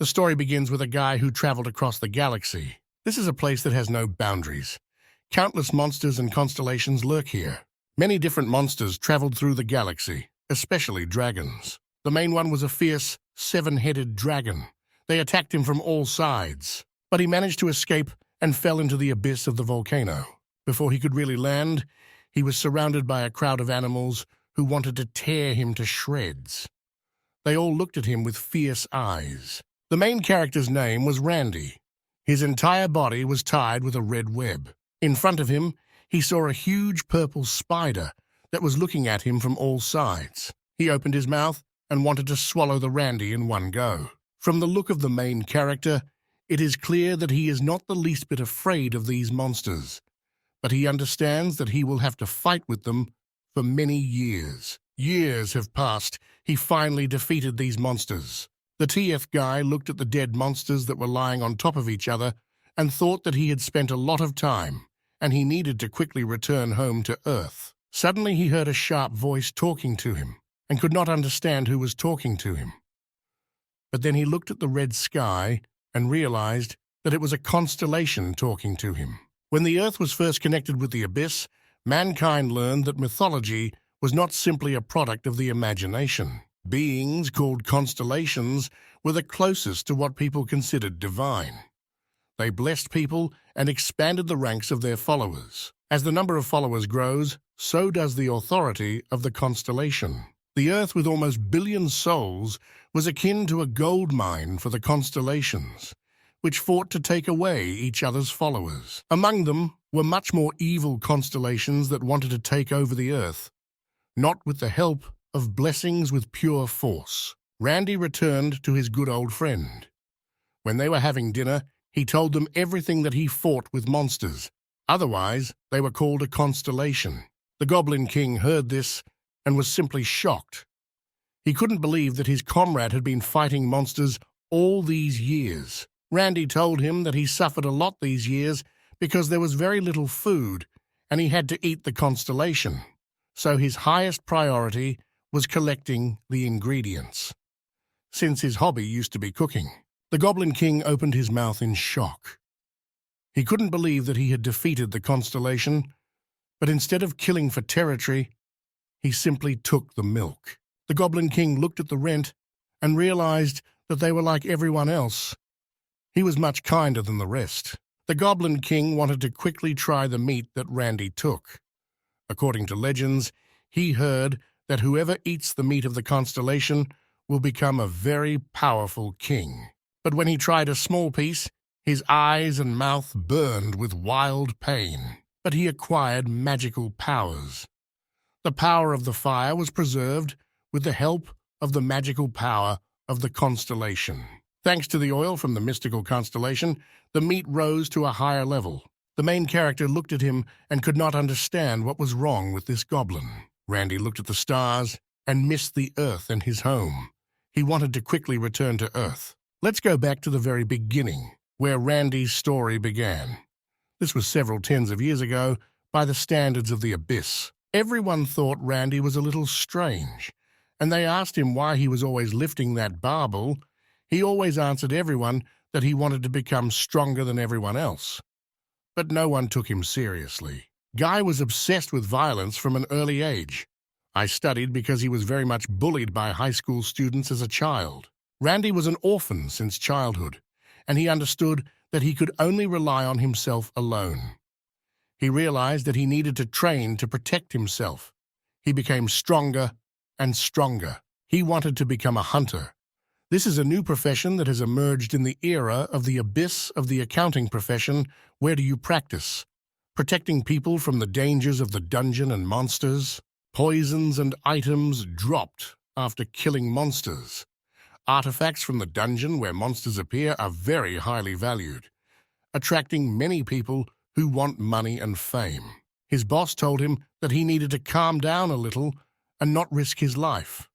The story begins with a guy who traveled across the galaxy. This is a place that has no boundaries. Countless monsters and constellations lurk here. Many different monsters traveled through the galaxy, especially dragons. The main one was a fierce, seven-headed dragon. They attacked him from all sides, but he managed to escape and fell into the abyss of the volcano. Before he could really land, he was surrounded by a crowd of animals who wanted to tear him to shreds. They all looked at him with fierce eyes. The main character's name was Randy. His entire body was tied with a red web. In front of him, he saw a huge purple spider that was looking at him from all sides. He opened his mouth and wanted to swallow the Randy in one go. From the look of the main character, it is clear that he is not the least bit afraid of these monsters, but he understands that he will have to fight with them for many years. Years have passed. He finally defeated these monsters. The TF guy looked at the dead monsters that were lying on top of each other and thought that he had spent a lot of time, and he needed to quickly return home to Earth. Suddenly he heard a sharp voice talking to him and could not understand who was talking to him. But then he looked at the red sky and realized that it was a constellation talking to him. When the Earth was first connected with the abyss, mankind learned that mythology was not simply a product of the imagination. Beings called constellations were the closest to what people considered divine. They blessed people and expanded the ranks of their followers. As the number of followers grows, so does the authority of the constellation. The Earth, with almost billion souls, was akin to a gold mine for the constellations, which fought to take away each other's followers. Among them were much more evil constellations that wanted to take over the Earth, not with the help of blessings with pure force. Randy returned to his good old friend. When they were having dinner, he told them everything that he fought with monsters. Otherwise, they were called a constellation. The Goblin King heard this and was simply shocked. He couldn't believe that his comrade had been fighting monsters all these years. Randy told him that he suffered a lot these years because there was very little food and he had to eat the constellation. So his highest priority was collecting the ingredients, since his hobby used to be cooking. The Goblin King opened his mouth in shock. He couldn't believe that he had defeated the constellation, but instead of killing for territory, he simply took the milk. The Goblin King looked at the rent and realized that they were like everyone else. He was much kinder than the rest. The Goblin King wanted to quickly try the meat that Randy took. According to legends, he heard that whoever eats the meat of the constellation will become a very powerful king. But when he tried a small piece, his eyes and mouth burned with wild pain. But he acquired magical powers. The power of the fire was preserved with the help of the magical power of the constellation. Thanks to the oil from the mystical constellation, the meat rose to a higher level. The main character looked at him and could not understand what was wrong with this goblin. Randy looked at the stars and missed the Earth and his home. He wanted to quickly return to Earth. Let's go back to the very beginning, where Randy's story began. This was several tens of years ago by the standards of the abyss. Everyone thought Randy was a little strange, and they asked him why he was always lifting that barbel. He always answered everyone that he wanted to become stronger than everyone else. But no one took him seriously. Guy was obsessed with violence from an early age. I studied because he was very much bullied by high school students as a child. Randy was an orphan since childhood, and he understood that he could only rely on himself alone. He realized that he needed to train to protect himself. He became stronger and stronger. He wanted to become a hunter. This is a new profession that has emerged in the era of the abyss of the accounting profession. Where do you practice? Protecting people from the dangers of the dungeon and monsters. Poisons and items dropped after killing monsters. Artifacts from the dungeon where monsters appear are very highly valued, attracting many people who want money and fame. His boss told him that he needed to calm down a little and not risk his life.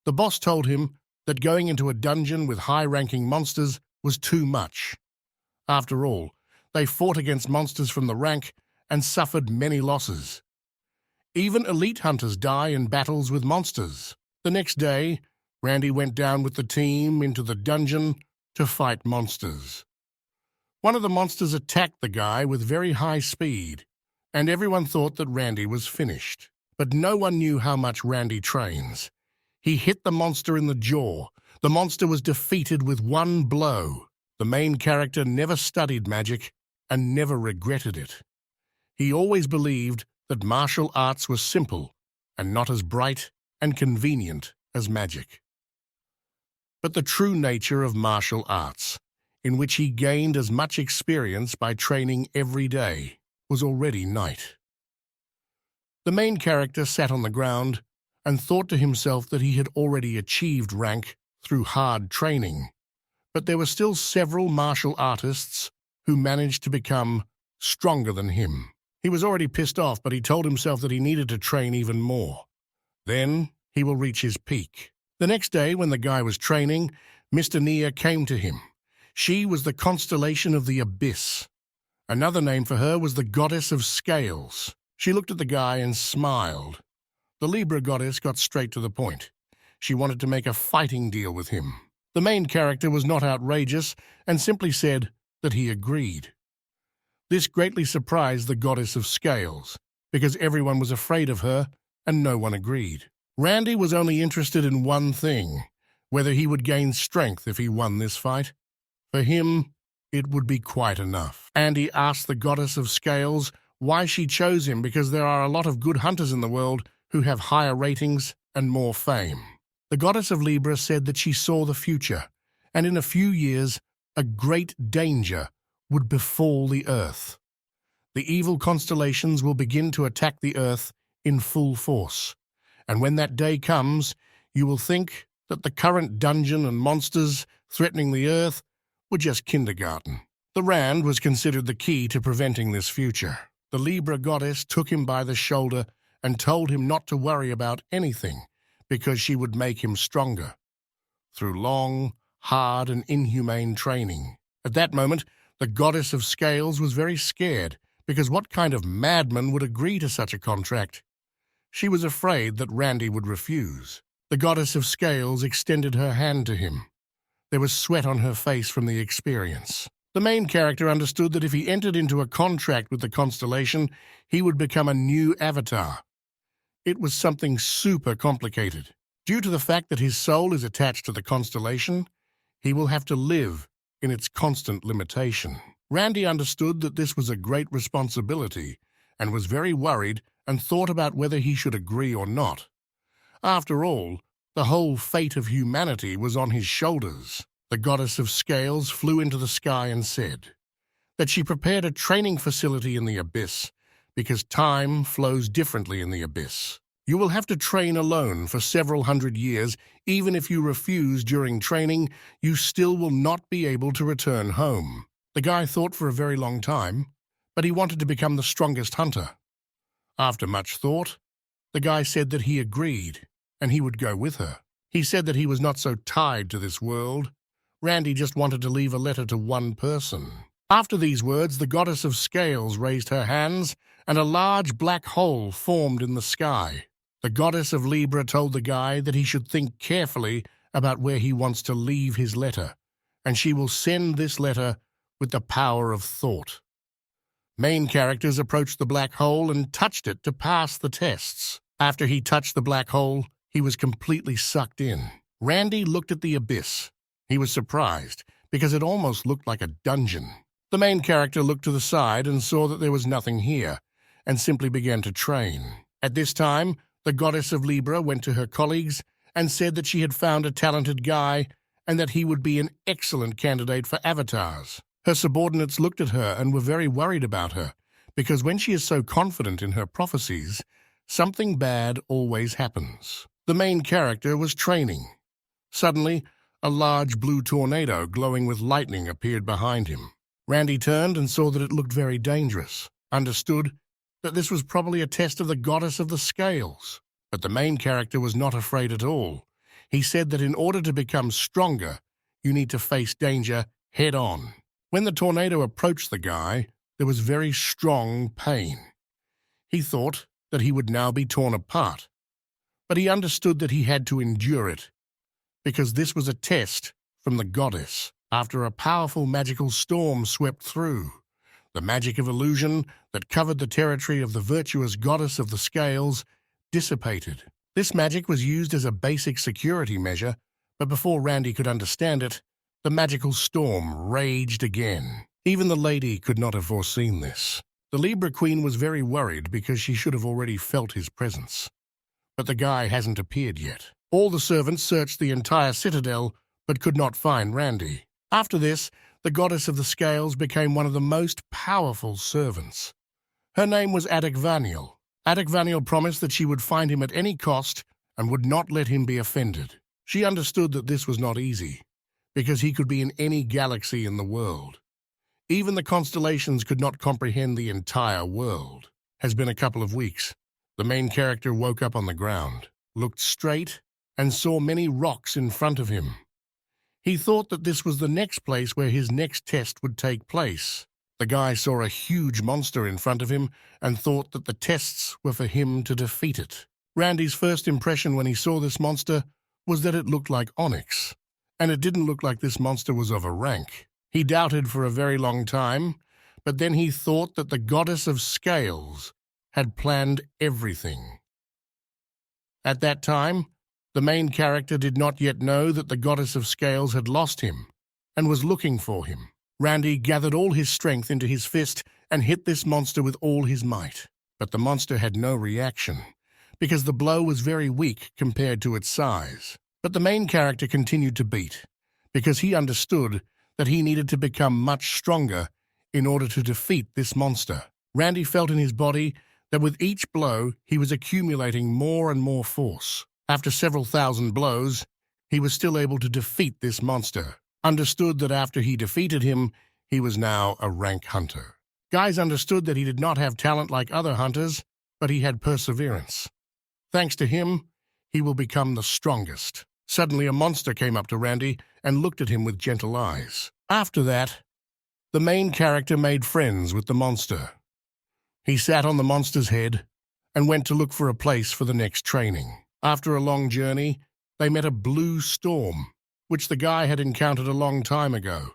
The boss told him that going into a dungeon with high-ranking monsters was too much. After all, they fought against monsters from the rank and suffered many losses. Even elite hunters die in battles with monsters. The next day, Randy went down with the team into the dungeon to fight monsters. One of the monsters attacked the guy with very high speed, and everyone thought that Randy was finished. But no one knew how much Randy trains. He hit the monster in the jaw. The monster was defeated with one blow. The main character never studied magic and never regretted it. He always believed that martial arts were simple and not as bright and convenient as magic. But the true nature of martial arts, in which he gained as much experience by training every day, was already night. The main character sat on the ground and thought to himself that he had already achieved rank through hard training, but there were still several martial artists who managed to become stronger than him. He was already pissed off, but he told himself that he needed to train even more. Then he will reach his peak. The next day, when the guy was training, Mr. Nia came to him. She was the constellation of the Abyss. Another name for her was the Goddess of Scales. She looked at the guy and smiled. The Libra goddess got straight to the point. She wanted to make a fighting deal with him. The main character was not outrageous and simply said that he agreed. This greatly surprised the Goddess of Scales, because everyone was afraid of her and no one agreed. Randy was only interested in one thing, whether he would gain strength if he won this fight. For him, it would be quite enough. Andy asked the Goddess of Scales why she chose him, because there are a lot of good hunters in the world who have higher ratings and more fame. The Goddess of Libra said that she saw the future, and in a few years, a great danger would befall the Earth. The evil constellations will begin to attack the Earth in full force, and when that day comes, you will think that the current dungeon and monsters threatening the Earth were just kindergarten. The Rand was considered the key to preventing this future. The Libra goddess took him by the shoulder and told him not to worry about anything, because she would make him stronger through long, hard, and inhumane training. At that moment, the Goddess of Scales was very scared, because what kind of madman would agree to such a contract? She was afraid that Randy would refuse. The Goddess of Scales extended her hand to him. There was sweat on her face from the experience. The main character understood that if he entered into a contract with the constellation, he would become a new avatar. It was something super complicated. Due to the fact that his soul is attached to the constellation, he will have to live in its constant limitation. Randy understood that this was a great responsibility and was very worried and thought about whether he should agree or not. After all, the whole fate of humanity was on his shoulders. The Goddess of Scales flew into the sky and said that she prepared a training facility in the Abyss, because time flows differently in the Abyss. You will have to train alone for several hundred years. Even if you refuse during training, you still will not be able to return home. The guy thought for a very long time, but he wanted to become the strongest hunter. After much thought, the guy said that he agreed, and he would go with her. He said that he was not so tied to this world. Randy just wanted to leave a letter to one person. After these words, the Goddess of Scales raised her hands, and a large black hole formed in the sky. The Goddess of Libra told the guy that he should think carefully about where he wants to leave his letter, and she will send this letter with the power of thought. Main characters approached the black hole and touched it to pass the tests. After he touched the black hole, he was completely sucked in. Randy looked at the abyss. He was surprised, because it almost looked like a dungeon. The main character looked to the side and saw that there was nothing here, and simply began to train. At this time, the Goddess of Libra went to her colleagues and said that she had found a talented guy and that he would be an excellent candidate for avatars. Her subordinates looked at her and were very worried about her, because when she is so confident in her prophecies, something bad always happens. The main character was training. Suddenly, a large blue tornado glowing with lightning appeared behind him. Randy turned and saw that it looked very dangerous, understood that this was probably a test of the Goddess of the Scales. But the main character was not afraid at all. He said that in order to become stronger, you need to face danger head-on. When the tornado approached the guy, there was very strong pain. He thought that he would now be torn apart, but he understood that he had to endure it. because this was a test from the goddess after a powerful magical storm swept through. The magic of illusion that covered the territory of the virtuous goddess of the scales dissipated. This magic was used as a basic security measure, but before Randy could understand it, the magical storm raged again. Even the lady could not have foreseen this. The Libra Queen was very worried because she should have already felt his presence. But the guy hasn't appeared yet. All the servants searched the entire citadel, but could not find Randy. After this, the goddess of the scales became one of the most powerful servants. Her name was Adikvaniel. Adikvaniel promised that she would find him at any cost and would not let him be offended. She understood that this was not easy, because he could be in any galaxy in the world. Even the constellations could not comprehend the entire world. Has been a couple of weeks. The main character woke up on the ground, looked straight, and saw many rocks in front of him. He thought that this was the next place where his next test would take place. The guy saw a huge monster in front of him and thought that the tests were for him to defeat it. Randy's first impression when he saw this monster was that it looked like onyx, and it didn't look like this monster was of a rank. He doubted for a very long time, but then he thought that the goddess of scales had planned everything. At that time, the main character did not yet know that the goddess of scales had lost him and was looking for him. Randy gathered all his strength into his fist and hit this monster with all his might. But the monster had no reaction, because the blow was very weak compared to its size. But the main character continued to beat, because he understood that he needed to become much stronger in order to defeat this monster. Randy felt in his body that with each blow he was accumulating more and more force. After several thousand blows, he was still able to defeat this monster. Understood that after he defeated him, he was now a rank hunter. Guys understood that he did not have talent like other hunters, but he had perseverance. Thanks to him, he will become the strongest. Suddenly a monster came up to Randy and looked at him with gentle eyes. After that, the main character made friends with the monster. He sat on the monster's head and went to look for a place for the next training. After a long journey, they met a blue storm, which the guy had encountered a long time ago.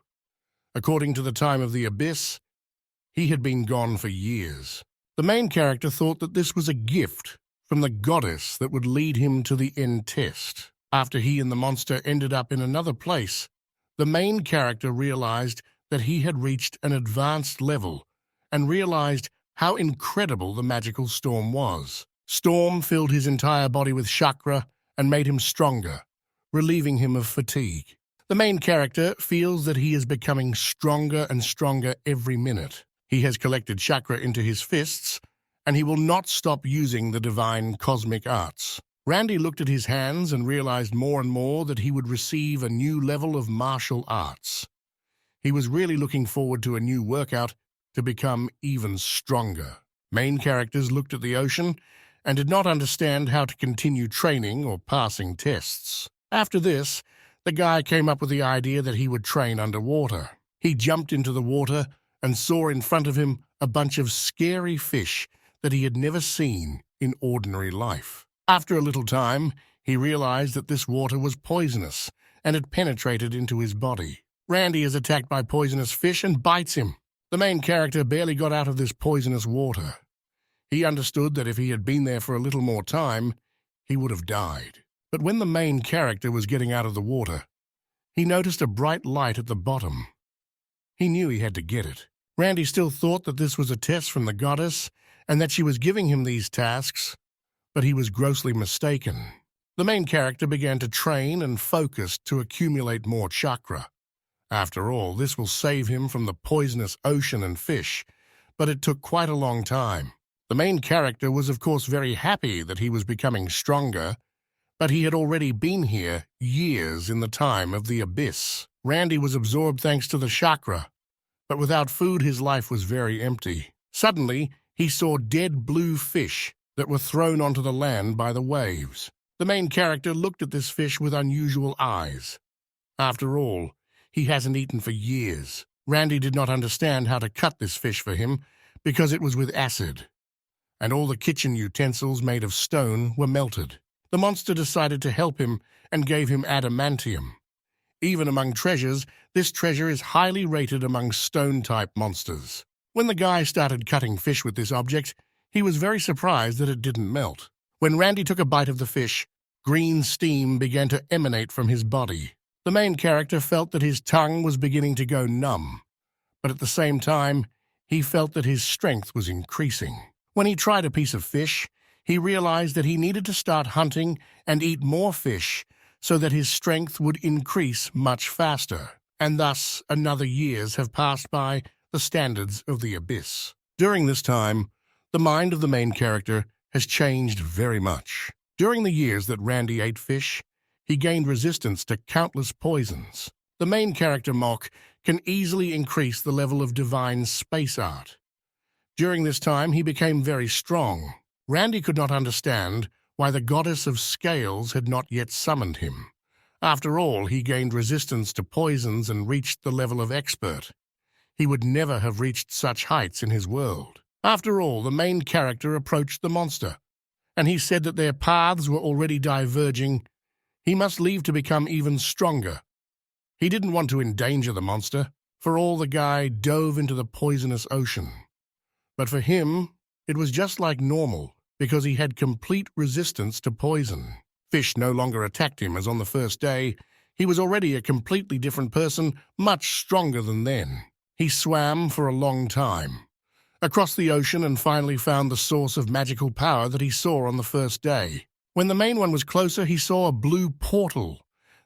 According to the time of the abyss, he had been gone for years. The main character thought that this was a gift from the goddess that would lead him to the end test. After he and the monster ended up in another place, the main character realized that he had reached an advanced level and realized how incredible the magical storm was. Storm filled his entire body with chakra and made him stronger, relieving him of fatigue. The main character feels that he is becoming stronger and stronger every minute. He has collected chakra into his fists, and he will not stop using the divine cosmic arts. Randy looked at his hands and realized more and more that he would receive a new level of martial arts. He was really looking forward to a new workout to become even stronger. Main characters looked at the ocean and did not understand how to continue training or passing tests. After this, the guy came up with the idea that he would train underwater. He jumped into the water and saw in front of him a bunch of scary fish that he had never seen in ordinary life. After a little time, he realized that this water was poisonous and had penetrated into his body. Randy is attacked by poisonous fish and bites him. The main character barely got out of this poisonous water. He understood that if he had been there for a little more time, he would have died. But when the main character was getting out of the water, he noticed a bright light at the bottom. He knew he had to get it. Randy still thought that this was a test from the goddess and that she was giving him these tasks, but he was grossly mistaken. The main character began to train and focus to accumulate more chakra. After all, this will save him from the poisonous ocean and fish, but it took quite a long time. The main character was of course very happy that he was becoming stronger, but he had already been here years in the time of the abyss. Randy was absorbed thanks to the chakra, but without food his life was very empty. Suddenly, he saw dead blue fish that were thrown onto the land by the waves. The main character looked at this fish with unusual eyes. After all, he hasn't eaten for years. Randy did not understand how to cut this fish for him because it was with acid, and all the kitchen utensils made of stone were melted. The monster decided to help him and gave him adamantium. Even among treasures, this treasure is highly rated among stone-type monsters. When the guy started cutting fish with this object, he was very surprised that it didn't melt. When Randy took a bite of the fish, green steam began to emanate from his body. The main character felt that his tongue was beginning to go numb, but at the same time, he felt that his strength was increasing. When he tried a piece of fish, he realized that he needed to start hunting and eat more fish so that his strength would increase much faster. And thus, another years have passed by the standards of the abyss. During this time, the mind of the main character has changed very much. During the years that Randy ate fish, he gained resistance to countless poisons. The main character, Mock, can easily increase the level of divine space art. During this time, he became very strong. Randy could not understand why the goddess of scales had not yet summoned him. After all, he gained resistance to poisons and reached the level of expert. He would never have reached such heights in his world. After all, the main character approached the monster, and he said that their paths were already diverging. He must leave to become even stronger. He didn't want to endanger the monster. For all, the guy dove into the poisonous ocean. But for him, it was just like normal, because he had complete resistance to poison. Fish no longer attacked him as on the first day. He was already a completely different person, much stronger than then. He swam for a long time, across the ocean, and finally found the source of magical power that he saw on the first day. When the main one was closer, he saw a blue portal,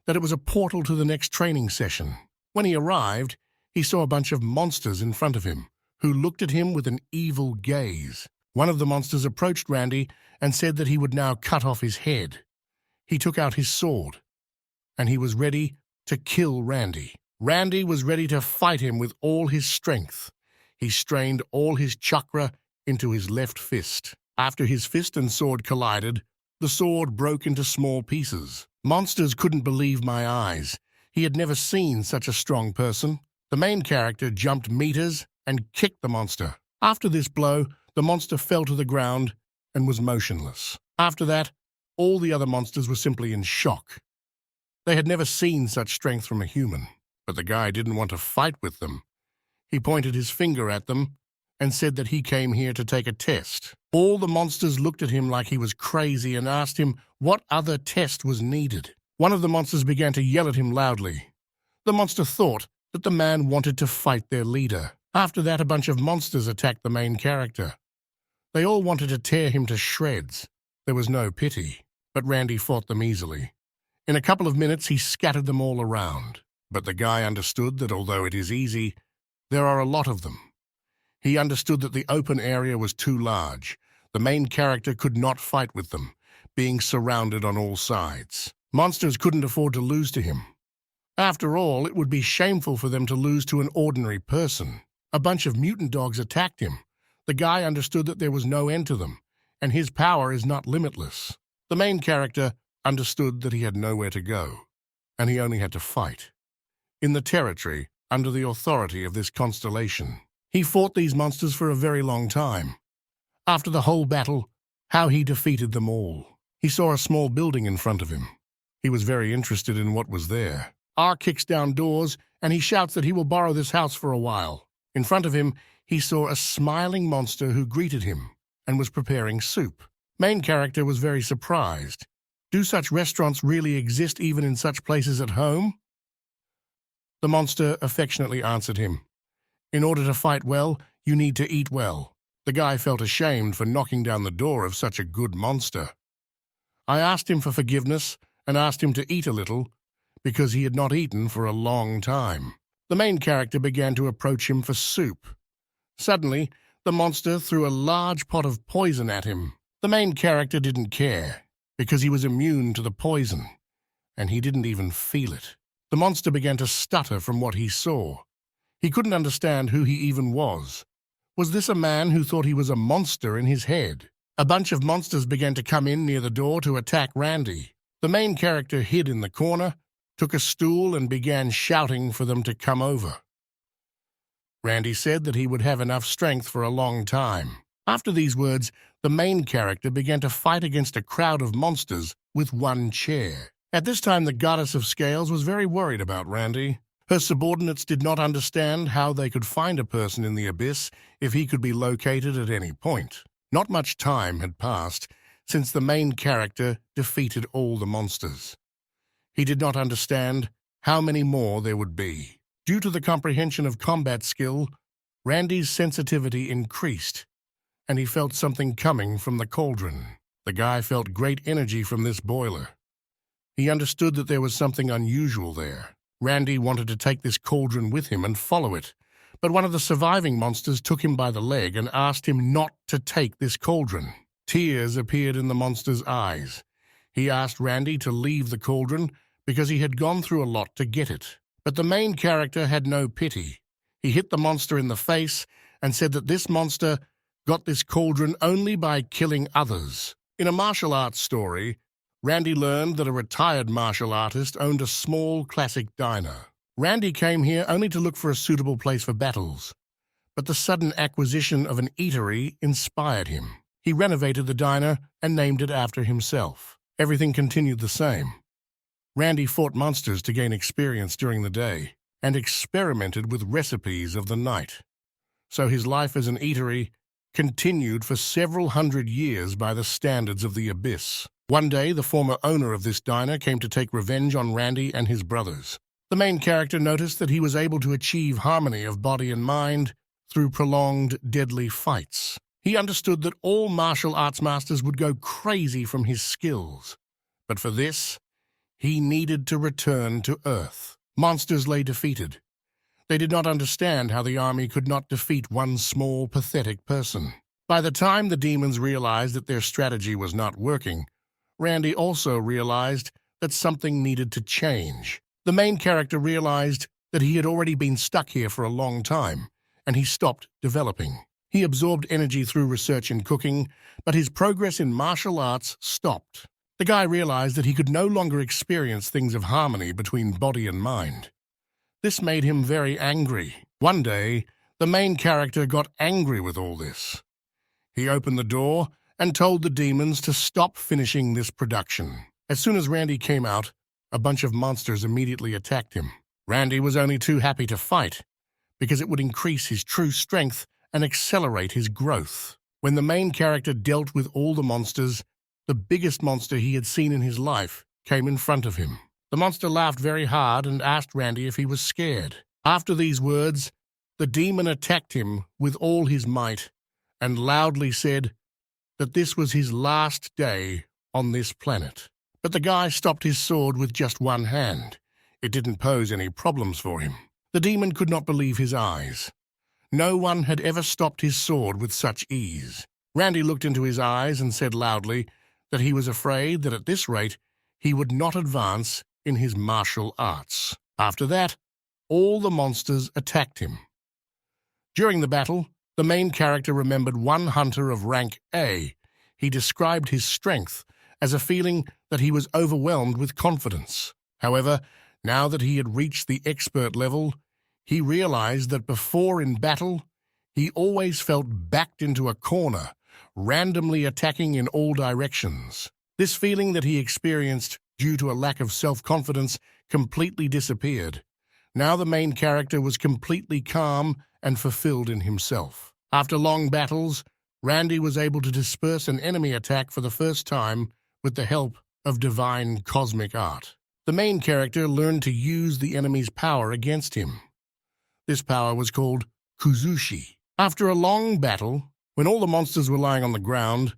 that it was a portal to the next training session. When he arrived, he saw a bunch of monsters in front of him, who looked at him with an evil gaze. One of the monsters approached Randy and said that he would now cut off his head. He took out his sword, and he was ready to kill Randy. Randy was ready to fight him with all his strength. He strained all his chakra into his left fist. After his fist and sword collided, the sword broke into small pieces. Monsters couldn't believe my eyes. He had never seen such a strong person. The main character jumped meters and kicked the monster. After this blow, the monster fell to the ground and was motionless. After that, all the other monsters were simply in shock. They had never seen such strength from a human. But the guy didn't want to fight with them. He pointed his finger at them and said that he came here to take a test. All the monsters looked at him like he was crazy and asked him what other test was needed. One of the monsters began to yell at him loudly. The monster thought that the man wanted to fight their leader. After that, a bunch of monsters attacked the main character. They all wanted to tear him to shreds. There was no pity, but Randy fought them easily. In a couple of minutes, he scattered them all around. But the guy understood that although it is easy, there are a lot of them. He understood that the open area was too large. The main character could not fight with them, being surrounded on all sides. Monsters couldn't afford to lose to him. After all, it would be shameful for them to lose to an ordinary person. A bunch of mutant dogs attacked him. The guy understood that there was no end to them, and his power is not limitless. The main character understood that he had nowhere to go, and he only had to fight. In the territory, under the authority of this constellation, he fought these monsters for a very long time. After the whole battle, how he defeated them all. He saw a small building in front of him. He was very interested in what was there. R kicks down doors, and he shouts that he will borrow this house for a while. In front of him, he saw a smiling monster who greeted him and was preparing soup. Main character was very surprised. Do such restaurants really exist even in such places at home? The monster affectionately answered him. In order to fight well, you need to eat well. The guy felt ashamed for knocking down the door of such a good monster. I asked him for forgiveness and asked him to eat a little because he had not eaten for a long time. The main character began to approach him for soup. Suddenly, the monster threw a large pot of poison at him. The main character didn't care because he was immune to the poison, and he didn't even feel it. The monster began to stutter from what he saw. He couldn't understand who he even was. Was this a man who thought he was a monster in his head? A bunch of monsters began to come in near the door to attack Randy. The main character hid in the corner, took a stool, and began shouting for them to come over. Randy said that he would have enough strength for a long time. After these words, the main character began to fight against a crowd of monsters with one chair. At this time, the goddess of scales was very worried about Randy. Her subordinates did not understand how they could find a person in the abyss if he could be located at any point. Not much time had passed since the main character defeated all the monsters. He did not understand how many more there would be. Due to the comprehension of combat skill, Randy's sensitivity increased, and he felt something coming from the cauldron. The guy felt great energy from this boiler. He understood that there was something unusual there. Randy wanted to take this cauldron with him and follow it, but one of the surviving monsters took him by the leg and asked him not to take this cauldron. Tears appeared in the monster's eyes. He asked Randy to leave the cauldron because he had gone through a lot to get it. But the main character had no pity. He hit the monster in the face and said that this monster got this cauldron only by killing others. In a martial arts story, Randy learned that a retired martial artist owned a small classic diner. Randy came here only to look for a suitable place for battles, but the sudden acquisition of an eatery inspired him. He renovated the diner and named it after himself. Everything continued the same. Randy fought monsters to gain experience during the day and experimented with recipes of the night. So his life as an eatery continued for several hundred years by the standards of the abyss. One day, the former owner of this diner came to take revenge on Randy and his brothers. The main character noticed that he was able to achieve harmony of body and mind through prolonged, deadly fights. He understood that all martial arts masters would go crazy from his skills. But for this, he needed to return to Earth. Monsters lay defeated. They did not understand how the army could not defeat one small, pathetic person. By the time the demons realized that their strategy was not working, Randy also realized that something needed to change. The main character realized that he had already been stuck here for a long time, and he stopped developing. He absorbed energy through research in cooking, but his progress in martial arts stopped. The guy realized that he could no longer experience things of harmony between body and mind. This made him very angry. One day, the main character got angry with all this. He opened the door and told the demons to stop finishing this production. As soon as Randy came out, a bunch of monsters immediately attacked him. Randy was only too happy to fight, because it would increase his true strength and accelerate his growth. When the main character dealt with all the monsters, the biggest monster he had seen in his life came in front of him. The monster laughed very hard and asked Randy if he was scared. After these words, the demon attacked him with all his might and loudly said that this was his last day on this planet. But the guy stopped his sword with just one hand. It didn't pose any problems for him. The demon could not believe his eyes. No one had ever stopped his sword with such ease. Randy looked into his eyes and said loudly that he was afraid that at this rate he would not advance in his martial arts. After that, all the monsters attacked him. During the battle, the main character remembered one hunter of rank A. He described his strength as a feeling that he was overwhelmed with confidence. However, now that he had reached the expert level, he realized that before in battle, he always felt backed into a corner, randomly attacking in all directions. This feeling that he experienced due to a lack of self-confidence completely disappeared. Now the main character was completely calm and fulfilled in himself. After long battles, Randy was able to disperse an enemy attack for the first time with the help of divine cosmic art. The main character learned to use the enemy's power against him. This power was called Kuzushi. After a long battle, when all the monsters were lying on the ground,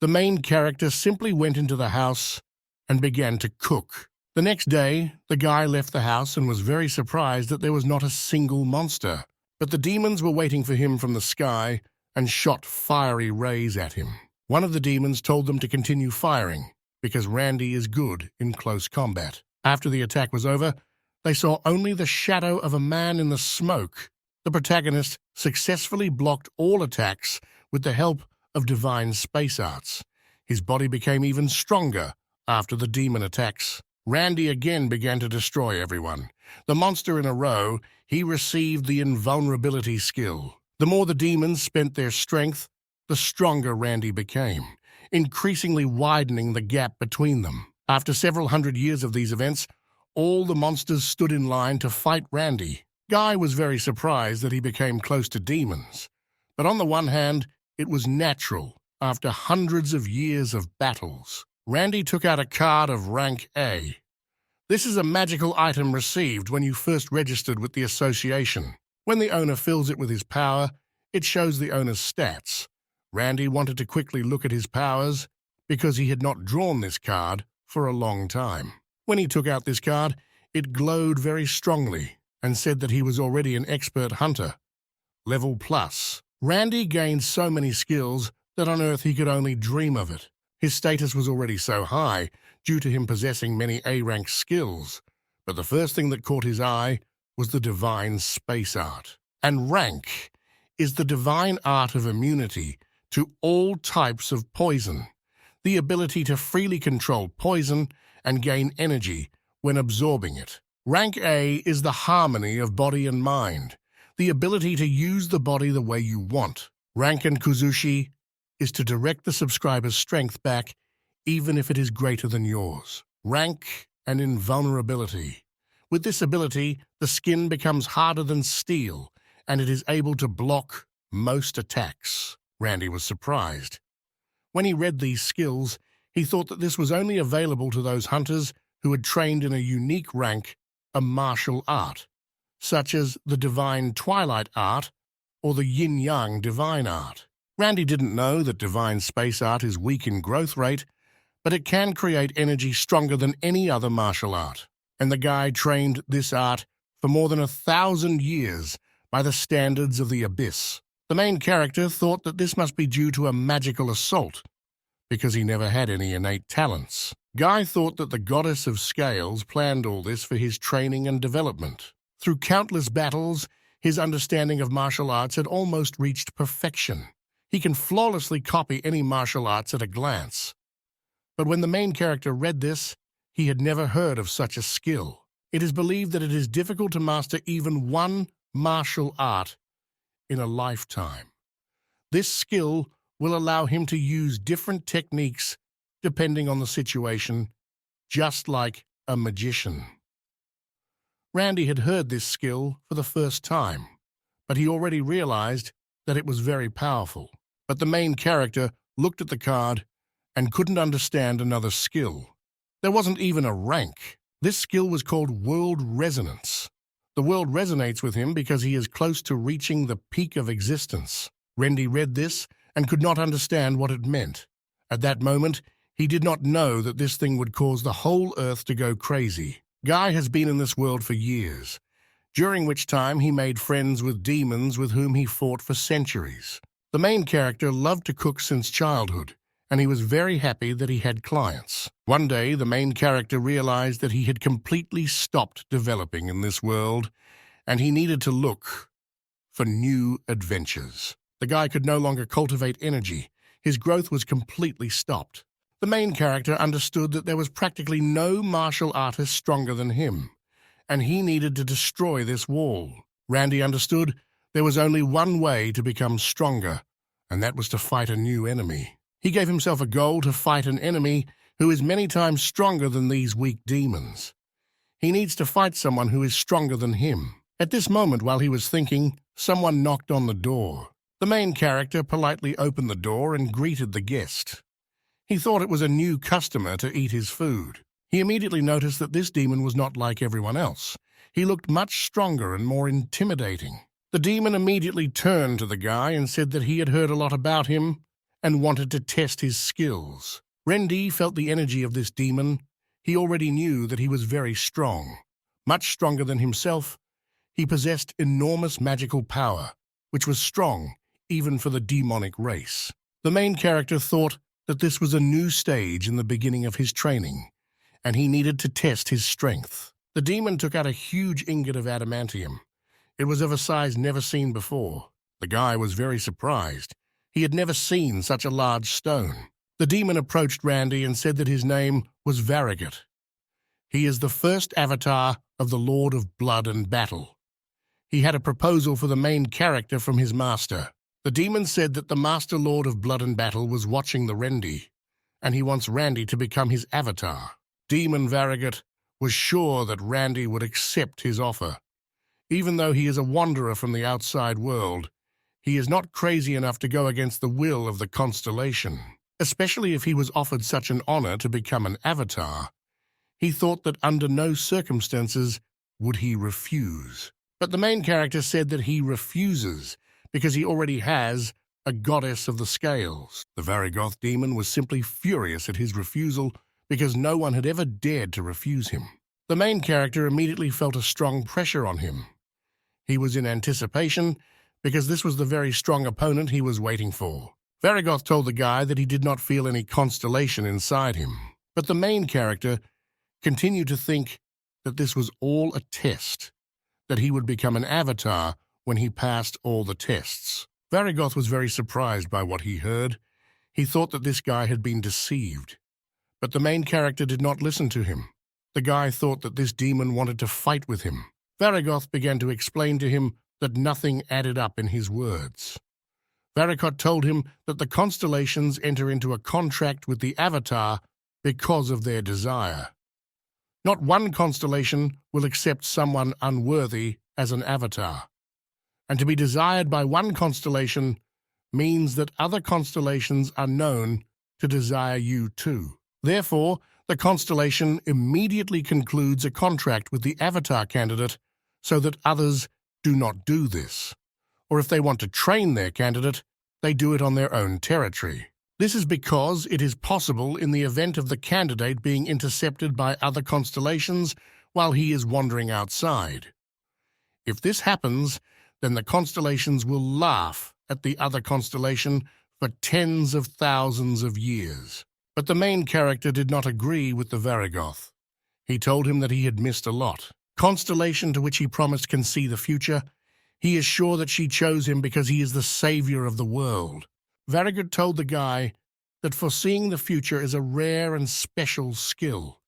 the main character simply went into the house and began to cook. The next day, the guy left the house and was very surprised that there was not a single monster. But the demons were waiting for him from the sky and shot fiery rays at him. One of the demons told them to continue firing because Randy is good in close combat. After the attack was over, they saw only the shadow of a man in the smoke. The protagonist successfully blocked all attacks with the help of divine space arts. His body became even stronger after the demon attacks. Randy again began to destroy everyone. The monster in a row, he received the invulnerability skill. The more the demons spent their strength, the stronger Randy became, increasingly widening the gap between them. After several hundred years of these events, all the monsters stood in line to fight Randy. Guy was very surprised that he became close to demons. But on the one hand, it was natural after hundreds of years of battles. Randy took out a card of rank A. This is a magical item received when you first registered with the association. When the owner fills it with his power, it shows the owner's stats. Randy wanted to quickly look at his powers because he had not drawn this card for a long time. When he took out this card, it glowed very strongly and said that he was already an expert hunter. Level plus. Randy gained so many skills that on Earth he could only dream of it. His status was already so high due to him possessing many A-rank skills, but the first thing that caught his eye was the divine space art. And rank is the divine art of immunity to all types of poison, the ability to freely control poison and gain energy when absorbing it. Rank A is the harmony of body and mind, the ability to use the body the way you want. Rank and Kuzushi is to direct the subscriber's strength back even if it is greater than yours. Rank and invulnerability. With this ability, the skin becomes harder than steel and it is able to block most attacks. Randy was surprised. When he read these skills, he thought that this was only available to those hunters who had trained in a unique rank, a martial art, such as the Divine Twilight Art or the Yin-Yang Divine Art. Randy didn't know that Divine Space Art is weak in growth rate, but it can create energy stronger than any other martial art. And the guy trained this art for more than 1,000 years by the standards of the Abyss. The main character thought that this must be due to a magical assault, because he never had any innate talents. Guy thought that the goddess of scales planned all this for his training and development. Through countless battles, his understanding of martial arts had almost reached perfection. He can flawlessly copy any martial arts at a glance. But when the main character read this, he had never heard of such a skill. It is believed that it is difficult to master even one martial art in a lifetime. This skill will allow him to use different techniques depending on the situation, just like a magician. Randy had heard this skill for the first time, but he already realized that it was very powerful. But the main character looked at the card and couldn't understand another skill. There wasn't even a rank. This skill was called World Resonance. The world resonates with him because he is close to reaching the peak of existence. Randy read this and could not understand what it meant. At that moment, he did not know that this thing would cause the whole Earth to go crazy. Guy has been in this world for years, during which time he made friends with demons with whom he fought for centuries. The main character loved to cook since childhood, and he was very happy that he had clients. One day, the main character realized that he had completely stopped developing in this world, and he needed to look for new adventures. The guy could no longer cultivate energy. His growth was completely stopped. The main character understood that there was practically no martial artist stronger than him, and he needed to destroy this wall. Randy understood there was only one way to become stronger, and that was to fight a new enemy. He gave himself a goal to fight an enemy who is many times stronger than these weak demons. He needs to fight someone who is stronger than him. At this moment, while he was thinking, someone knocked on the door. The main character politely opened the door and greeted the guest. He thought it was a new customer to eat his food. He immediately noticed that this demon was not like everyone else. He looked much stronger and more intimidating. The demon immediately turned to the guy and said that he had heard a lot about him and wanted to test his skills. Randy felt the energy of this demon. He already knew that he was very strong. Much stronger than himself, he possessed enormous magical power, which was strong even for the demonic race. The main character thought that this was a new stage in the beginning of his training, and he needed to test his strength. The demon took out a huge ingot of adamantium. It was of a size never seen before. The guy was very surprised. He had never seen such a large stone. The demon approached Randy and said that his name was Variegat. He is the first avatar of the Lord of Blood and Battle. He had a proposal for the main character from his master. The demon said that the Master Lord of Blood and Battle was watching the Randy, and he wants Randy to become his avatar. demon Variegat was sure that Randy would accept his offer. Even though he is a wanderer from the outside world, he is not crazy enough to go against the will of the constellation, especially if he was offered such an honor to become an avatar. He thought that under no circumstances would he refuse. But the main character said that he refuses because he already has a goddess of the scales. The Variegoth demon was simply furious at his refusal because no one had ever dared to refuse him. The main character immediately felt a strong pressure on him. He was in anticipation because this was the very strong opponent he was waiting for. Variegoth told the guy that he did not feel any constellation inside him, but the main character continued to think that this was all a test, that he would become an avatar when he passed all the tests. Variegoth was very surprised by what he heard. He thought that this guy had been deceived, but the main character did not listen to him. The guy thought that this demon wanted to fight with him. Variegoth began to explain to him that nothing added up in his words. Variegoth told him that the constellations enter into a contract with the avatar because of their desire. Not one constellation will accept someone unworthy as an avatar. And to be desired by one constellation means that other constellations are known to desire you too. Therefore, the constellation immediately concludes a contract with the avatar candidate so that others do not do this. Or if they want to train their candidate, they do it on their own territory. This is because it is possible in the event of the candidate being intercepted by other constellations while he is wandering outside. If this happens, then the constellations will laugh at the other constellation for tens of thousands of years. But the main character did not agree with the Variegoth. He told him that he had missed a lot. Constellation to which he promised can see the future. He is sure that she chose him because he is the savior of the world. Variegoth told the guy that foreseeing the future is a rare and special skill,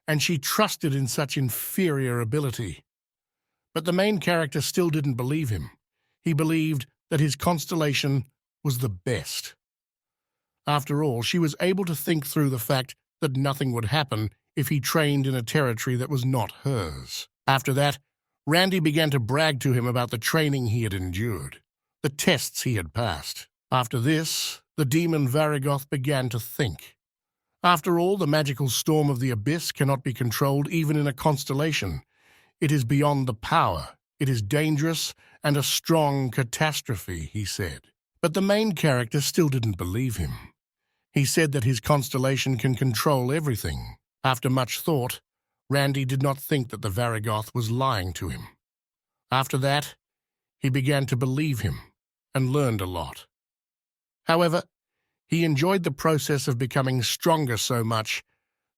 and she trusted in such inferior ability. But the main character still didn't believe him. He believed that his constellation was the best. After all, she was able to think through the fact that nothing would happen if he trained in a territory that was not hers. After that, Randy began to brag to him about the training he had endured, the tests he had passed. After this, the demon Variegoth began to think. After all, the magical storm of the abyss cannot be controlled even in a constellation. It is beyond the power. It is dangerous and a strong catastrophe, he said. But the main character still didn't believe him. He said that his constellation can control everything. After much thought, Randy did not think that the Variegoth was lying to him. After that, he began to believe him and learned a lot. However, he enjoyed the process of becoming stronger so much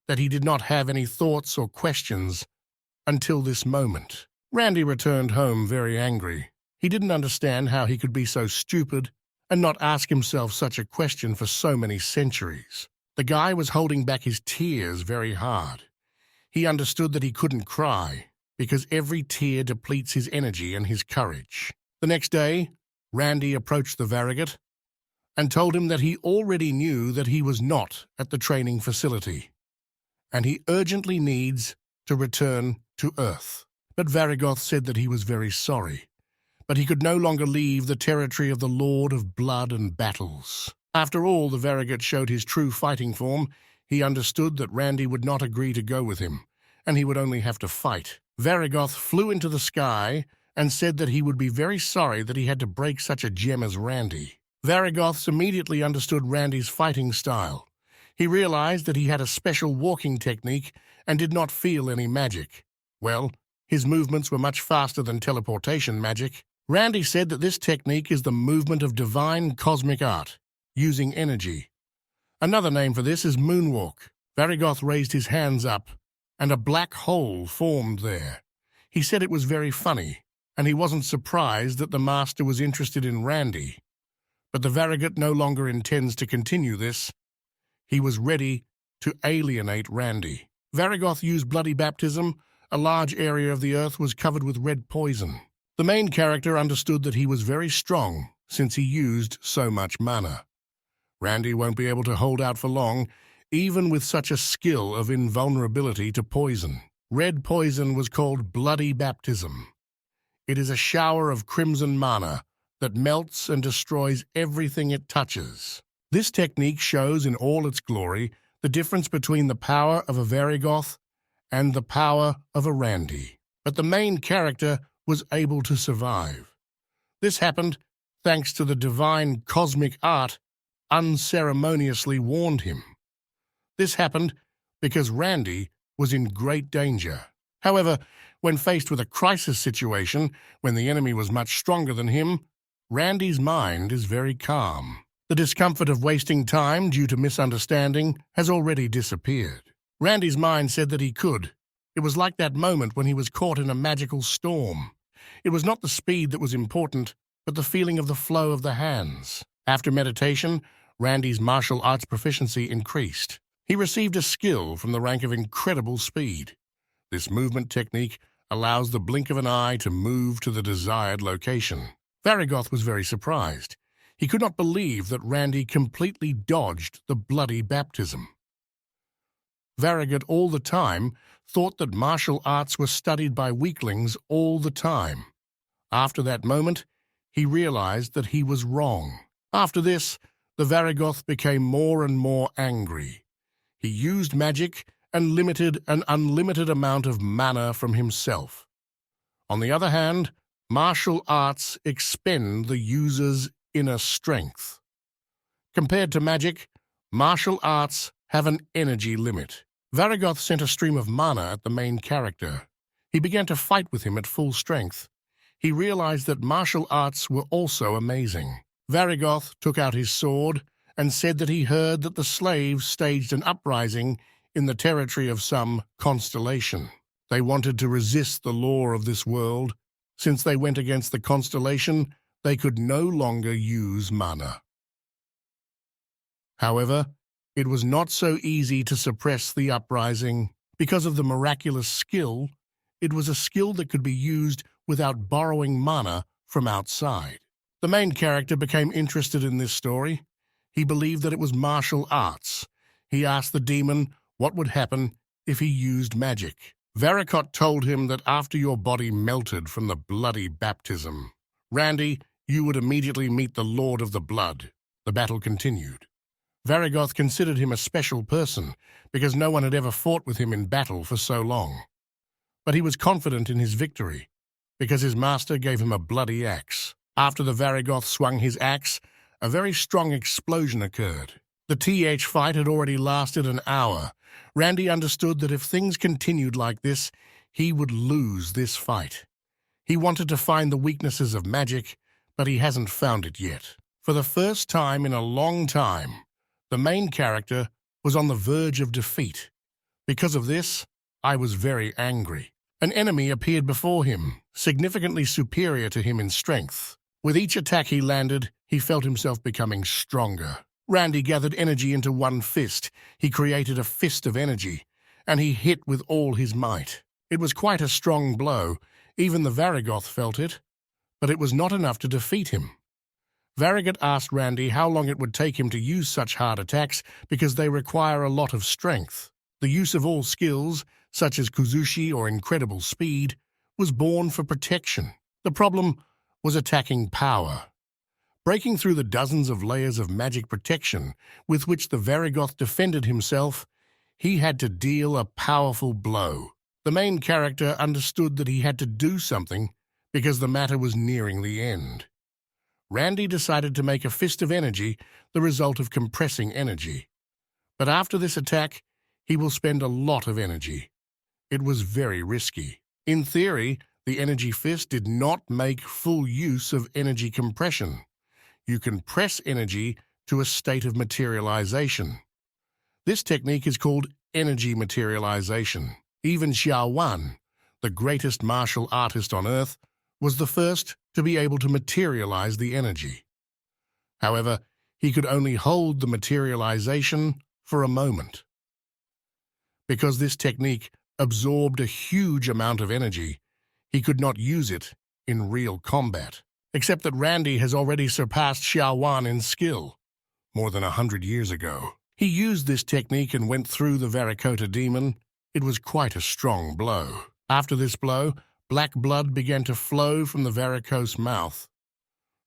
that he did not have any thoughts or questions until this moment. Randy returned home very angry. He didn't understand how he could be so stupid and not ask himself such a question for so many centuries. The guy was holding back his tears very hard. He understood that he couldn't cry because every tear depletes his energy and his courage. The next day, Randy approached the Variegoth and told him that he already knew that he was not at the training facility, and he urgently needs to return to Earth. But Variegoth said that he was very sorry, but he could no longer leave the territory of the Lord of Blood and Battles. After all, the Variegoth showed his true fighting form. He understood that Randy would not agree to go with him, and he would only have to fight. Variegoth flew into the sky and said that he would be very sorry that he had to break such a gem as Randy. Variegoth immediately understood Randy's fighting style. He realized that he had a special walking technique and did not feel any magic. Well, his movements were much faster than teleportation magic. Randy said that this technique is the movement of divine cosmic art, using energy. Another name for this is moonwalk. Variegoth raised his hands up, and a black hole formed there. He said it was very funny, and he wasn't surprised that the master was interested in Randy. But the Variegoth no longer intends to continue this. He was ready to alienate Randy. Variegoth used bloody baptism. A large area of the earth was covered with red poison. The main character understood that he was very strong since he used so much mana. Randy won't be able to hold out for long. even with such a skill of invulnerability to poison. Red poison was called bloody baptism. It is a shower of crimson mana that melts and destroys everything it touches. This technique shows in all its glory the difference between the power of a Varigoth and the power of a Randy. But the main character was able to survive. This happened thanks to the divine cosmic art unceremoniously warned him. This happened because Randy was in great danger. However, when faced with a crisis situation, when the enemy was much stronger than him, Randy's mind is very calm. The discomfort of wasting time due to misunderstanding has already disappeared. Randy's mind said that he could. It was like that moment when he was caught in a magical storm. It was not the speed that was important, but the feeling of the flow of the hands. After meditation, Randy's martial arts proficiency increased. He received a skill from the rank of incredible speed. This movement technique allows the blink of an eye to move to the desired location. Varigoth was very surprised. He could not believe that Randy completely dodged the bloody baptism. Varigoth all the time thought that martial arts were studied by weaklings all the time. After that moment, he realized that he was wrong. After this, the Varigoth became more and more angry. He used magic and limited an unlimited amount of mana from himself. On the other hand, martial arts expend the user's inner strength. Compared to magic, martial arts have an energy limit. Varigoth sent a stream of mana at the main character. He began to fight with him at full strength. He realized that martial arts were also amazing. Varigoth took out his sword and said that he heard that the slaves staged an uprising in the territory of some constellation. They wanted to resist the law of this world. Since they went against the constellation, they could no longer use mana. However, it was not so easy to suppress the uprising. Because of the miraculous skill, it was a skill that could be used without borrowing mana from outside. The main character became interested in this story. He believed that it was martial arts. He asked the demon what would happen if he used magic. Varigoth told him that after your body melted from the bloody baptism, Randy, you would immediately meet the Lord of the Blood. The battle continued. Varigoth considered him a special person because no one had ever fought with him in battle for so long. But he was confident in his victory because his master gave him a bloody axe. After the Varigoth swung his axe, a very strong explosion occurred. The fight had already lasted an hour. Randy understood that if things continued like this, he would lose this fight. He wanted to find the weaknesses of magic, but he hasn't found it yet. For the first time in a long time, the main character was on the verge of defeat. Because of this, I was very angry. An enemy appeared before him, significantly superior to him in strength. With each attack he landed, he felt himself becoming stronger. Randy gathered energy into one fist. He created a fist of energy, and he hit with all his might. It was quite a strong blow. Even the Varigoth felt it, but it was not enough to defeat him. Varigoth asked Randy how long it would take him to use such hard attacks because they require a lot of strength. The use of all skills, such as Kuzushi or incredible speed, was born for protection. The problem was attacking power. Breaking through the dozens of layers of magic protection with which the Varigoth defended himself, he had to deal a powerful blow. The main character understood that he had to do something because the matter was nearing the end. Randy decided to make a fist of energy the result of compressing energy. But after this attack, he will spend a lot of energy. It was very risky. In theory, the energy fist did not make full use of energy compression. You can press energy to a state of materialization. This technique is called energy materialization. Even Xiao Wan, the greatest martial artist on Earth, was the first to be able to materialize the energy. However, he could only hold the materialization for a moment. Because this technique absorbed a huge amount of energy, he could not use it in real combat. Except that Randy has already surpassed Xiao Wan in skill, more than 100 years ago. He used this technique and went through the varicota demon. It was quite a strong blow. After this blow, black blood began to flow from the varicose mouth.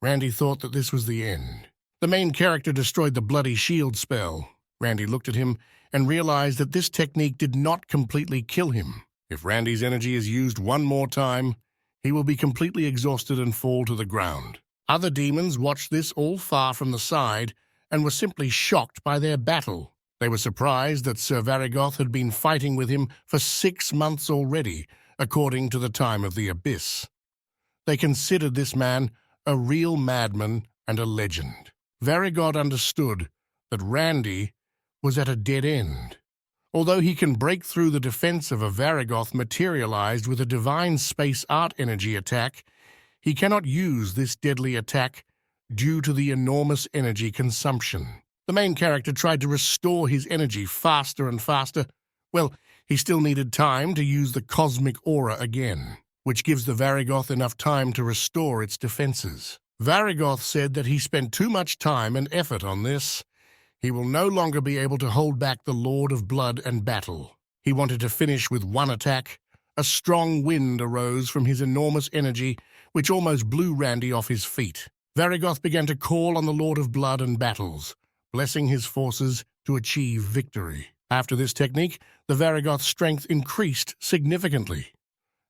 Randy thought that this was the end. The main character destroyed the bloody shield spell. Randy looked at him and realized that this technique did not completely kill him. If Randy's energy is used one more time, he will be completely exhausted and fall to the ground. Other demons watched this all far from the side and were simply shocked by their battle. They were surprised that Sir Varigoth had been fighting with him for 6 months already, according to the time of the abyss. They considered this man a real madman and a legend. Varigoth understood that Randy was at a dead end. Although he can break through the defense of a Varigoth materialized with a divine space art energy attack, he cannot use this deadly attack due to the enormous energy consumption. The main character tried to restore his energy faster and faster. Well, he still needed time to use the cosmic aura again, which gives the Varigoth enough time to restore its defenses. Varigoth said that he spent too much time and effort on this. He will no longer be able to hold back the Lord of Blood and Battle. He wanted to finish with one attack. A strong wind arose from his enormous energy, which almost blew Randy off his feet. Varigoth began to call on the Lord of Blood and Battles, blessing his forces to achieve victory. After this technique, the Varigoth's strength increased significantly.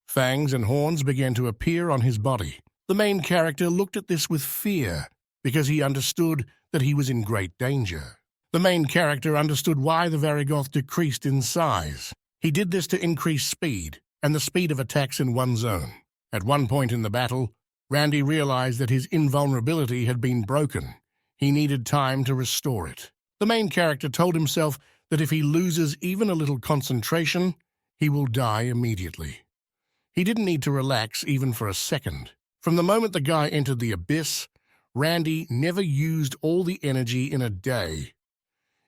Fangs and horns began to appear on his body. The main character looked at this with fear because he understood that he was in great danger. The main character understood why the Varigoth decreased in size. He did this to increase speed and the speed of attacks in one zone. At one point in the battle, Randy realized that his invulnerability had been broken. He needed time to restore it. The main character told himself that if he loses even a little concentration, he will die immediately. He didn't need to relax even for a second. From the moment the guy entered the abyss, Randy never used all the energy in a day.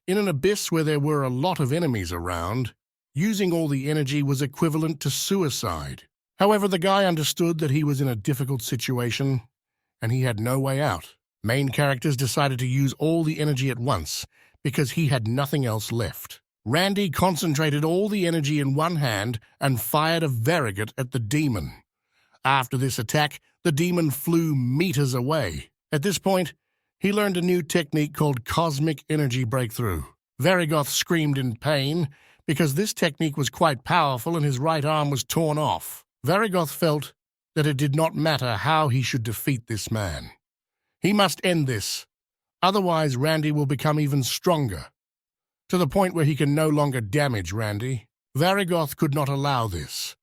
In an abyss where there were a lot of enemies around, using all the energy was equivalent to suicide. However, the guy understood that he was in a difficult situation, and he had no way out. Main characters decided to use all the energy at once, because he had nothing else left. Randy concentrated all the energy in one hand and fired a Varigot at the demon. After this attack, the demon flew meters away. At this point, he learned a new technique called Cosmic Energy Breakthrough. Varigoth screamed in pain because this technique was quite powerful and his right arm was torn off. Varigoth felt that it did not matter how he should defeat this man. He must end this, otherwise Randy will become even stronger, to the point where he can no longer damage Randy. Varigoth could not allow this.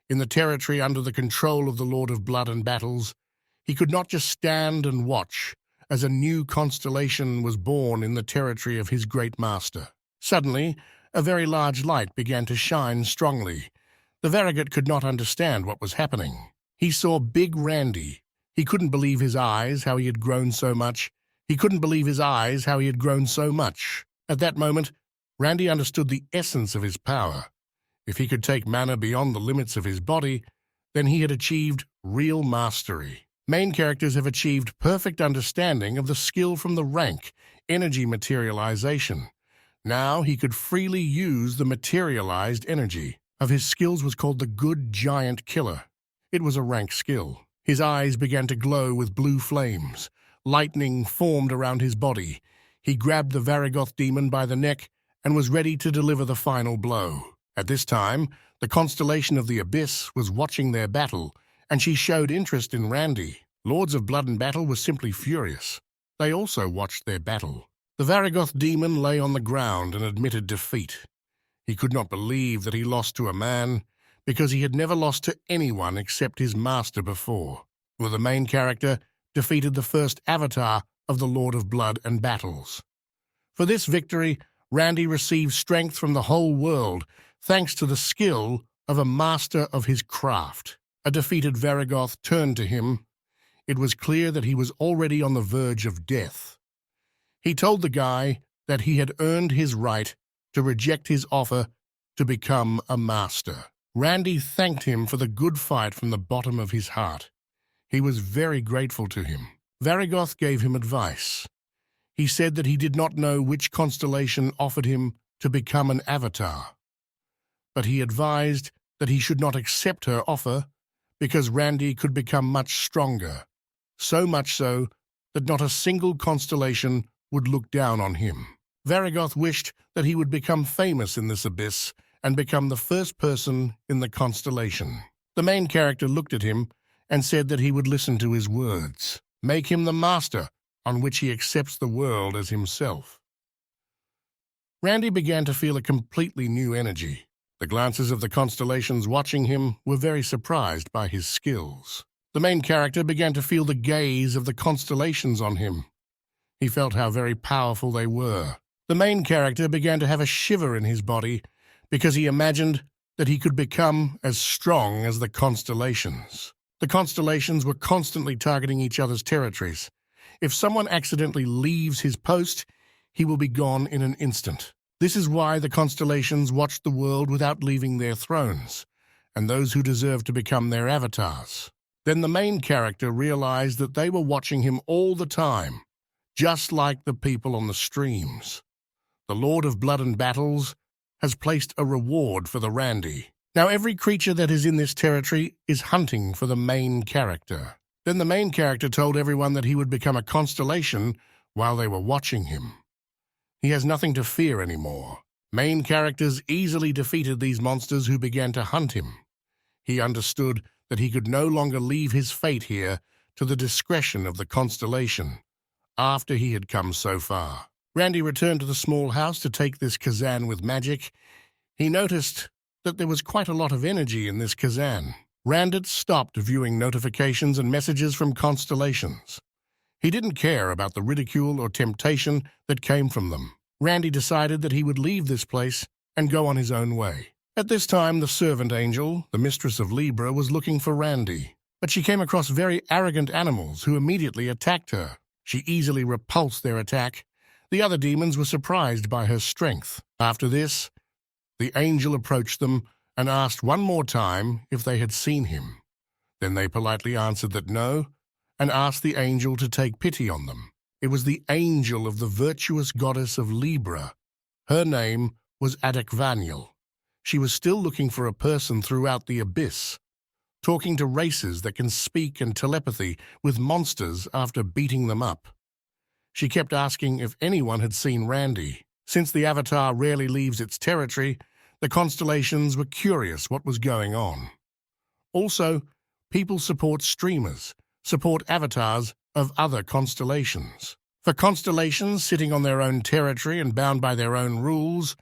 In the territory under the control of the Lord of Blood and Battles, he could not just stand and watch as a new constellation was born in the territory of his great master. Suddenly, a very large light began to shine strongly. The Varigot could not understand what was happening. He saw Big Randy. He couldn't believe his eyes, how he had grown so much. He couldn't believe his eyes, how he had grown so much. At that moment, Randy understood the essence of his power. If he could take mana beyond the limits of his body, then he had achieved real mastery. Main characters have achieved perfect understanding of the skill from the rank, energy materialization. Now he could freely use the materialized energy. Of his skills was called the Good Giant Killer. It was a rank skill. His eyes began to glow with blue flames. Lightning formed around his body. He grabbed the Varigoth demon by the neck and was ready to deliver the final blow. At this time, the constellation of the Abyss was watching their battle, and she showed interest in Randy. Lords of Blood and Battle were simply furious. They also watched their battle. The Varigoth demon lay on the ground and admitted defeat. He could not believe that he lost to a man, because he had never lost to anyone except his master before. Well, the main character defeated the first avatar of the Lord of Blood and Battles. For this victory, Randy received strength from the whole world, thanks to the skill of a master of his craft. A defeated Varigoth turned to him. It was clear that he was already on the verge of death. He told the guy that he had earned his right to reject his offer to become a master. Randy thanked him for the good fight from the bottom of his heart. He was very grateful to him. Varigoth gave him advice. He said that he did not know which constellation offered him to become an avatar, but he advised that he should not accept her offer because Randy could become much stronger, so much so that not a single constellation would look down on him. Varigoth wished that he would become famous in this abyss and become the first person in the constellation. The main character looked at him and said that he would listen to his words, make him the master on which he accepts the world as himself. Randy began to feel a completely new energy. The glances of the constellations watching him were very surprised by his skills. The main character began to feel the gaze of the constellations on him. He felt how very powerful they were. The main character began to have a shiver in his body because he imagined that he could become as strong as the constellations. The constellations were constantly targeting each other's territories. If someone accidentally leaves his post, he will be gone in an instant. This is why the constellations watched the world without leaving their thrones, and those who deserved to become their avatars. Then the main character realized that they were watching him all the time, just like the people on the streams. The Lord of Blood and Battles has placed a reward for the Randy. Now every creature that is in this territory is hunting for the main character. Then the main character told everyone that he would become a constellation while they were watching him. He has nothing to fear anymore. Main characters easily defeated these monsters who began to hunt him. He understood that he could no longer leave his fate here to the discretion of the constellation after he had come so far. Randy returned to the small house to take this Kazan with magic. He noticed that there was quite a lot of energy in this Kazan. Randy stopped viewing notifications and messages from constellations. He didn't care about the ridicule or temptation that came from them. Randy decided that he would leave this place and go on his own way. At this time, the servant angel, the mistress of Libra, was looking for Randy, but she came across very arrogant animals who immediately attacked her. She easily repulsed their attack. The other demons were surprised by her strength. After this, the angel approached them and asked one more time if they had seen him. Then they politely answered that no, and asked the angel to take pity on them. It was the angel of the virtuous goddess of Libra. Her name was Adekvaniel. She was still looking for a person throughout the abyss, talking to races that can speak and telepathy with monsters after beating them up. She kept asking if anyone had seen Randy. Since the avatar rarely leaves its territory, the constellations were curious what was going on. Also, people support streamers, support avatars of other constellations. For constellations sitting on their own territory and bound by their own rules,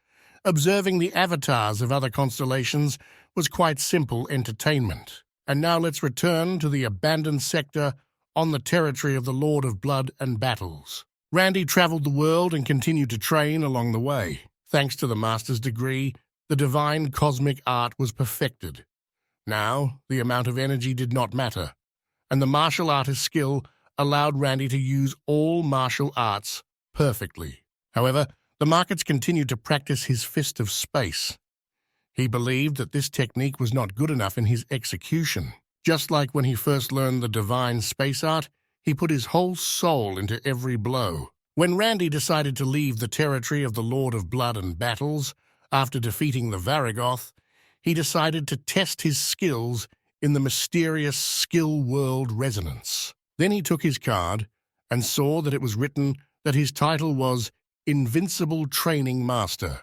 observing the avatars of other constellations was quite simple entertainment. And now let's return to the abandoned sector on the territory of the Lord of Blood and Battles. Randy traveled the world and continued to train along the way. Thanks to the master's degree, the divine cosmic art was perfected. Now, the amount of energy did not matter, and the martial artist skill allowed Randy to use all martial arts perfectly. However, the markets continued to practice his fist of space. He believed that this technique was not good enough in his execution. Just like when he first learned the divine space art, he put his whole soul into every blow. When Randy decided to leave the territory of the Lord of Blood and Battles, after defeating the Varigoth, he decided to test his skills in the mysterious skill world resonance. Then he took his card and saw that it was written that his title was Invincible Training Master.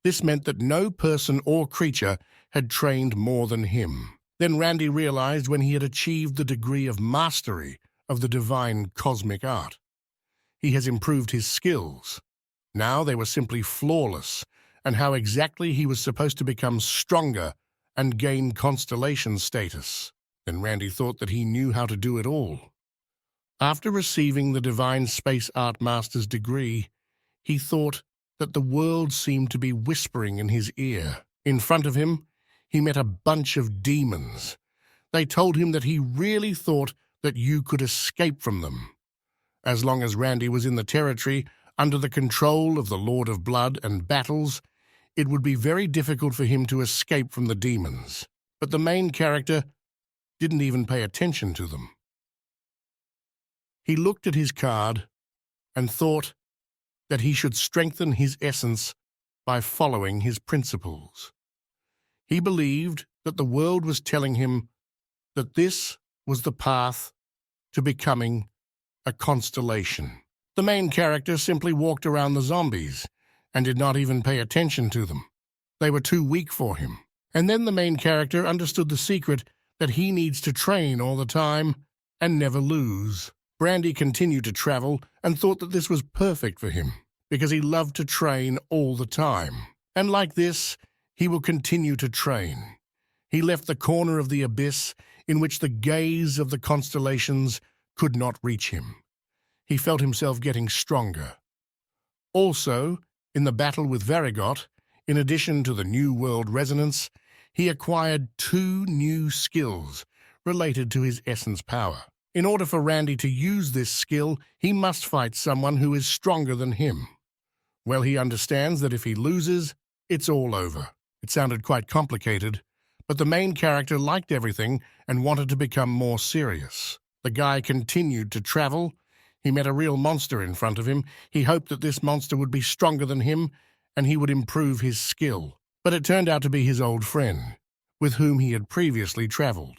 This meant that no person or creature had trained more than him. Then Randy realized when he had achieved the degree of mastery of the divine cosmic art. He has improved his skills. Now they were simply flawless, and how exactly he was supposed to become stronger and gain constellation status. Then Randy thought that he knew how to do it all. After receiving the Divine Space Art Master's degree, he thought that the world seemed to be whispering in his ear. In front of him, he met a bunch of demons. They told him that he really thought that you could escape from them. As long as Randy was in the territory under the control of the Lord of Blood and Battles, it would be very difficult for him to escape from the demons. But the main character didn't even pay attention to them. He looked at his card and thought that he should strengthen his essence by following his principles. He believed that the world was telling him that this was the path to becoming a constellation. The main character simply walked around the zombies and did not even pay attention to them. They were too weak for him. And then the main character understood the secret that he needs to train all the time and never lose. Brandy continued to travel and thought that this was perfect for him because he loved to train all the time. And like this, he will continue to train. He left the corner of the abyss in which the gaze of the constellations could not reach him. He felt himself getting stronger. Also, in the battle with Varigot, in addition to the New World Resonance, he acquired 2 new skills related to his essence power. In order for Randy to use this skill, he must fight someone who is stronger than him. Well, he understands that if he loses, it's all over. It sounded quite complicated, but the main character liked everything and wanted to become more serious. The guy continued to travel. He met a real monster in front of him. He hoped that this monster would be stronger than him and he would improve his skill. But it turned out to be his old friend, with whom he had previously traveled.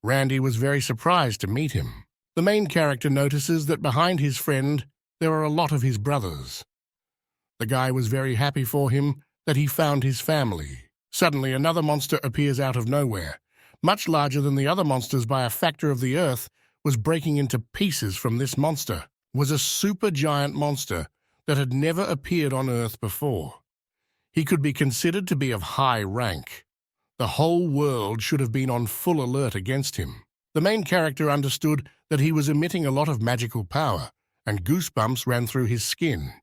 Randy was very surprised to meet him. The main character notices that behind his friend there are a lot of his brothers. The guy was very happy for him that he found his family. Suddenly another monster appears out of nowhere. Much larger than the other monsters by a factor of the earth, was breaking into pieces from this monster. Was a supergiant monster that had never appeared on Earth before. He could be considered to be of high rank. The whole world should have been on full alert against him. The main character understood that he was emitting a lot of magical power, and goosebumps ran through his skin.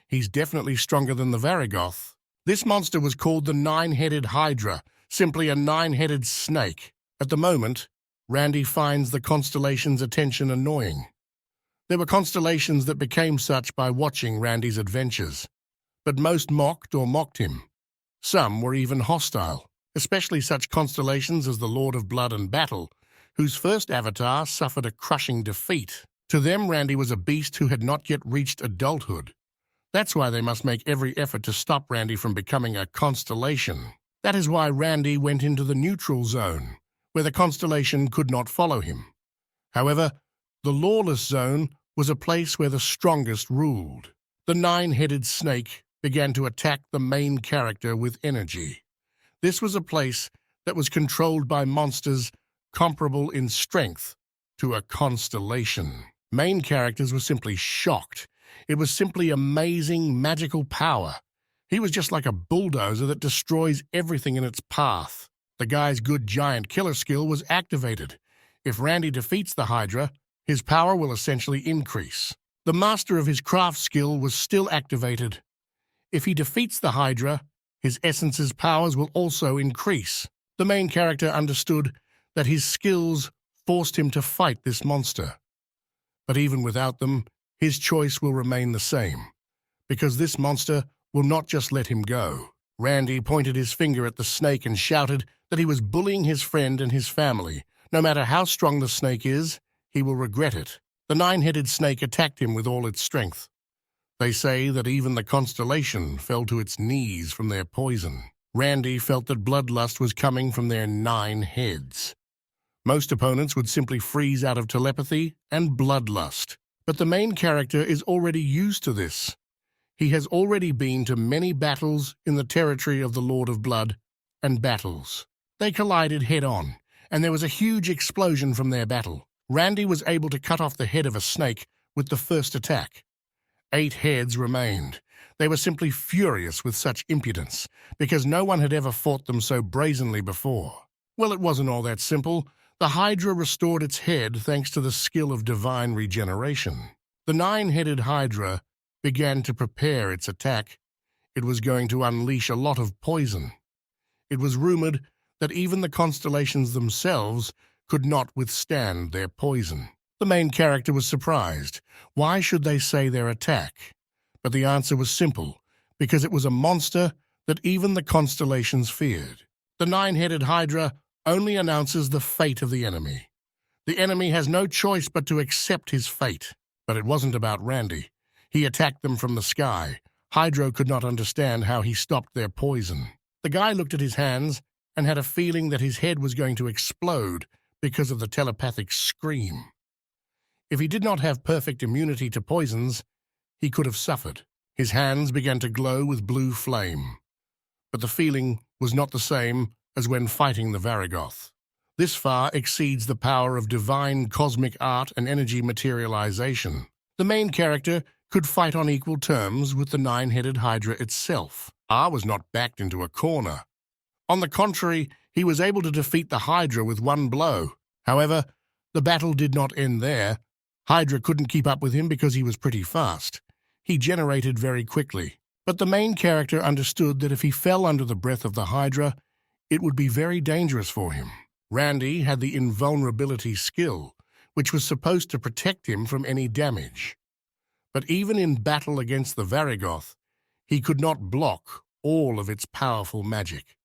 He's definitely stronger than the Varigoth. This monster was called the 9-headed Hydra, simply a 9-headed snake. At the moment, Randy finds the constellation's attention annoying. There were constellations that became such by watching Randy's adventures, but most mocked or mocked him. Some were even hostile, especially such constellations as the Lord of Blood and Battle, whose first avatar suffered a crushing defeat. To them, Randy was a beast who had not yet reached adulthood. That's why they must make every effort to stop Randy from becoming a constellation. That is why Randy went into the neutral zone, where the constellation could not follow him. However, the lawless zone was a place where the strongest ruled. The 9-headed snake began to attack the main character with energy. This was a place that was controlled by monsters comparable in strength to a constellation. Main characters were simply shocked. It was simply amazing magical power. He was just like a bulldozer that destroys everything in its path. The guy's good giant killer skill was activated. If Randy defeats the Hydra, his power will essentially increase. The master of his craft skill was still activated. If he defeats the Hydra, his essence's powers will also increase. The main character understood that his skills forced him to fight this monster. But even without them, his choice will remain the same, because this monster will not just let him go. Randy pointed his finger at the snake and shouted that he was bullying his friend and his family. No matter how strong the snake is, he will regret it. The 9-headed snake attacked him with all its strength. They say that even the constellation fell to its knees from their poison. Randy felt that bloodlust was coming from their 9 heads. Most opponents would simply freeze out of telepathy and bloodlust. But the main character is already used to this. He has already been to many battles in the territory of the Lord of Blood and Battles. They collided head-on, and there was a huge explosion from their battle. Randy was able to cut off the head of a snake with the first attack. 8 heads remained. They were simply furious with such impudence, because no one had ever fought them so brazenly before. Well, it wasn't all that simple. The Hydra restored its head thanks to the skill of divine regeneration. The 9-headed Hydra began to prepare its attack. It was going to unleash a lot of poison. It was rumored that even the constellations themselves could not withstand their poison. The main character was surprised. Why should they say their attack? But the answer was simple, because it was a monster that even the constellations feared. The 9-headed Hydra only announces the fate of the enemy. The enemy has no choice but to accept his fate. But it wasn't about Randy. He attacked them from the sky. Hydro could not understand how he stopped their poison. The guy looked at his hands and had a feeling that his head was going to explode because of the telepathic scream. If he did not have perfect immunity to poisons, he could have suffered. His hands began to glow with blue flame. But the feeling was not the same as when fighting the Varigoth. This far exceeds the power of divine cosmic art and energy materialization. The main character could fight on equal terms with the nine-headed Hydra itself. R was not backed into a corner. On the contrary, he was able to defeat the Hydra with one blow. However, the battle did not end there. Hydra couldn't keep up with him because he was pretty fast. He generated very quickly. But the main character understood that if he fell under the breath of the Hydra, it would be very dangerous for him. Randy had the invulnerability skill, which was supposed to protect him from any damage. But even in battle against the Varigoth, he could not block all of its powerful magic.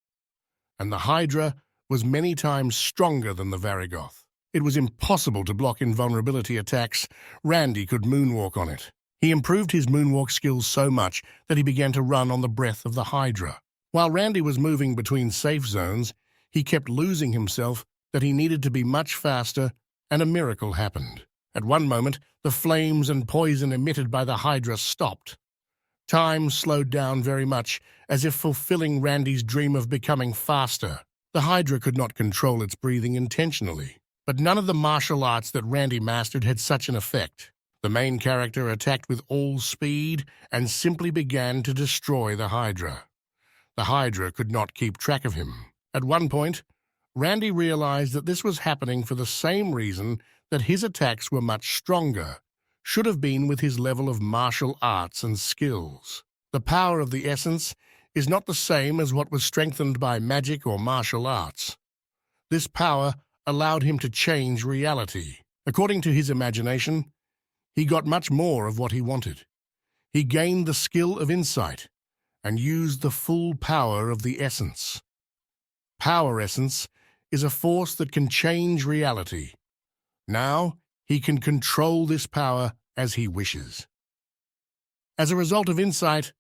And the Hydra was many times stronger than the Varigoth. It was impossible to block invulnerability attacks. Randy could moonwalk on it. He improved his moonwalk skills so much that he began to run on the breath of the Hydra. While Randy was moving between safe zones, he kept losing himself that he needed to be much faster, and a miracle happened. At one moment, the flames and poison emitted by the Hydra stopped. Time slowed down very much, as if fulfilling Randy's dream of becoming faster. The Hydra could not control its breathing intentionally, but none of the martial arts that Randy mastered had such an effect. The main character attacked with all speed and simply began to destroy the Hydra. The Hydra could not keep track of him. At one point, Randy realized that this was happening for the same reason that his attacks were much stronger, should have been with his level of martial arts and skills. The power of the essence is not the same as what was strengthened by magic or martial arts. This power allowed him to change reality. According to his imagination, he got much more of what he wanted. He gained the skill of insight and used the full power of the essence. Power essence is a force that can change reality. Now, he can control this power as he wishes. As a result of insight,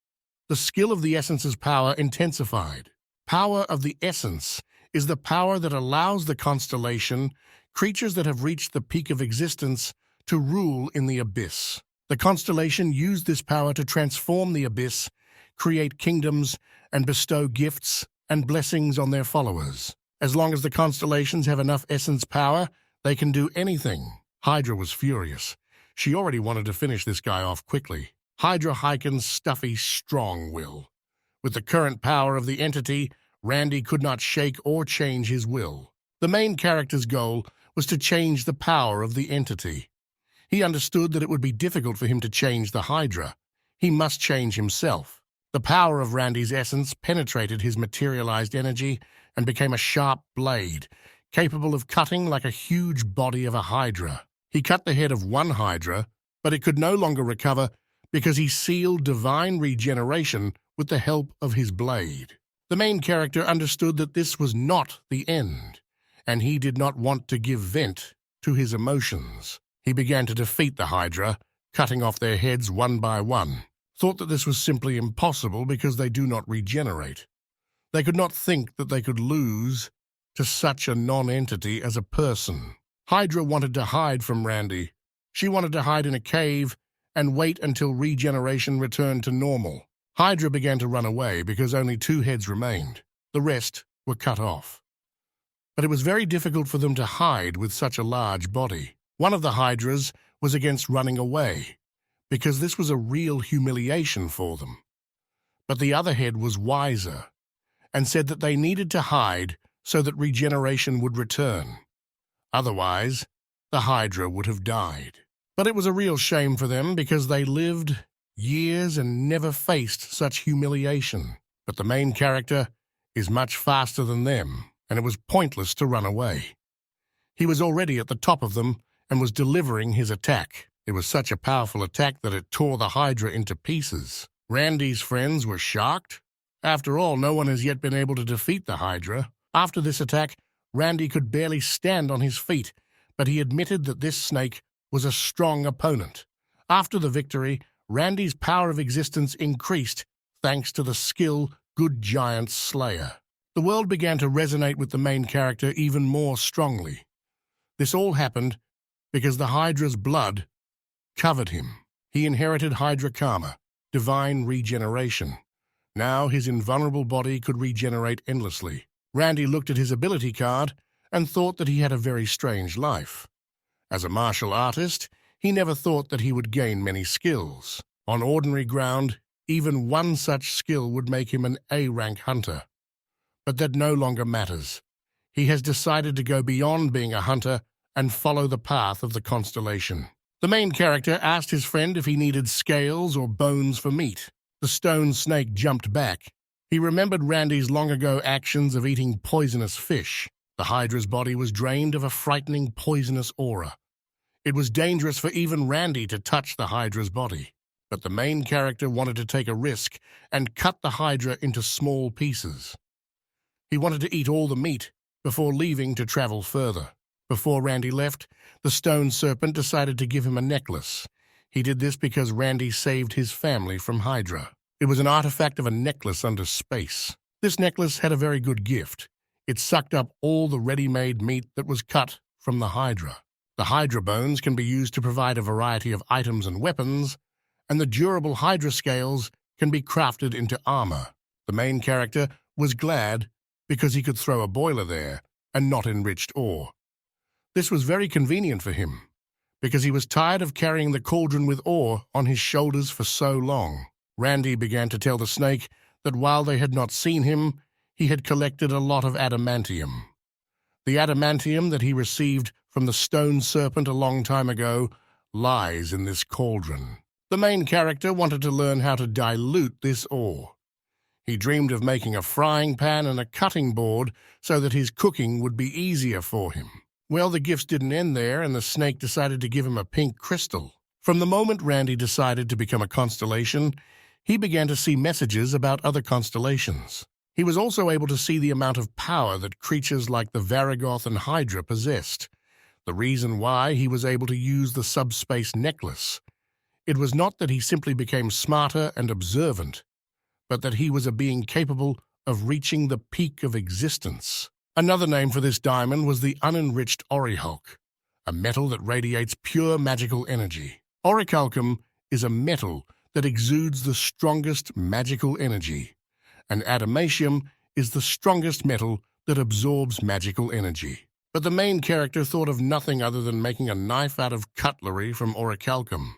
the skill of the essence's power intensified. Power of the essence is the power that allows the constellation, creatures that have reached the peak of existence, to rule in the abyss. The constellation used this power to transform the abyss, create kingdoms, and bestow gifts and blessings on their followers. As long as the constellations have enough essence power, they can do anything. Hydra was furious. She already wanted to finish this guy off quickly. Hydra Heiken's stuffy, strong will. With the current power of the entity, Randy could not shake or change his will. The main character's goal was to change the power of the entity. He understood that it would be difficult for him to change the Hydra. He must change himself. The power of Randy's essence penetrated his materialized energy and became a sharp blade, capable of cutting like a huge body of a Hydra. He cut the head of one Hydra, but it could no longer recover because he sealed divine regeneration with the help of his blade. The main character understood that this was not the end, and he did not want to give vent to his emotions. He began to defeat the Hydra, cutting off their heads one by one. Thought that this was simply impossible because they do not regenerate. They could not think that they could lose to such a non-entity as a person. Hydra wanted to hide from Randy. She wanted to hide in a cave and wait until regeneration returned to normal. Hydra began to run away because only 2 heads remained. The rest were cut off. But it was very difficult for them to hide with such a large body. One of the Hydras was against running away, because this was a real humiliation for them. But the other head was wiser, and said that they needed to hide so that regeneration would return. Otherwise, the Hydra would have died. But it was a real shame for them because they lived years and never faced such humiliation. But the main character is much faster than them, and it was pointless to run away. He was already at the top of them and was delivering his attack. It was such a powerful attack that it tore the Hydra into pieces. Randy's friends were shocked. After all, no one has yet been able to defeat the Hydra. After this attack, Randy could barely stand on his feet, but he admitted that this snake was a strong opponent. After the victory, Randy's power of existence increased thanks to the skill Good Giant's Slayer. The world began to resonate with the main character even more strongly. This all happened because the Hydra's blood covered him. He inherited Hydra Karma, divine regeneration. Now his invulnerable body could regenerate endlessly. Randy looked at his ability card and thought that he had a very strange life. As a martial artist, he never thought that he would gain many skills. On ordinary ground, even one such skill would make him an A-rank hunter. But that no longer matters. He has decided to go beyond being a hunter and follow the path of the constellation. The main character asked his friend if he needed scales or bones for meat. The stone snake jumped back. He remembered Randy's long-ago actions of eating poisonous fish. The Hydra's body was drained of a frightening poisonous aura. It was dangerous for even Randy to touch the Hydra's body. But the main character wanted to take a risk and cut the Hydra into small pieces. He wanted to eat all the meat before leaving to travel further. Before Randy left, the stone serpent decided to give him a necklace. He did this because Randy saved his family from Hydra. It was an artifact of a necklace under space. This necklace had a very good gift. It sucked up all the ready-made meat that was cut from the Hydra. The Hydra bones can be used to provide a variety of items and weapons, and the durable Hydra scales can be crafted into armor. The main character was glad because he could throw a boiler there and not enriched ore. This was very convenient for him, because he was tired of carrying the cauldron with ore on his shoulders for so long. Randy began to tell the snake that while they had not seen him, he had collected a lot of adamantium. The adamantium that he received from the stone serpent a long time ago lies in this cauldron. The main character wanted to learn how to dilute this ore. He dreamed of making a frying pan and a cutting board so that his cooking would be easier for him. Well, the gifts didn't end there, and the snake decided to give him a pink crystal. From the moment Randy decided to become a constellation, he began to see messages about other constellations. He was also able to see the amount of power that creatures like the Varragoth and Hydra possessed. The reason why he was able to use the subspace necklace. It was not that he simply became smarter and observant, but that he was a being capable of reaching the peak of existence. Another name for this diamond was the unenriched orichalc, a metal that radiates pure magical energy. Orichalcum is a metal that exudes the strongest magical energy, and adamantium is the strongest metal that absorbs magical energy. But the main character thought of nothing other than making a knife out of cutlery from orichalcum.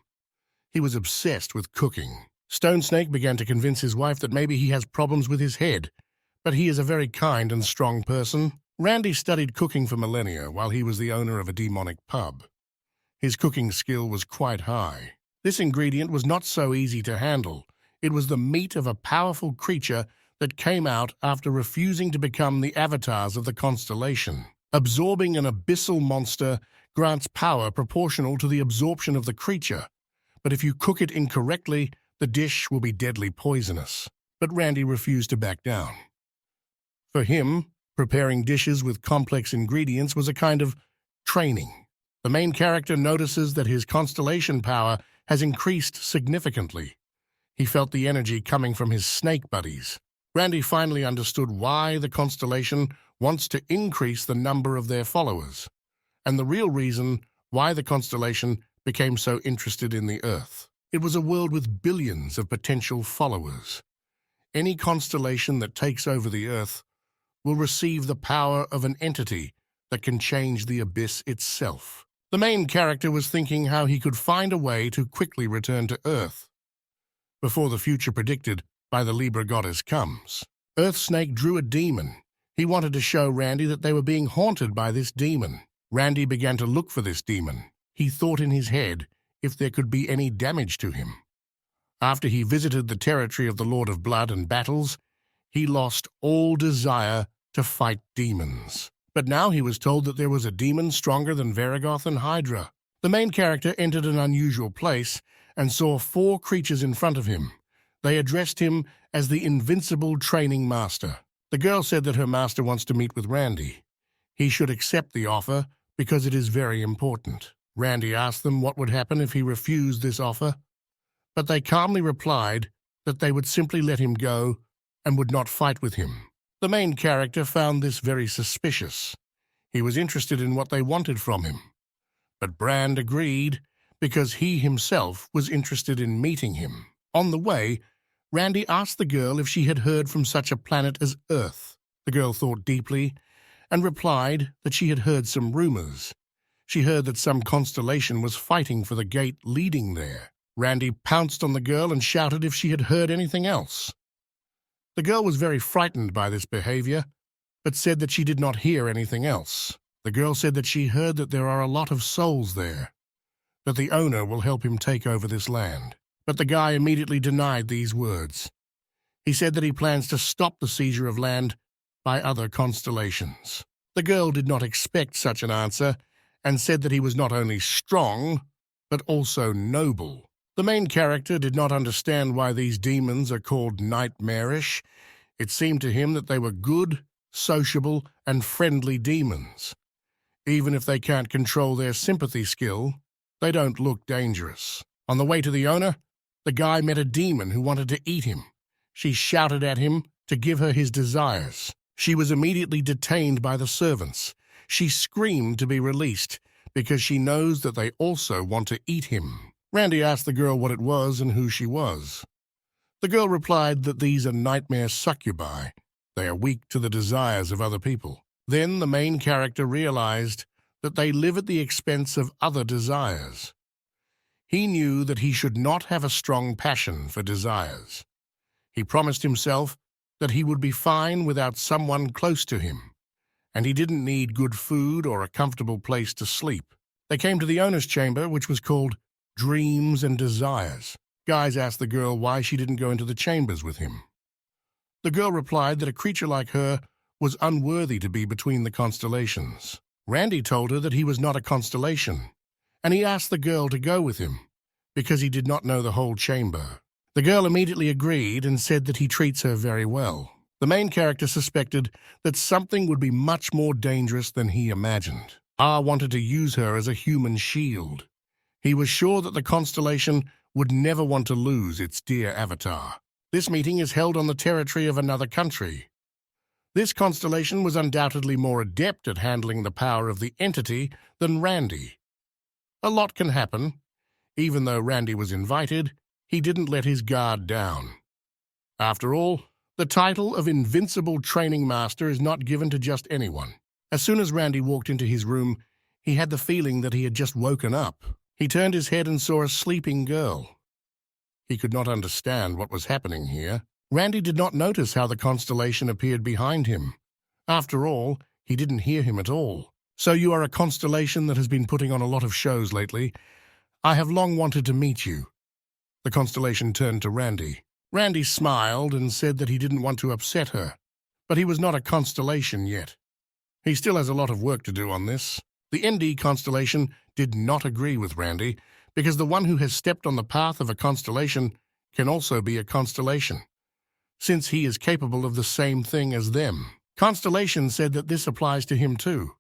He was obsessed with cooking. Stone Snake began to convince his wife that maybe he has problems with his head, but he is a very kind and strong person. Randy studied cooking for millennia while he was the owner of a demonic pub. His cooking skill was quite high. This ingredient was not so easy to handle. It was the meat of a powerful creature that came out after refusing to become the avatars of the constellation. Absorbing an abyssal monster grants power proportional to the absorption of the creature, but if you cook it incorrectly, the dish will be deadly poisonous. But Randy refused to back down. For him, preparing dishes with complex ingredients was a kind of training. The main character notices that his constellation power has increased significantly. He felt the energy coming from his snake buddies. Randy finally understood why the constellation wants to increase the number of their followers, and the real reason why the constellation became so interested in the Earth. It was a world with billions of potential followers. Any constellation that takes over the Earth will receive the power of an entity that can change the abyss itself. The main character was thinking how he could find a way to quickly return to Earth before the future predicted by the Libra goddess comes. Earth Snake drew a demon. He wanted to show Randy that they were being haunted by this demon. Randy began to look for this demon. He thought in his head if there could be any damage to him. After he visited the territory of the Lord of Blood and battles, he lost all desire to fight demons. But now he was told that there was a demon stronger than Varragoth and Hydra. The main character entered an unusual place and saw 4 creatures in front of him. They addressed him as the Invincible Training Master. The girl said that her master wants to meet with Randy. He should accept the offer because it is very important. Randy asked them what would happen if he refused this offer, but they calmly replied that they would simply let him go and would not fight with him. The main character found this very suspicious. He was interested in what they wanted from him. But Brand agreed because he himself was interested in meeting him. On the way, Randy asked the girl if she had heard from such a planet as Earth. The girl thought deeply and replied that she had heard some rumors. She heard that some constellation was fighting for the gate leading there. Randy pounced on the girl and shouted if she had heard anything else. The girl was very frightened by this behavior, but said that she did not hear anything else. The girl said that she heard that there are a lot of souls there, that the owner will help him take over this land. But the guy immediately denied these words. He said that he plans to stop the seizure of land by other constellations. The girl did not expect such an answer and said that he was not only strong, but also noble. The main character did not understand why these demons are called nightmarish. It seemed to him that they were good, sociable, and friendly demons. Even if they can't control their sympathy skill, they don't look dangerous. On the way to the owner, the guy met a demon who wanted to eat him. She shouted at him to give her his desires. She was immediately detained by the servants. She screamed to be released because she knows that they also want to eat him. Randy asked the girl what it was and who she was. The girl replied that these are nightmare succubi. They are weak to the desires of other people. Then the main character realized that they live at the expense of other desires. He knew that he should not have a strong passion for desires. He promised himself that he would be fine without someone close to him, and he didn't need good food or a comfortable place to sleep. They came to the owner's chamber, which was called Dreams and Desires. Guys asked the girl why she didn't go into the chambers with him. The girl replied that a creature like her was unworthy to be between the constellations. Randy told her that he was not a constellation, and he asked the girl to go with him because he did not know the whole chamber. The girl immediately agreed and said that he treats her very well. The main character suspected that something would be much more dangerous than he imagined. Ah wanted to use her as a human shield. He was sure that the constellation would never want to lose its dear avatar. This meeting is held on the territory of another country. This constellation was undoubtedly more adept at handling the power of the entity than Randy. A lot can happen. Even though Randy was invited, he didn't let his guard down. After all, the title of Invincible Training Master is not given to just anyone. As soon as Randy walked into his room, he had the feeling that he had just woken up. He turned his head and saw a sleeping girl. He could not understand what was happening here. Randy did not notice how the constellation appeared behind him. After all, he didn't hear him at all. So you are a constellation that has been putting on a lot of shows lately. I have long wanted to meet you. The constellation turned to Randy. Randy smiled and said that he didn't want to upset her, but he was not a constellation yet. He still has a lot of work to do on this. The ND constellation did not agree with Randy because the one who has stepped on the path of a constellation can also be a constellation, since he is capable of the same thing as them. Constellation said that this applies to him too.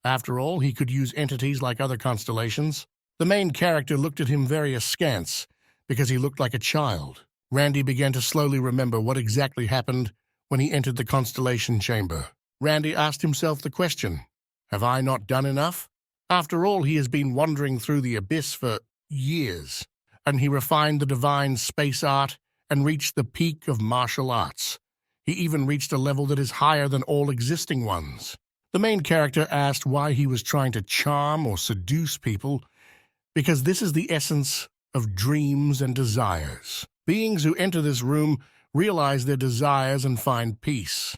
After all, he could use entities like other constellations. The main character looked at him very askance because he looked like a child. Randy began to slowly remember what exactly happened when he entered the constellation chamber. Randy asked himself the question, have I not done enough? After all, he has been wandering through the abyss for years, and he refined the divine space art and reached the peak of martial arts. He even reached a level that is higher than all existing ones. The main character asked why he was trying to charm or seduce people, because this is the essence of dreams and desires. Beings who enter this room realize their desires and find peace.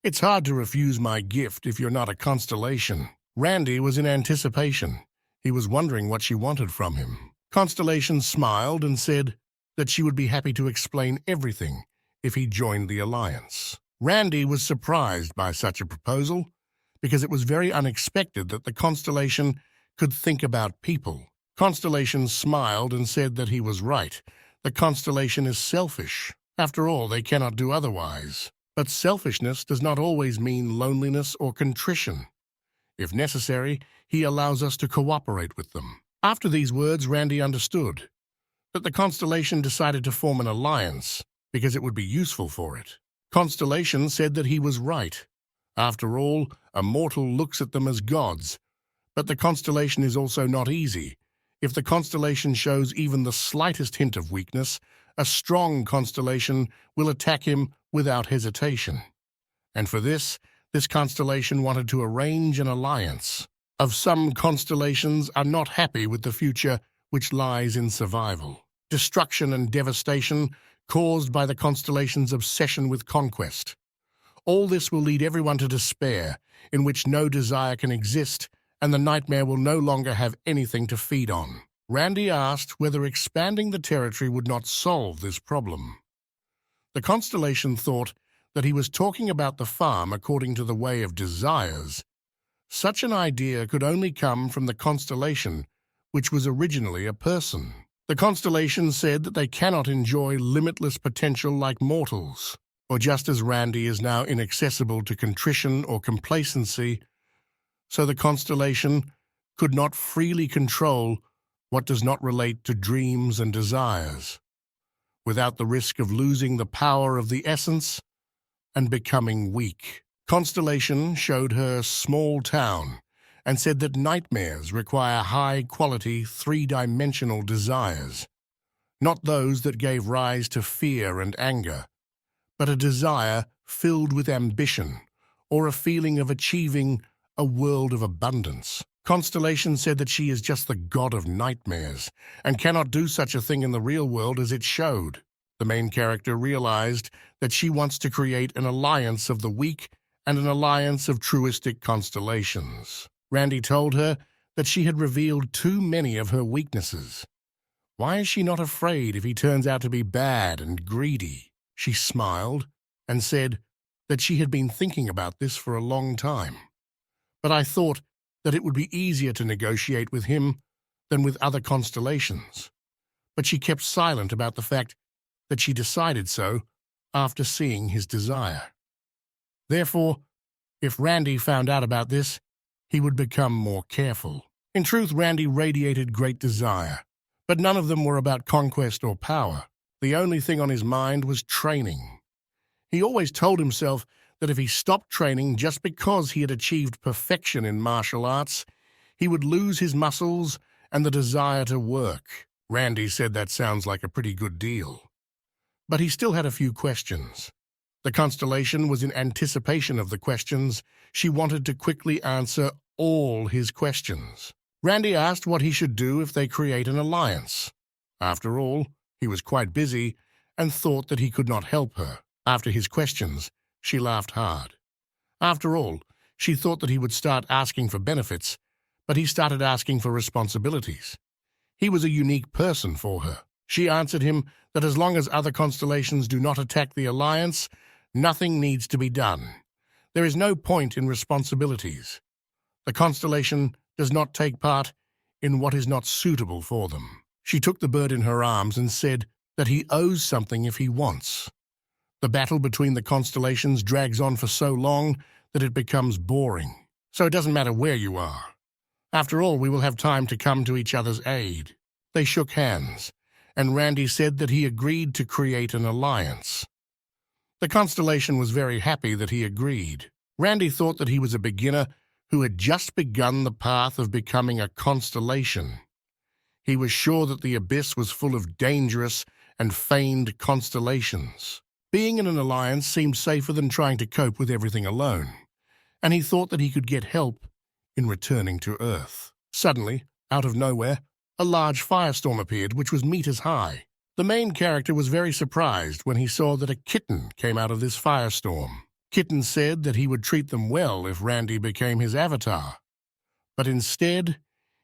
It's hard to refuse my gift if you're not a constellation. Randy was in anticipation. He was wondering what she wanted from him. Constellation smiled and said that she would be happy to explain everything if he joined the alliance. Randy was surprised by such a proposal because it was very unexpected that the constellation could think about people. Constellation smiled and said that he was right. The constellation is selfish. After all, they cannot do otherwise. But selfishness does not always mean loneliness or contrition. If necessary, he allows us to cooperate with them. After these words, Randy understood. that the constellation decided to form an alliance because it would be useful for it. Constellation said that he was right. After all, a mortal looks at them as gods. But the constellation is also not easy. If the constellation shows even the slightest hint of weakness, a strong constellation will attack him without hesitation. And for this constellation wanted to arrange an alliance. Of some constellations are not happy with the future which lies in survival. Destruction and devastation caused by the constellation's obsession with conquest. All this will lead everyone to despair, in which no desire can exist, and the nightmare will no longer have anything to feed on. Randy asked whether expanding the territory would not solve this problem. The constellation thought that he was talking about the farm according to the way of desires. Such an idea could only come from the constellation, which was originally a person. The constellation said that they cannot enjoy limitless potential like mortals. Or just as Randy is now inaccessible to contrition or complacency, so the constellation could not freely control what does not relate to dreams and desires, without the risk of losing the power of the essence and becoming weak. Constellation showed her small town and said that nightmares require high-quality, three-dimensional desires, not those that gave rise to fear and anger, but a desire filled with ambition or a feeling of achieving a world of abundance. Constellation said that she is just the god of nightmares and cannot do such a thing in the real world as it showed. The main character realized that she wants to create an alliance of the weak and an alliance of truistic constellations. Randy told her that she had revealed too many of her weaknesses. Why is she not afraid if he turns out to be bad and greedy? She smiled and said that she had been thinking about this for a long time. But I thought that it would be easier to negotiate with him than with other constellations. But she kept silent about the fact that she decided so after seeing his desire. Therefore, if Randy found out about this, he would become more careful. In truth, Randy radiated great desire, but none of them were about conquest or power. The only thing on his mind was training. He always told himself that if he stopped training just because he had achieved perfection in martial arts, he would lose his muscles and the desire to work. Randy said that sounds like a pretty good deal. But he still had a few questions. The constellation was in anticipation of the questions. She wanted to quickly answer all his questions. Randy asked what he should do if they create an alliance. After all, he was quite busy and thought that he could not help her. After his questions, she laughed hard. After all, she thought that he would start asking for benefits, but he started asking for responsibilities. He was a unique person for her. She answered him that as long as other constellations do not attack the alliance, nothing needs to be done. There is no point in responsibilities. The constellation does not take part in what is not suitable for them. She took the bird in her arms and said that he owes something if he wants. The battle between the constellations drags on for so long that it becomes boring. So it doesn't matter where you are. After all, we will have time to come to each other's aid. They shook hands, and Randy said that he agreed to create an alliance. The constellation was very happy that he agreed. Randy thought that he was a beginner who had just begun the path of becoming a constellation. He was sure that the abyss was full of dangerous and feigned constellations. Being in an alliance seemed safer than trying to cope with everything alone, and he thought that he could get help in returning to Earth. Suddenly, out of nowhere, a large firestorm appeared which was meters high. The main character was very surprised when he saw that a kitten came out of this firestorm. Kitten said that he would treat them well if Randy became his avatar. But instead,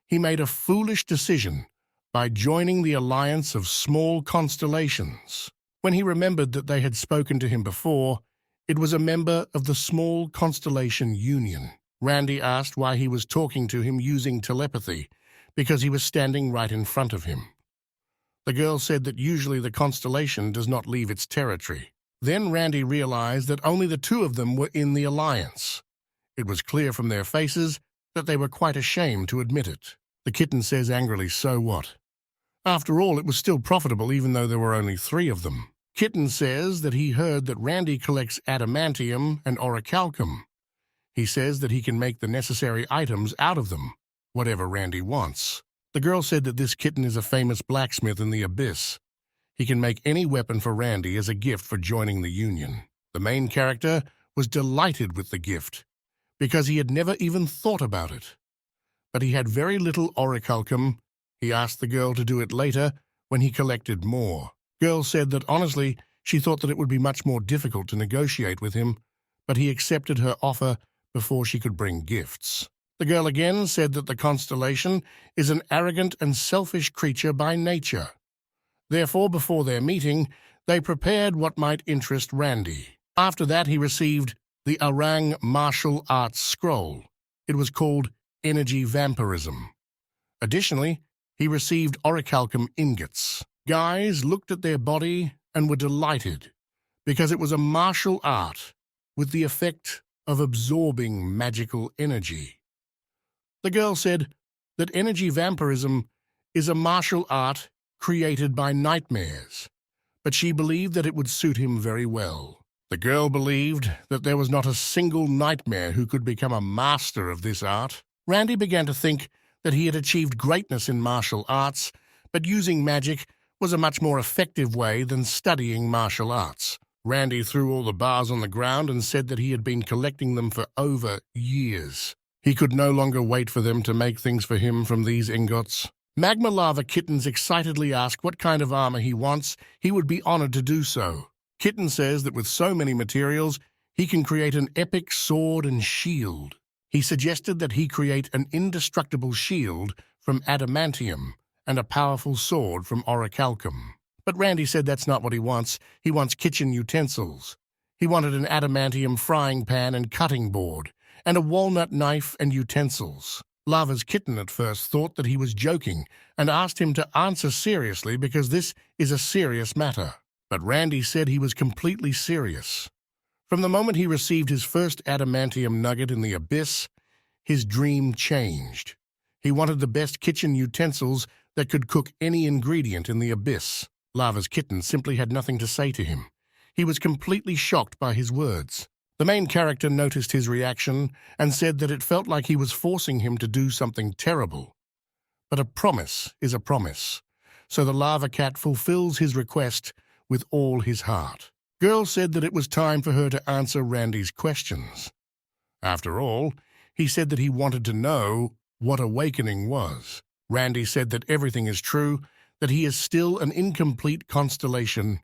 he made a foolish decision by joining the alliance of small constellations. When he remembered that they had spoken to him before, it was a member of the Small Constellation Union. Randy asked why he was talking to him using telepathy, because he was standing right in front of him. The girl said that usually the constellation does not leave its territory. Then Randy realized that only the two of them were in the alliance. It was clear from their faces that they were quite ashamed to admit it. The kitten says angrily, "So what? After all, it was still profitable even though there were only 3 of them. Kitten says that he heard that Randy collects adamantium and orichalcum. He says that he can make the necessary items out of them, whatever Randy wants. The girl said that this kitten is a famous blacksmith in the abyss. He can make any weapon for Randy as a gift for joining the Union. The main character was delighted with the gift, because he had never even thought about it. But he had very little orichalcum. He asked the girl to do it later when he collected more. Girl said that honestly, she thought that it would be much more difficult to negotiate with him, but he accepted her offer before she could bring gifts. The girl again said that the constellation is an arrogant and selfish creature by nature. Therefore, before their meeting, they prepared what might interest Randy. After that, he received the Orang martial arts scroll. It was called energy vampirism. Additionally, he received orichalcum ingots. Guys looked at their body and were delighted because it was a martial art with the effect of absorbing magical energy. The girl said that energy vampirism is a martial art created by nightmares, but she believed that it would suit him very well. The girl believed that there was not a single nightmare who could become a master of this art. Randy began to think that he had achieved greatness in martial arts, but using magic was a much more effective way than studying martial arts. Randy threw all the bars on the ground and said that he had been collecting them for over years. He could no longer wait for them to make things for him from these ingots. Magma Lava Kittens excitedly ask what kind of armor he wants. He would be honored to do so. Kitten says that with so many materials, he can create an epic sword and shield. He suggested that he create an indestructible shield from adamantium and a powerful sword from orichalcum. But Randy said that's not what he wants. He wants kitchen utensils. He wanted an adamantium frying pan and cutting board, and a walnut knife and utensils. Lava's kitten at first thought that he was joking and asked him to answer seriously because this is a serious matter. But Randy said he was completely serious. From the moment he received his first adamantium nugget in the abyss, his dream changed. He wanted the best kitchen utensils that could cook any ingredient in the abyss. Lava's kitten simply had nothing to say to him. He was completely shocked by his words. The main character noticed his reaction and said that it felt like he was forcing him to do something terrible. But a promise is a promise, so the lava cat fulfills his request with all his heart. Girl said that it was time for her to answer Randy's questions. After all, he said that he wanted to know what awakening was. Randy said that everything is true, that he is still an incomplete constellation.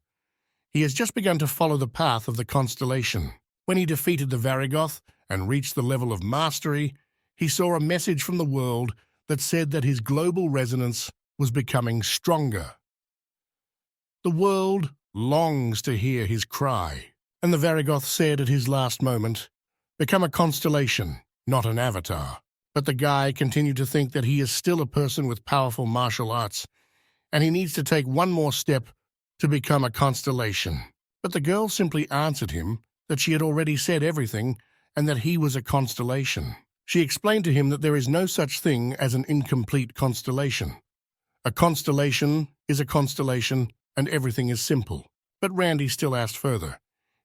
He has just begun to follow the path of the constellation. When he defeated the Varigoth and reached the level of mastery, he saw a message from the world that said that his global resonance was becoming stronger. The world longs to hear his cry, and the Varigoth said at his last moment, "Become a constellation, not an avatar." But the guy continued to think that he is still a person with powerful martial arts, and he needs to take one more step to become a constellation. But the girl simply answered him that she had already said everything and that he was a constellation. She explained to him that there is no such thing as an incomplete constellation. A constellation is a constellation and everything is simple. But Randy still asked further.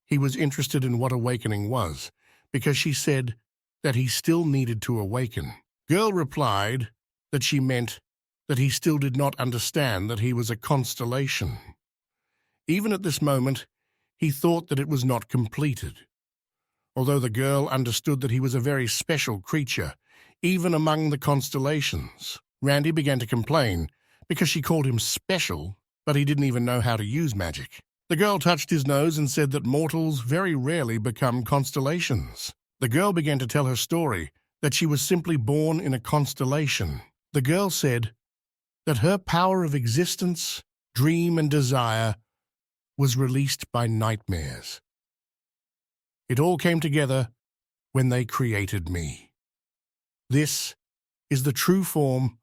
He was interested in what awakening was, because she said that he still needed to awaken. Girl replied that she meant that he still did not understand that he was a constellation. Even at this moment, he thought that it was not completed. Although the girl understood that he was a very special creature, even among the constellations. Randy began to complain because she called him special, but he didn't even know how to use magic. The girl touched his nose and said that mortals very rarely become constellations. The girl began to tell her story, that she was simply born in a constellation. The girl said that her power of existence, dream, and desire was released by nightmares. It all came together when they created me. This is the true form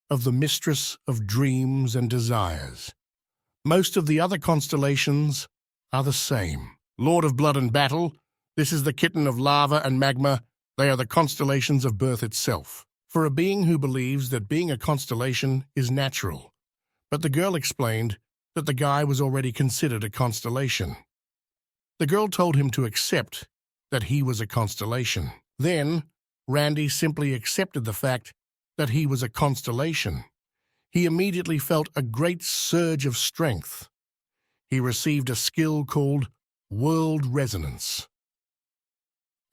of the mistress of dreams and desires. Most of the other constellations are the same. Lord of Blood and Battle, this is the kitten of lava and magma. They are the constellations of birth itself. For a being who believes that being a constellation is natural, but the girl explained that the guy was already considered a constellation. The girl told him to accept that he was a constellation. Then, Randy simply accepted the fact that he was a constellation. He immediately felt a great surge of strength. He received a skill called World Resonance.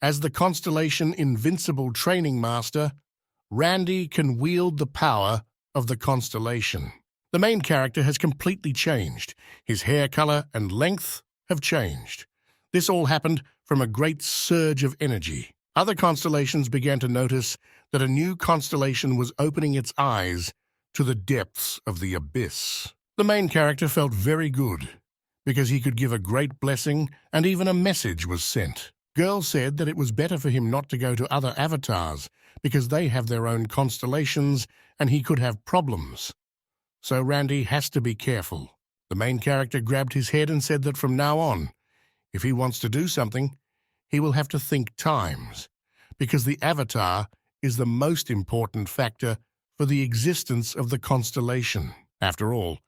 As the constellation Invincible Training Master, Randy can wield the power of the constellation. The main character has completely changed. His hair color and length have changed. This all happened from a great surge of energy. Other constellations began to notice that a new constellation was opening its eyes to the depths of the abyss. The main character felt very good because he could give a great blessing and even a message was sent. Girl said that it was better for him not to go to other avatars because they have their own constellations and he could have problems. So Randy has to be careful. The main character grabbed his head and said that from now on, if he wants to do something, he will have to think times, because the avatar is the most important factor for the existence of the constellation. After all,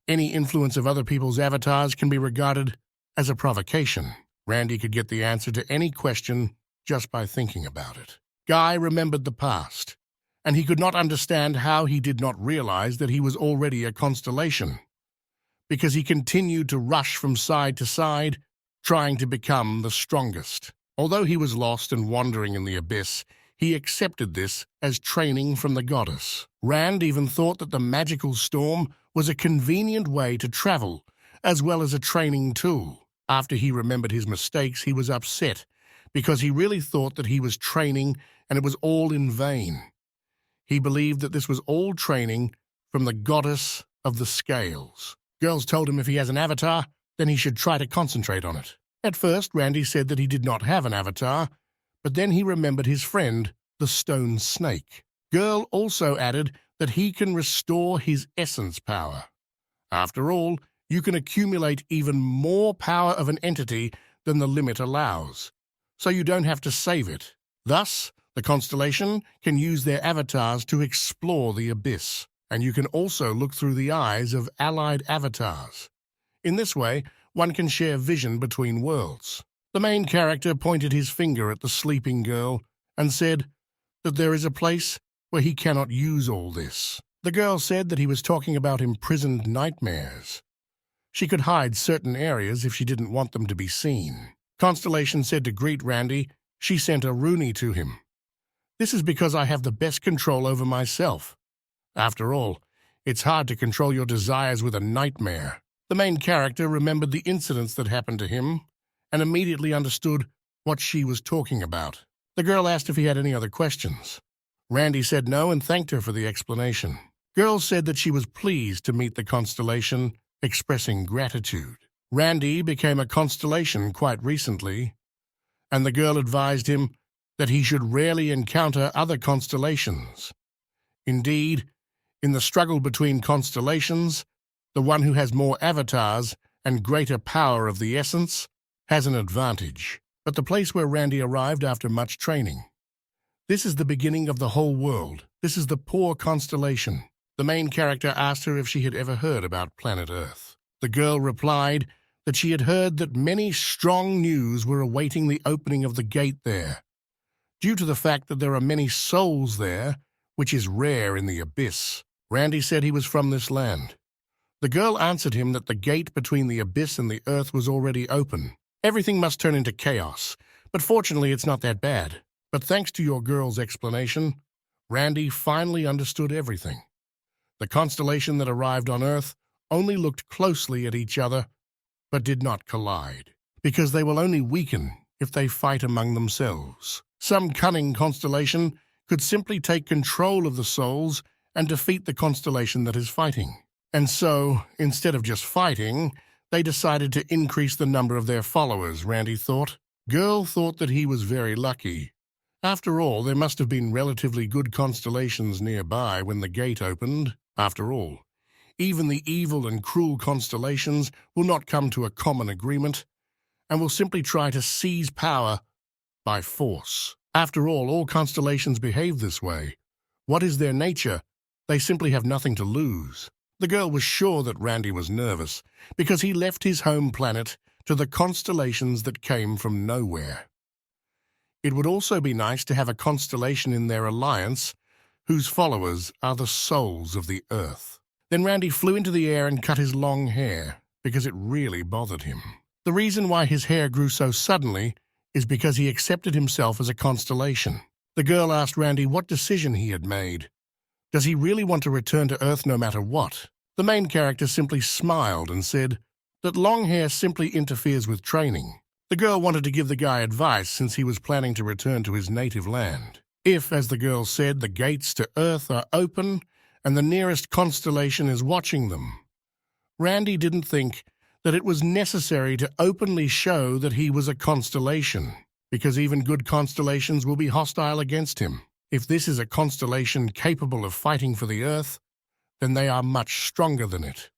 any influence of other people's avatars can be regarded as a provocation. Randy could get the answer to any question just by thinking about it. Guy remembered the past, and he could not understand how he did not realize that he was already a constellation, because he continued to rush from side to side, trying to become the strongest. Although he was lost and wandering in the abyss, he accepted this as training from the goddess. Rand even thought that the magical storm was a convenient way to travel, as well as a training tool. After he remembered his mistakes, he was upset, because he really thought that he was training and it was all in vain. He believed that this was all training from the goddess of the scales. Girls told him if he has an avatar, then he should try to concentrate on it. At first, Randy said that he did not have an avatar, but then he remembered his friend, the stone snake. Girl also added that he can restore his essence power. After all, you can accumulate even more power of an entity than the limit allows, so you don't have to save it. Thus, the constellation can use their avatars to explore the abyss, and you can also look through the eyes of allied avatars. In this way, one can share vision between worlds. The main character pointed his finger at the sleeping girl and said that there is a place where he cannot use all this. The girl said that he was talking about imprisoned nightmares. She could hide certain areas if she didn't want them to be seen. Constellation said to greet Randy, she sent a Rooney to him. This is because I have the best control over myself. After all, it's hard to control your desires with a nightmare. The main character remembered the incidents that happened to him and immediately understood what she was talking about. The girl asked if he had any other questions. Randy said no and thanked her for the explanation. Girl said that she was pleased to meet the constellation, expressing gratitude. Randy became a constellation quite recently, and the girl advised him that he should rarely encounter other constellations. Indeed, in the struggle between constellations, the one who has more avatars and greater power of the essence has an advantage. But the place where Randy arrived after much training. This is the beginning of the whole world. This is the poor constellation. The main character asked her if she had ever heard about planet Earth. The girl replied that she had heard that many strong news were awaiting the opening of the gate there, due to the fact that there are many souls there, which is rare in the abyss. Randy said he was from this land. The girl answered him that the gate between the abyss and the earth was already open. Everything must turn into chaos, but fortunately it's not that bad. But thanks to your girl's explanation, Randy finally understood everything. The constellation that arrived on Earth only looked closely at each other, but did not collide, because they will only weaken if they fight among themselves. Some cunning constellation could simply take control of the souls and defeat the constellation that is fighting. And so, instead of just fighting, they decided to increase the number of their followers, Randy thought. Girl thought that he was very lucky. After all, there must have been relatively good constellations nearby when the gate opened. After all, even the evil and cruel constellations will not come to a common agreement and will simply try to seize power by force. After all constellations behave this way. What is their nature? They simply have nothing to lose. The girl was sure that Randy was nervous because he left his home planet to the constellations that came from nowhere. It would also be nice to have a constellation in their alliance whose followers are the souls of the Earth. Then Randy flew into the air and cut his long hair because it really bothered him. The reason why his hair grew so suddenly is because he accepted himself as a constellation. The girl asked Randy what decision he had made. Does he really want to return to Earth no matter what? The main character simply smiled and said that long hair simply interferes with training. The girl wanted to give the guy advice since he was planning to return to his native land. If, as the girl said, the gates to Earth are open and the nearest constellation is watching them, Randy didn't think that it was necessary to openly show that he was a constellation, because even good constellations will be hostile against him. If this is a constellation capable of fighting for the Earth, then they are much stronger than it.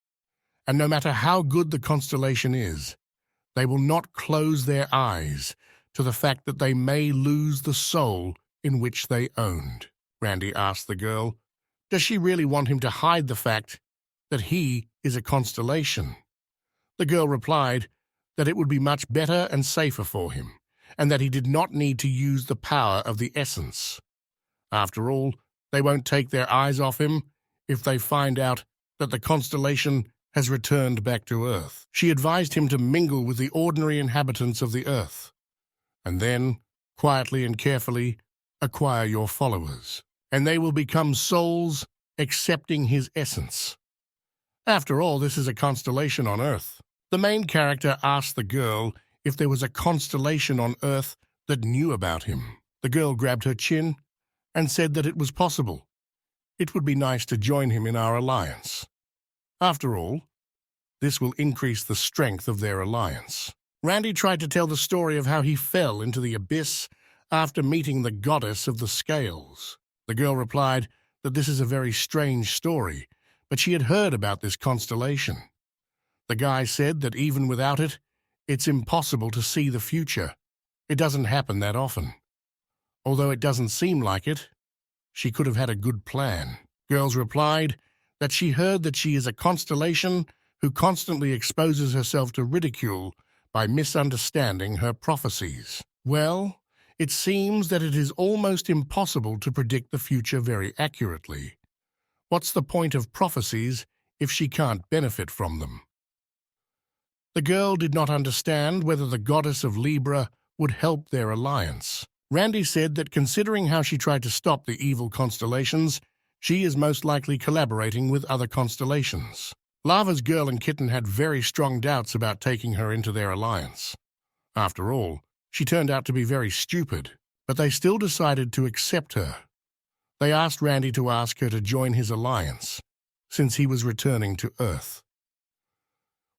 And no matter how good the constellation is, they will not close their eyes to the fact that they may lose the soul in which they owned. Randy asked the girl, does she really want him to hide the fact that he is a constellation? The girl replied that it would be much better and safer for him, and that he did not need to use the power of the essence. After all, they won't take their eyes off him if they find out that the constellation has returned back to Earth. She advised him to mingle with the ordinary inhabitants of the Earth, and then, quietly and carefully, acquire your followers, and they will become souls accepting his essence. After all, this is a constellation on Earth. The main character asked the girl if there was a constellation on Earth that knew about him. The girl grabbed her chin and said that it was possible. It would be nice to join him in our alliance. After all, this will increase the strength of their alliance. Randy tried to tell the story of how he fell into the abyss after meeting the goddess of the scales. The girl replied that this is a very strange story, but she had heard about this constellation. The guy said that even without it, it's impossible to see the future. It doesn't happen that often. Although it doesn't seem like it, she could have had a good plan. Girls replied that she heard that she is a constellation who constantly exposes herself to ridicule by misunderstanding her prophecies. Well, it seems that it is almost impossible to predict the future very accurately. What's the point of prophecies if she can't benefit from them? The girl did not understand whether the goddess of Libra would help their alliance. Randy said that considering how she tried to stop the evil constellations, she is most likely collaborating with other constellations. Lava's girl and kitten had very strong doubts about taking her into their alliance. After all, she turned out to be very stupid, but they still decided to accept her. They asked Randy to ask her to join his alliance, since he was returning to Earth.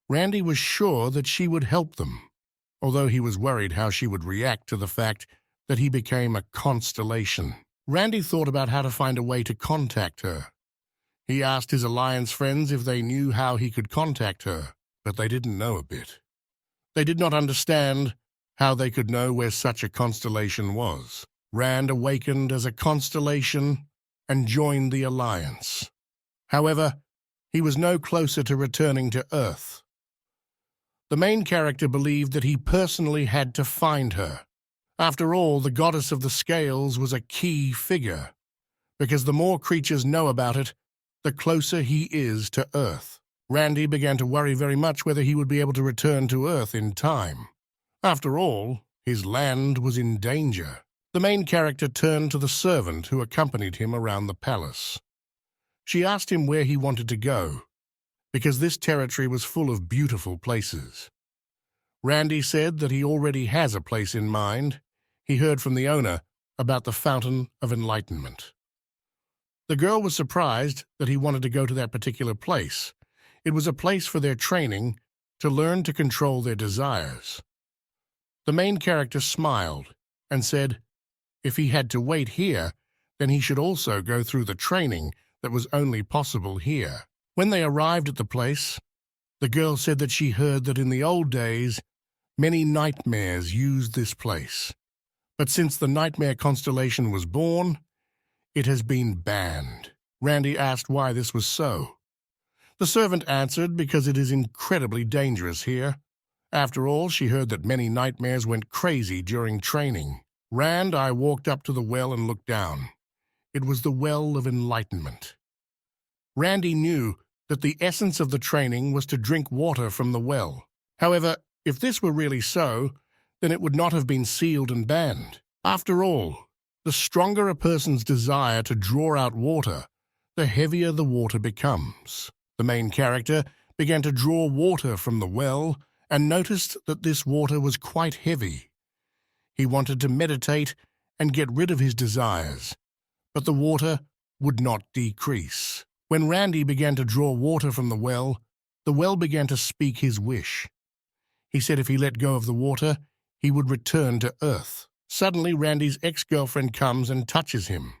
Randy was sure that she would help them, although he was worried how she would react to the fact that he became a constellation. Randy thought about how to find a way to contact her. He asked his alliance friends if they knew how he could contact her, but they didn't know a bit. They did not understand how they could know where such a constellation was. Rand awakened as a constellation and joined the alliance. However, he was no closer to returning to Earth. The main character believed that he personally had to find her. After all, the goddess of the scales was a key figure, because the more creatures know about it, the closer he is to Earth. Randy began to worry very much whether he would be able to return to Earth in time. After all, his land was in danger. The main character turned to the servant who accompanied him around the palace. She asked him where he wanted to go, because this territory was full of beautiful places. Randy said that he already has a place in mind. He heard from the owner about the Fountain of Enlightenment. The girl was surprised that he wanted to go to that particular place. It was a place for their training to learn to control their desires. The main character smiled and said if he had to wait here, then he should also go through the training that was only possible here. When they arrived at the place, the girl said that she heard that in the old days, many nightmares used this place. But since the nightmare constellation was born, it has been banned. Randy asked why this was so. The servant answered because it is incredibly dangerous here. After all, she heard that many nightmares went crazy during training. I walked up to the well and looked down. It was the well of enlightenment. Randy knew that the essence of the training was to drink water from the well. However, if this were really so, then it would not have been sealed and banned. After all, the stronger a person's desire to draw out water, the heavier the water becomes. The main character began to draw water from the well and noticed that this water was quite heavy. He wanted to meditate and get rid of his desires, but the water would not decrease. When Randy began to draw water from the well began to speak his wish. He said if he let go of the water, he would return to Earth. Suddenly, Randy's ex-girlfriend comes and touches him.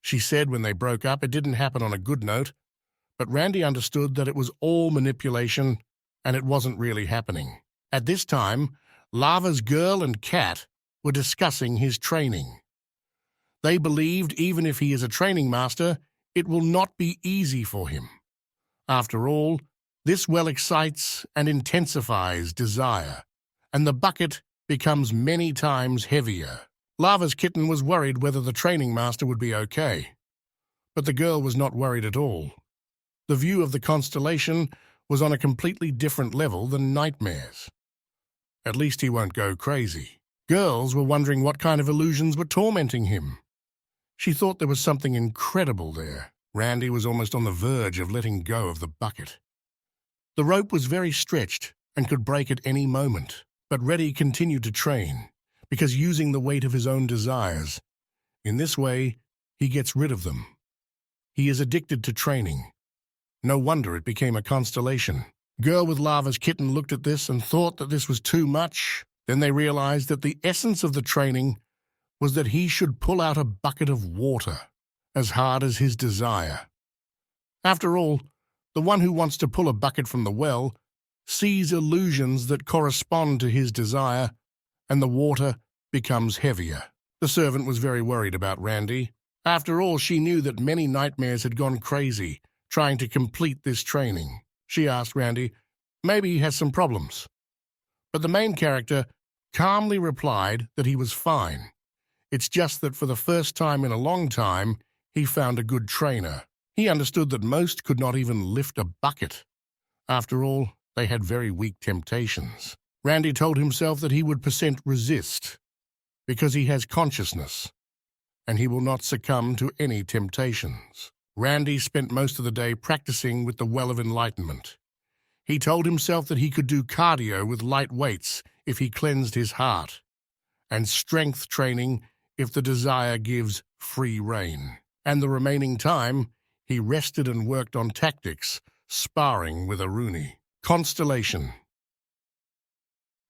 She said when they broke up, it didn't happen on a good note, but Randy understood that it was all manipulation and it wasn't really happening. At this time, Lava's girl and cat were discussing his training. They believed even if he is a training master, it will not be easy for him. After all, this well excites and intensifies desire, and the bucket becomes many times heavier. Lava's kitten was worried whether the training master would be okay, but the girl was not worried at all. The view of the constellation was on a completely different level than nightmares. At least he won't go crazy. Girls were wondering what kind of illusions were tormenting him. She thought there was something incredible there. Randy was almost on the verge of letting go of the bucket. The rope was very stretched and could break at any moment, but Reddy continued to train, because using the weight of his own desires. In this way, he gets rid of them. He is addicted to training. No wonder it became a constellation. Girl with Lava's kitten looked at this and thought that this was too much. Then they realized that the essence of the training was that he should pull out a bucket of water, as hard as his desire. After all, the one who wants to pull a bucket from the well sees illusions that correspond to his desire, and the water becomes heavier. The servant was very worried about Randy. After all, she knew that many nightmares had gone crazy trying to complete this training. She asked Randy, maybe he has some problems. But the main character calmly replied that he was fine. It's just that for the first time in a long time, he found a good trainer. He understood that most could not even lift a bucket. After all, they had very weak temptations. Randy told himself that he would resist, because he has consciousness, and he will not succumb to any temptations. Randy spent most of the day practicing with the Well of Enlightenment. He told himself that he could do cardio with light weights if he cleansed his heart, and strength training if the desire gives free rein. And the remaining time, he rested and worked on tactics, sparring with Aruni. Constellation.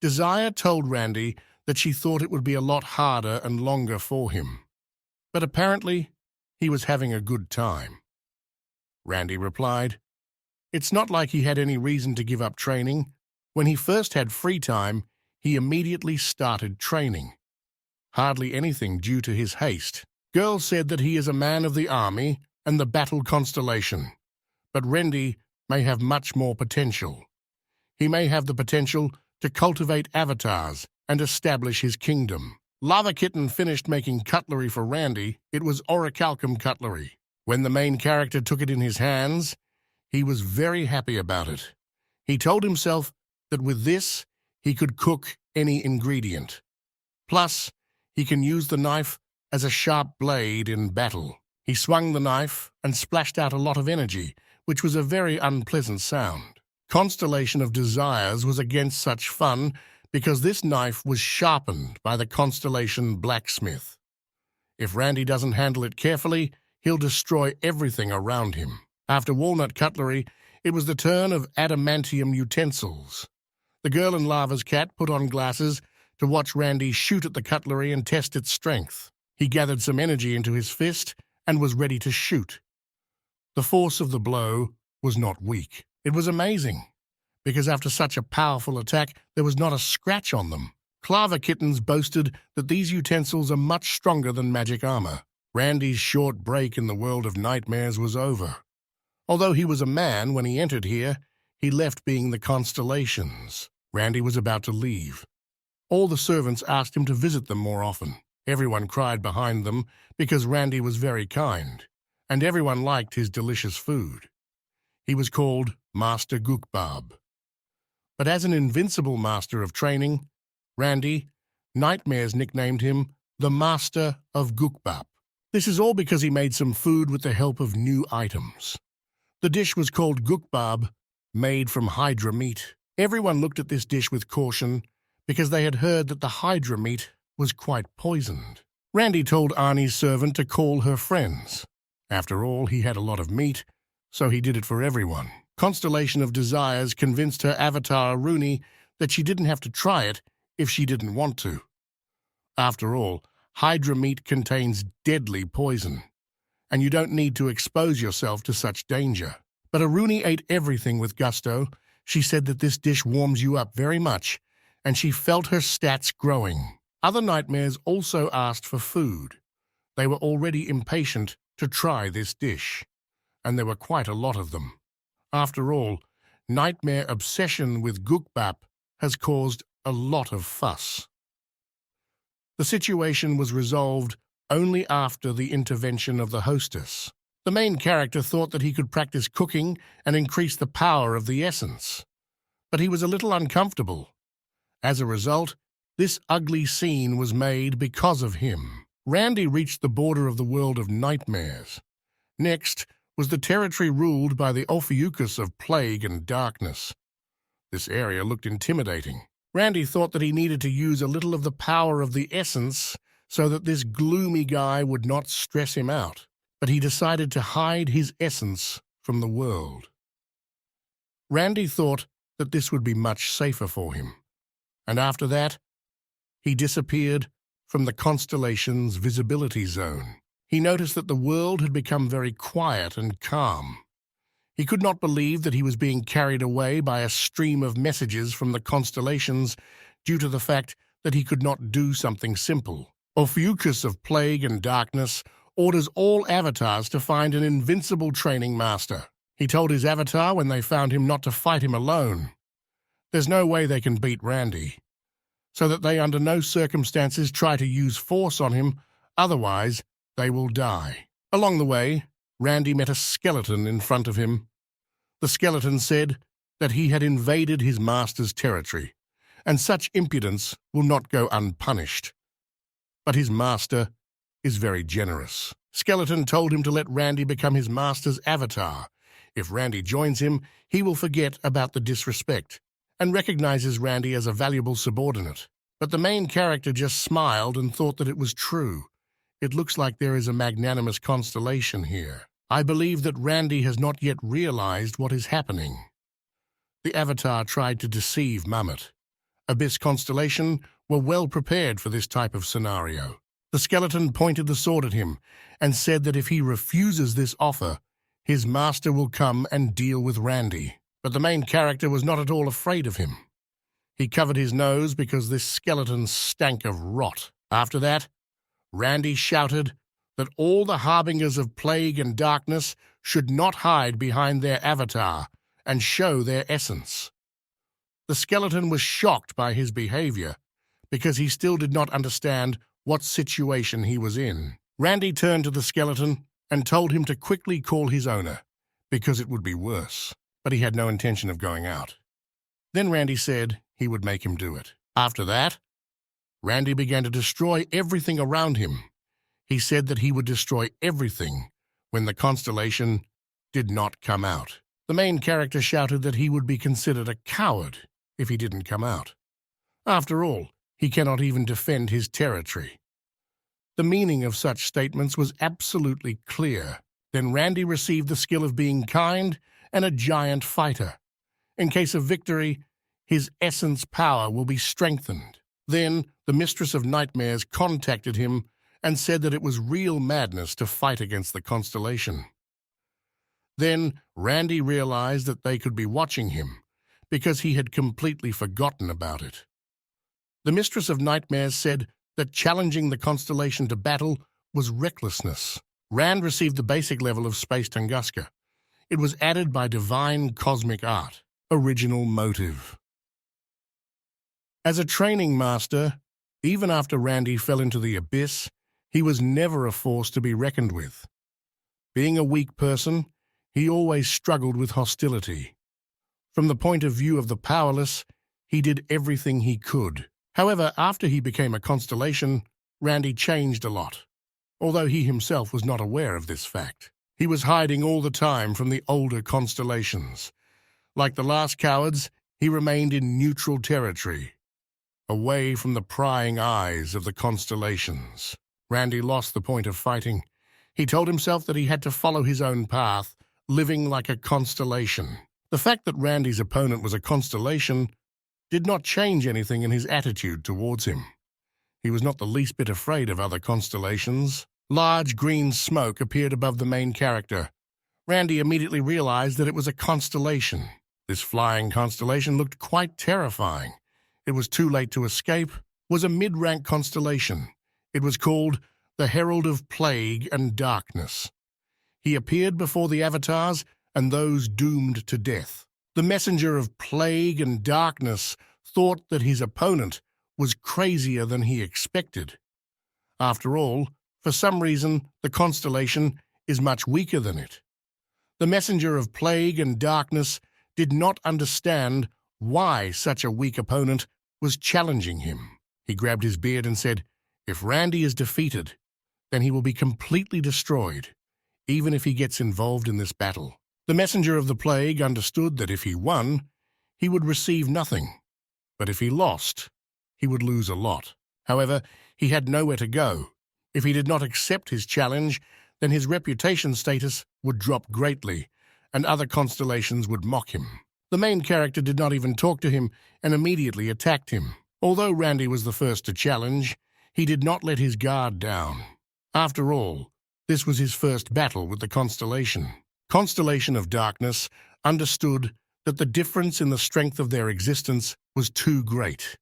Desire told Randy that she thought it would be a lot harder and longer for him, but apparently he was having a good time. Randy replied, it's not like he had any reason to give up training. When he first had free time, he immediately started training. Hardly anything due to his haste. Girl said that he is a man of the army and the battle constellation, but Randy may have much more potential. He may have the potential to cultivate avatars and establish his kingdom. Lava Kitten finished making cutlery for Randy. It was orichalcum cutlery. When the main character took it in his hands, he was very happy about it. He told himself that with this, he could cook any ingredient. Plus, he can use the knife as a sharp blade in battle. He swung the knife and splashed out a lot of energy, which was a very unpleasant sound. Constellation of Desires was against such fun because this knife was sharpened by the constellation blacksmith. If Randy doesn't handle it carefully, he'll destroy everything around him. After walnut cutlery, it was the turn of adamantium utensils. The girl and Lava's cat put on glasses to watch Randy shoot at the cutlery and test its strength. He gathered some energy into his fist and was ready to shoot. The force of the blow was not weak. It was amazing, because after such a powerful attack, there was not a scratch on them. Clava Kittens boasted that these utensils are much stronger than magic armor. Randy's short break in the world of nightmares was over. Although he was a man when he entered here, he left being the constellations. Randy was about to leave. All the servants asked him to visit them more often. Everyone cried behind them because Randy was very kind, and everyone liked his delicious food. He was called Master Gukbab. But as an invincible master of training, Randy, nightmares nicknamed him the Master of Gukbab. This is all because he made some food with the help of new items. The dish was called Gukbab, made from hydra meat. Everyone looked at this dish with caution because they had heard that the hydra meat was quite poisoned. Randy told Arnie's servant to call her friends. After all, he had a lot of meat, so he did it for everyone. Constellation of Desires convinced her avatar, Rooney, that she didn't have to try it if she didn't want to. After all, hydra meat contains deadly poison, and you don't need to expose yourself to such danger. But Rooney ate everything with gusto. She said that this dish warms you up very much, and she felt her stats growing. Other nightmares also asked for food. They were already impatient to try this dish, and there were quite a lot of them. After all, nightmare obsession with Gukbap has caused a lot of fuss. The situation was resolved only after the intervention of the hostess. The main character thought that he could practice cooking and increase the power of the essence, but he was a little uncomfortable. As a result, this ugly scene was made because of him. Randy reached the border of the world of nightmares. Next was the territory ruled by the Ophiuchus of plague and darkness. This area looked intimidating. Randy thought that he needed to use a little of the power of the essence so that this gloomy guy would not stress him out, but he decided to hide his essence from the world. Randy thought that this would be much safer for him, and after that, he disappeared from the constellation's visibility zone. He noticed that the world had become very quiet and calm. He could not believe that he was being carried away by a stream of messages from the constellations due to the fact that he could not do something simple. Ophiuchus of plague and darkness orders all avatars to find an invincible training master. He told his avatar when they found him not to fight him alone. There's no way they can beat Randy, so that they under no circumstances try to use force on him, otherwise they will die. Along the way, Randy met a skeleton in front of him. The skeleton said that he had invaded his master's territory, and such impudence will not go unpunished. But his master is very generous. Skeleton told him to let Randy become his master's avatar. If Randy joins him, he will forget about the disrespect and recognizes Randy as a valuable subordinate. But the main character just smiled and thought that it was true. It looks like there is a magnanimous constellation here. I believe that Randy has not yet realized what is happening. The avatar tried to deceive Mammoth. Abyss Constellation were well prepared for this type of scenario. The skeleton pointed the sword at him and said that if he refuses this offer, his master will come and deal with Randy. But the main character was not at all afraid of him. He covered his nose because this skeleton stank of rot. After that, Randy shouted that all the harbingers of plague and darkness should not hide behind their avatar and show their essence. The skeleton was shocked by his behavior because he still did not understand what situation he was in. Randy turned to the skeleton and told him to quickly call his owner because it would be worse, but he had no intention of going out. Then Randy said he would make him do it. After that, Randy began to destroy everything around him. He said that he would destroy everything when the constellation did not come out. The main character shouted that he would be considered a coward if he didn't come out. After all, he cannot even defend his territory. The meaning of such statements was absolutely clear. Then Randy received the skill of being kind and a giant fighter. In case of victory, his essence power will be strengthened. Then the Mistress of Nightmares contacted him and said that it was real madness to fight against the constellation. Then Randy realized that they could be watching him because he had completely forgotten about it. The Mistress of Nightmares said that challenging the constellation to battle was recklessness. Rand received the basic level of Space Tunguska. It was added by divine cosmic art, original motive. As a training master, even after Randy fell into the abyss, he was never a force to be reckoned with. Being a weak person, he always struggled with hostility. From the point of view of the powerless, he did everything he could. However, after he became a constellation, Randy changed a lot, although he himself was not aware of this fact. He was hiding all the time from the older constellations. Like the last cowards, he remained in neutral territory, away from the prying eyes of the constellations. Randy lost the point of fighting. He told himself that he had to follow his own path, living like a constellation. The fact that Randy's opponent was a constellation did not change anything in his attitude towards him. He was not the least bit afraid of other constellations. Large green smoke appeared above the main character. Randy immediately realized that it was a constellation. This flying constellation looked quite terrifying. It was too late to escape. It was a mid-rank constellation. It was called the Herald of Plague and Darkness. He appeared before the avatars and those doomed to death. The messenger of plague and darkness thought that his opponent was crazier than he expected. After all, for some reason, the constellation is much weaker than it. The messenger of plague and darkness did not understand why such a weak opponent was challenging him. He grabbed his beard and said, "If Randy is defeated, then he will be completely destroyed, even if he gets involved in this battle." The messenger of the plague understood that if he won, he would receive nothing, but if he lost, he would lose a lot. However, he had nowhere to go. If he did not accept his challenge, then his reputation status would drop greatly, and other constellations would mock him. The main character did not even talk to him and immediately attacked him. Although Randy was the first to challenge, he did not let his guard down. After all, this was his first battle with the constellation. Constellation of Darkness understood that the difference in the strength of their existence was too great,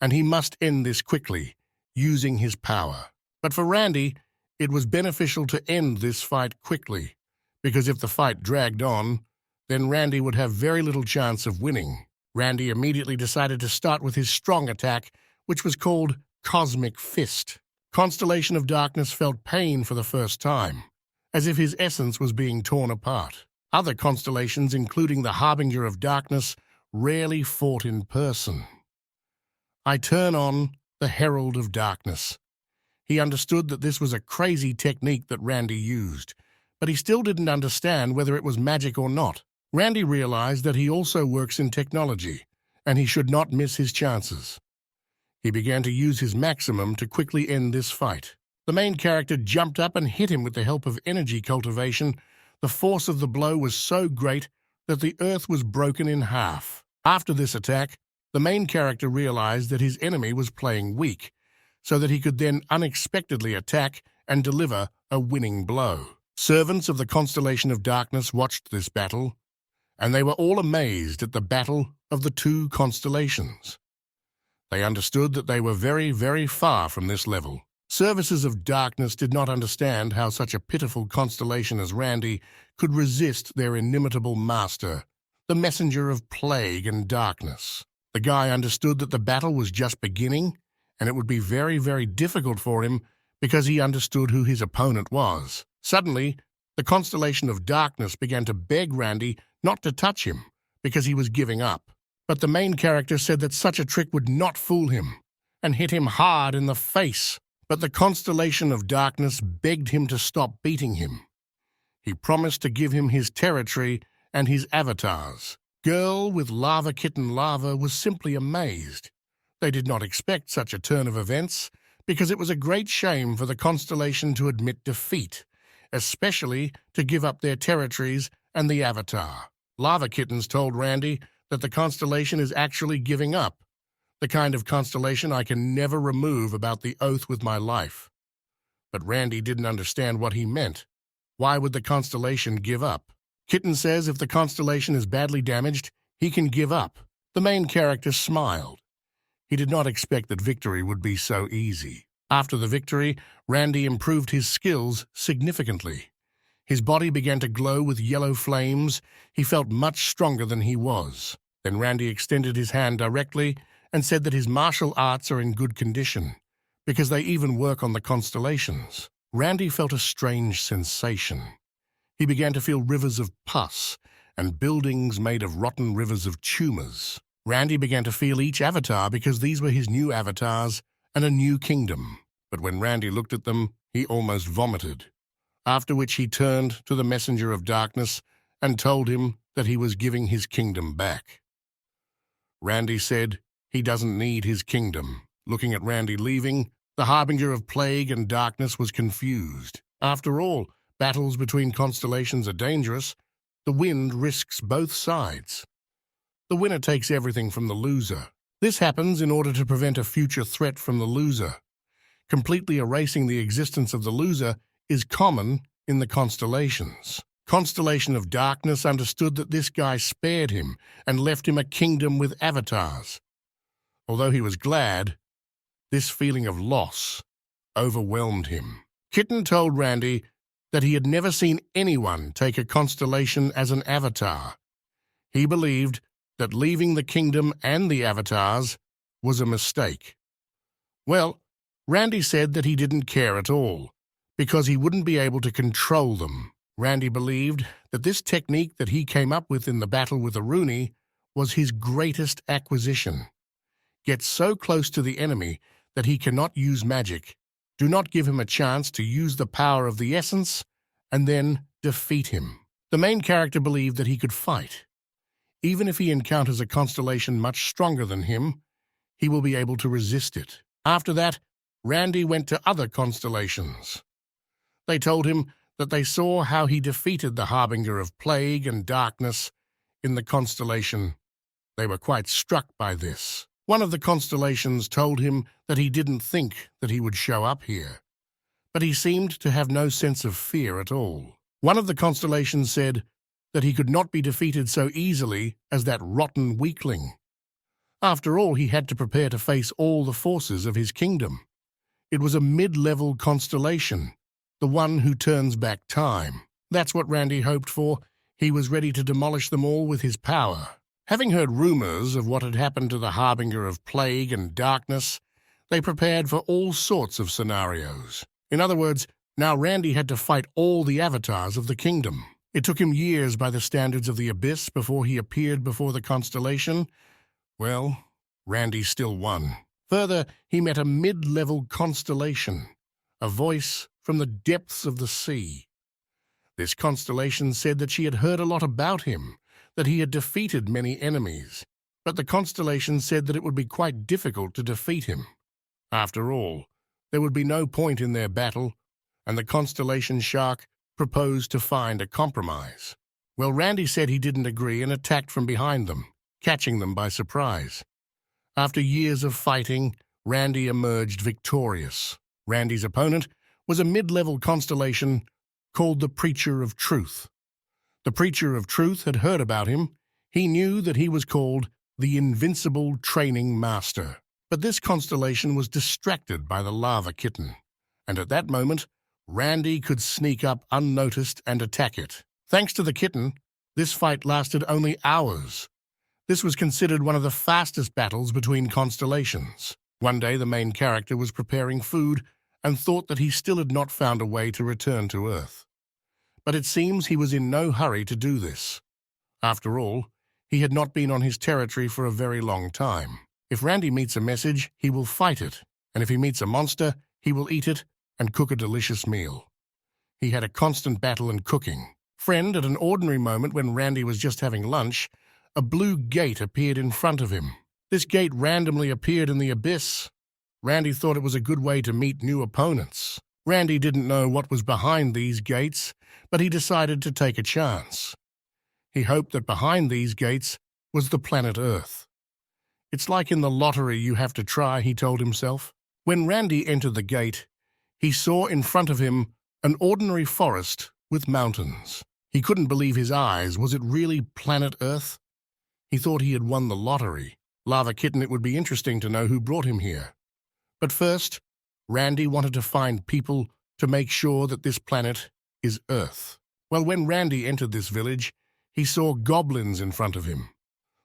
and he must end this quickly, using his power. But for Randy, it was beneficial to end this fight quickly, because if the fight dragged on, then Randy would have very little chance of winning. Randy immediately decided to start with his strong attack, which was called Cosmic Fist. Constellation of Darkness felt pain for the first time, as if his essence was being torn apart. Other constellations, including the Harbinger of Darkness, rarely fought in person. I turn on the Herald of Darkness. He understood that this was a crazy technique that Randy used, but he still didn't understand whether it was magic or not. Randy realized that he also works in technology, and he should not miss his chances. He began to use his maximum to quickly end this fight. The main character jumped up and hit him with the help of energy cultivation. The force of the blow was so great that the earth was broken in half. After this attack, the main character realized that his enemy was playing weak, so that he could then unexpectedly attack and deliver a winning blow. Servants of the Constellation of Darkness watched this battle, and they were all amazed at the battle of the two constellations. They understood that they were very, very far from this level. Services of Darkness did not understand how such a pitiful constellation as Randy could resist their inimitable master, the messenger of plague and darkness. The guy understood that the battle was just beginning, and it would be very, very difficult for him because he understood who his opponent was. Suddenly, the Constellation of Darkness began to beg Randy not to touch him because he was giving up. But the main character said that such a trick would not fool him and hit him hard in the face. But the Constellation of Darkness begged him to stop beating him. He promised to give him his territory and his avatars. Girl with Lava Kitten Lava was simply amazed. They did not expect such a turn of events, because it was a great shame for the constellation to admit defeat, especially to give up their territories and the avatar. Lava Kittens told Randy that the constellation is actually giving up, the kind of constellation I can never remove about the oath with my life. But Randy didn't understand what he meant. Why would the constellation give up? Kitten says if the constellation is badly damaged, he can give up. The main character smiled. He did not expect that victory would be so easy. After the victory, Randy improved his skills significantly. His body began to glow with yellow flames. He felt much stronger than he was. Then Randy extended his hand directly and said that his martial arts are in good condition, because they even work on the constellations. Randy felt a strange sensation. He began to feel rivers of pus and buildings made of rotten rivers of tumors. Randy began to feel each avatar because these were his new avatars and a new kingdom. But when Randy looked at them, he almost vomited, after which he turned to the messenger of darkness and told him that he was giving his kingdom back. Randy said he doesn't need his kingdom. Looking at Randy leaving, the harbinger of plague and darkness was confused. After all, battles between constellations are dangerous. The wind risks both sides. The winner takes everything from the loser. This happens in order to prevent a future threat from the loser. Completely erasing the existence of the loser is common in the constellations. Constellation of Darkness understood that this guy spared him and left him a kingdom with avatars. Although he was glad, this feeling of loss overwhelmed him. Kitten told Randy that he had never seen anyone take a constellation as an avatar. He believed that leaving the kingdom and the avatars was a mistake. Well, Randy said that he didn't care at all, because he wouldn't be able to control them. Randy believed that this technique that he came up with in the battle with Aruni was his greatest acquisition. Get so close to the enemy that he cannot use magic. Do not give him a chance to use the power of the essence and then defeat him. The main character believed that he could fight. Even if he encounters a constellation much stronger than him, he will be able to resist it. After that, Randy went to other constellations. They told him that they saw how he defeated the harbinger of plague and darkness in the constellation. They were quite struck by this. One of the constellations told him that he didn't think that he would show up here, but he seemed to have no sense of fear at all. One of the constellations said that he could not be defeated so easily as that rotten weakling. After all, he had to prepare to face all the forces of his kingdom. It was a mid-level constellation, the one who turns back time. That's what Randy hoped for. He was ready to demolish them all with his power. Having heard rumors of what had happened to the harbinger of plague and darkness, they prepared for all sorts of scenarios. In other words, now Randy had to fight all the avatars of the kingdom. It took him years by the standards of the abyss before he appeared before the constellation. Well, Randy still won. Further, he met a mid-level constellation, a voice from the depths of the sea. This constellation said that she had heard a lot about him, that he had defeated many enemies, but the constellation said that it would be quite difficult to defeat him. After all, there would be no point in their battle, and the constellation shark proposed to find a compromise. Well, Randy said he didn't agree and attacked from behind them, catching them by surprise. After years of fighting, Randy emerged victorious. Randy's opponent was a mid-level constellation called the Preacher of Truth. The Preacher of Truth had heard about him. He knew that he was called the Invincible Training Master. But this constellation was distracted by the lava kitten, and at that moment, Randy could sneak up unnoticed and attack it. Thanks to the kitten, this fight lasted only hours. This was considered one of the fastest battles between constellations. One day, the main character was preparing food and thought that he still had not found a way to return to Earth. But it seems he was in no hurry to do this. After all, he had not been on his territory for a very long time. If Randy meets a message, he will fight it, and if he meets a monster, he will eat it and cook a delicious meal. He had a constant battle in cooking. Friend, at an ordinary moment when Randy was just having lunch, a blue gate appeared in front of him. This gate randomly appeared in the abyss. Randy thought it was a good way to meet new opponents. Randy didn't know what was behind these gates, but he decided to take a chance. He hoped that behind these gates was the planet Earth. It's like in the lottery you have to try, he told himself. When Randy entered the gate, he saw in front of him an ordinary forest with mountains. He couldn't believe his eyes. Was it really planet Earth? He thought he had won the lottery. Lava Kitten, it would be interesting to know who brought him here. But first, Randy wanted to find people to make sure that this planet is Earth. Well, when Randy entered this village, he saw goblins in front of him.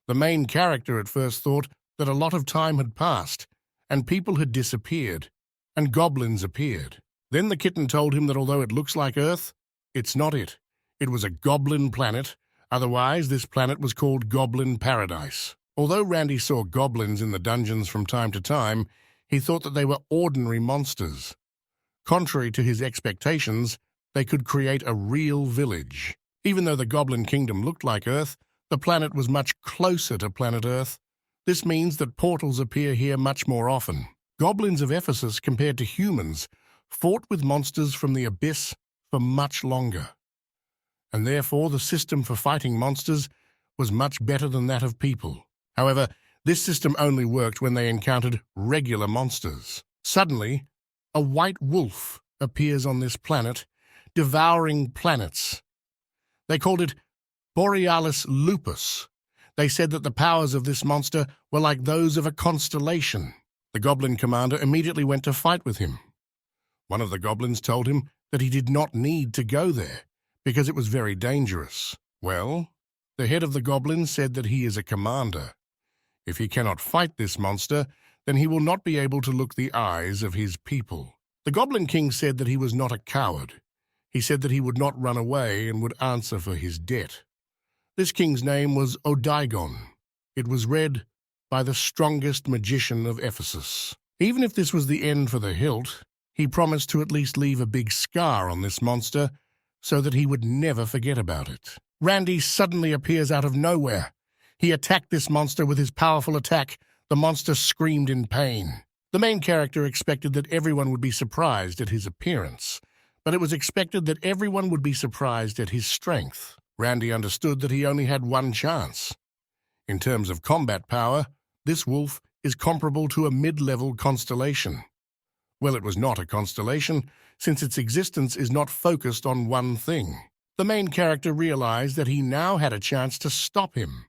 The main character at first thought that a lot of time had passed, and people had disappeared, and goblins appeared. Then the kitten told him that although it looks like Earth, it's not it. It was a goblin planet, otherwise this planet was called Goblin Paradise. Although Randy saw goblins in the dungeons from time to time, he thought that they were ordinary monsters. Contrary to his expectations, they could create a real village. Even though the Goblin Kingdom looked like Earth, the planet was much closer to planet Earth. This means that portals appear here much more often. Goblins of Ephesus, compared to humans, fought with monsters from the abyss for much longer. And therefore the system for fighting monsters was much better than that of people. However, this system only worked when they encountered regular monsters. Suddenly, a white wolf appears on this planet, devouring planets. They called it Borealis lupus. They said that the powers of this monster were like those of a constellation. The goblin commander immediately went to fight with him. One of the goblins told him that he did not need to go there, because it was very dangerous. Well, the head of the goblins said that he is a commander. If he cannot fight this monster, then he will not be able to look the eyes of his people. The Goblin King said that he was not a coward. He said that he would not run away and would answer for his debt. This king's name was Odigon. It was read by the strongest magician of Ephesus. Even if this was the end for the hilt, he promised to at least leave a big scar on this monster so that he would never forget about it. Randy suddenly appears out of nowhere. He attacked this monster with his powerful attack. The monster screamed in pain. The main character expected that everyone would be surprised at his appearance, but it was expected that everyone would be surprised at his strength. Randy understood that he only had one chance. In terms of combat power, this wolf is comparable to a mid-level constellation. Well, it was not a constellation, since its existence is not focused on one thing. The main character realized that he now had a chance to stop him,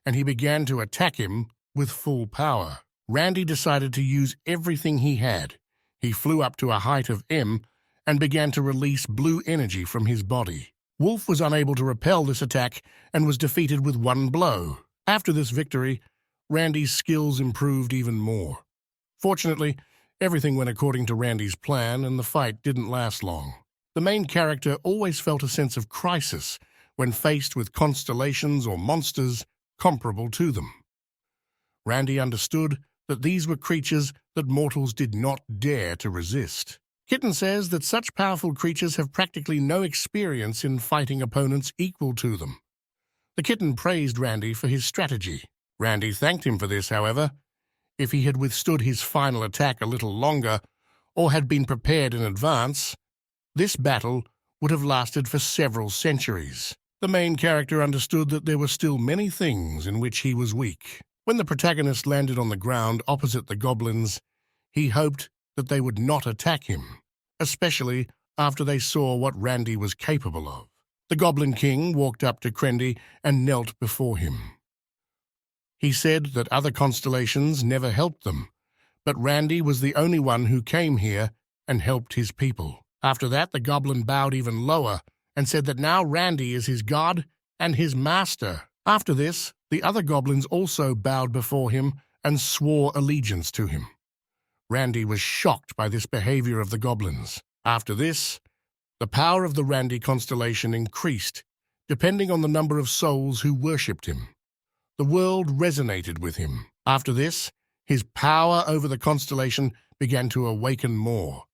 and he began to attack him with full power. Randy decided to use everything he had. He flew up to a height of M and began to release blue energy from his body. Wolf was unable to repel this attack and was defeated with one blow. After this victory, Randy's skills improved even more. Fortunately, everything went according to Randy's plan and the fight didn't last long. The main character always felt a sense of crisis when faced with constellations or monsters comparable to them. Randy understood that these were creatures that mortals did not dare to resist. Kitten says that such powerful creatures have practically no experience in fighting opponents equal to them. The kitten praised Randy for his strategy. Randy thanked him for this, however. If he had withstood his final attack a little longer, or had been prepared in advance, this battle would have lasted for several centuries. The main character understood that there were still many things in which he was weak. When the protagonist landed on the ground opposite the goblins, he hoped that they would not attack him, especially after they saw what Randy was capable of. The Goblin King walked up to Randy and knelt before him. He said that other constellations never helped them, but Randy was the only one who came here and helped his people. After that, the goblin bowed even lower and said that now Randy is his god and his master. After this, the other goblins also bowed before him and swore allegiance to him. Randy was shocked by this behavior of the goblins. After this, the power of the Randy constellation increased, depending on the number of souls who worshipped him. The world resonated with him. After this, his power over the constellation began to awaken more.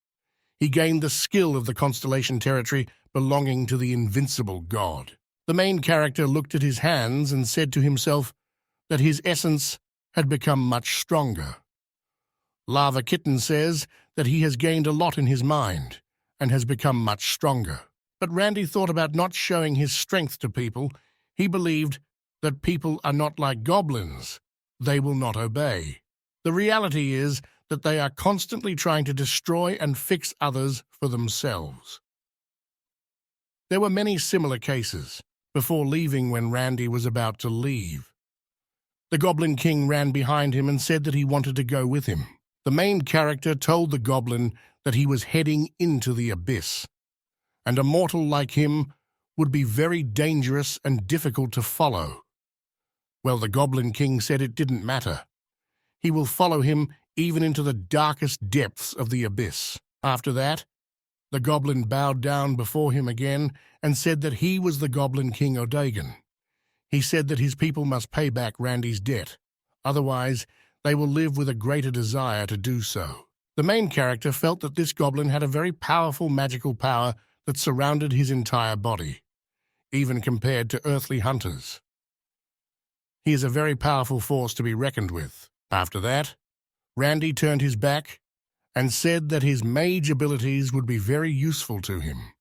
He gained the skill of the constellation territory belonging to the invincible god. The main character looked at his hands and said to himself that his essence had become much stronger. Lava Kitten says that he has gained a lot in his mind and has become much stronger. But Randy thought about not showing his strength to people. He believed that people are not like goblins. They will not obey. The reality is that they are constantly trying to destroy and fix others for themselves. There were many similar cases before leaving when Randy was about to leave. The Goblin King ran behind him and said that he wanted to go with him. The main character told the goblin that he was heading into the abyss, and a mortal like him would be very dangerous and difficult to follow. Well, the Goblin King said it didn't matter. He will follow him even into the darkest depths of the abyss. After that, the goblin bowed down before him again and said that he was the Goblin King Odagon. He said that his people must pay back Randy's debt, otherwise they will live with a greater desire to do so. The main character felt that this goblin had a very powerful magical power that surrounded his entire body, even compared to earthly hunters. He is a very powerful force to be reckoned with. After that, Randy turned his back and said that his mage abilities would be very useful to him.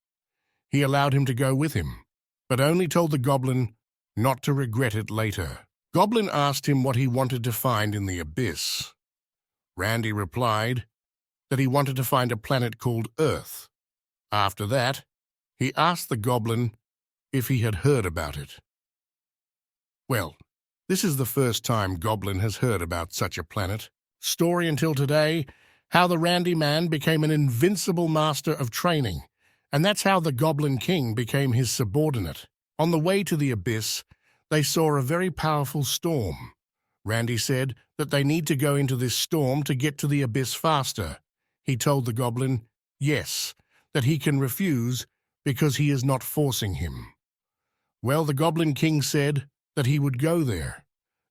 He allowed him to go with him, but only told the goblin not to regret it later. Goblin asked him what he wanted to find in the abyss. Randy replied that he wanted to find a planet called Earth. After that, he asked the goblin if he had heard about it. Well, this is the first time Goblin has heard about such a planet. Story until today, how the Randy Man became an invincible master of training, and that's how the Goblin King became his subordinate. On the way to the abyss, they saw a very powerful storm. Randy said that they need to go into this storm to get to the abyss faster. He told the goblin, yes, that he can refuse because he is not forcing him. Well, the Goblin King said that he would go there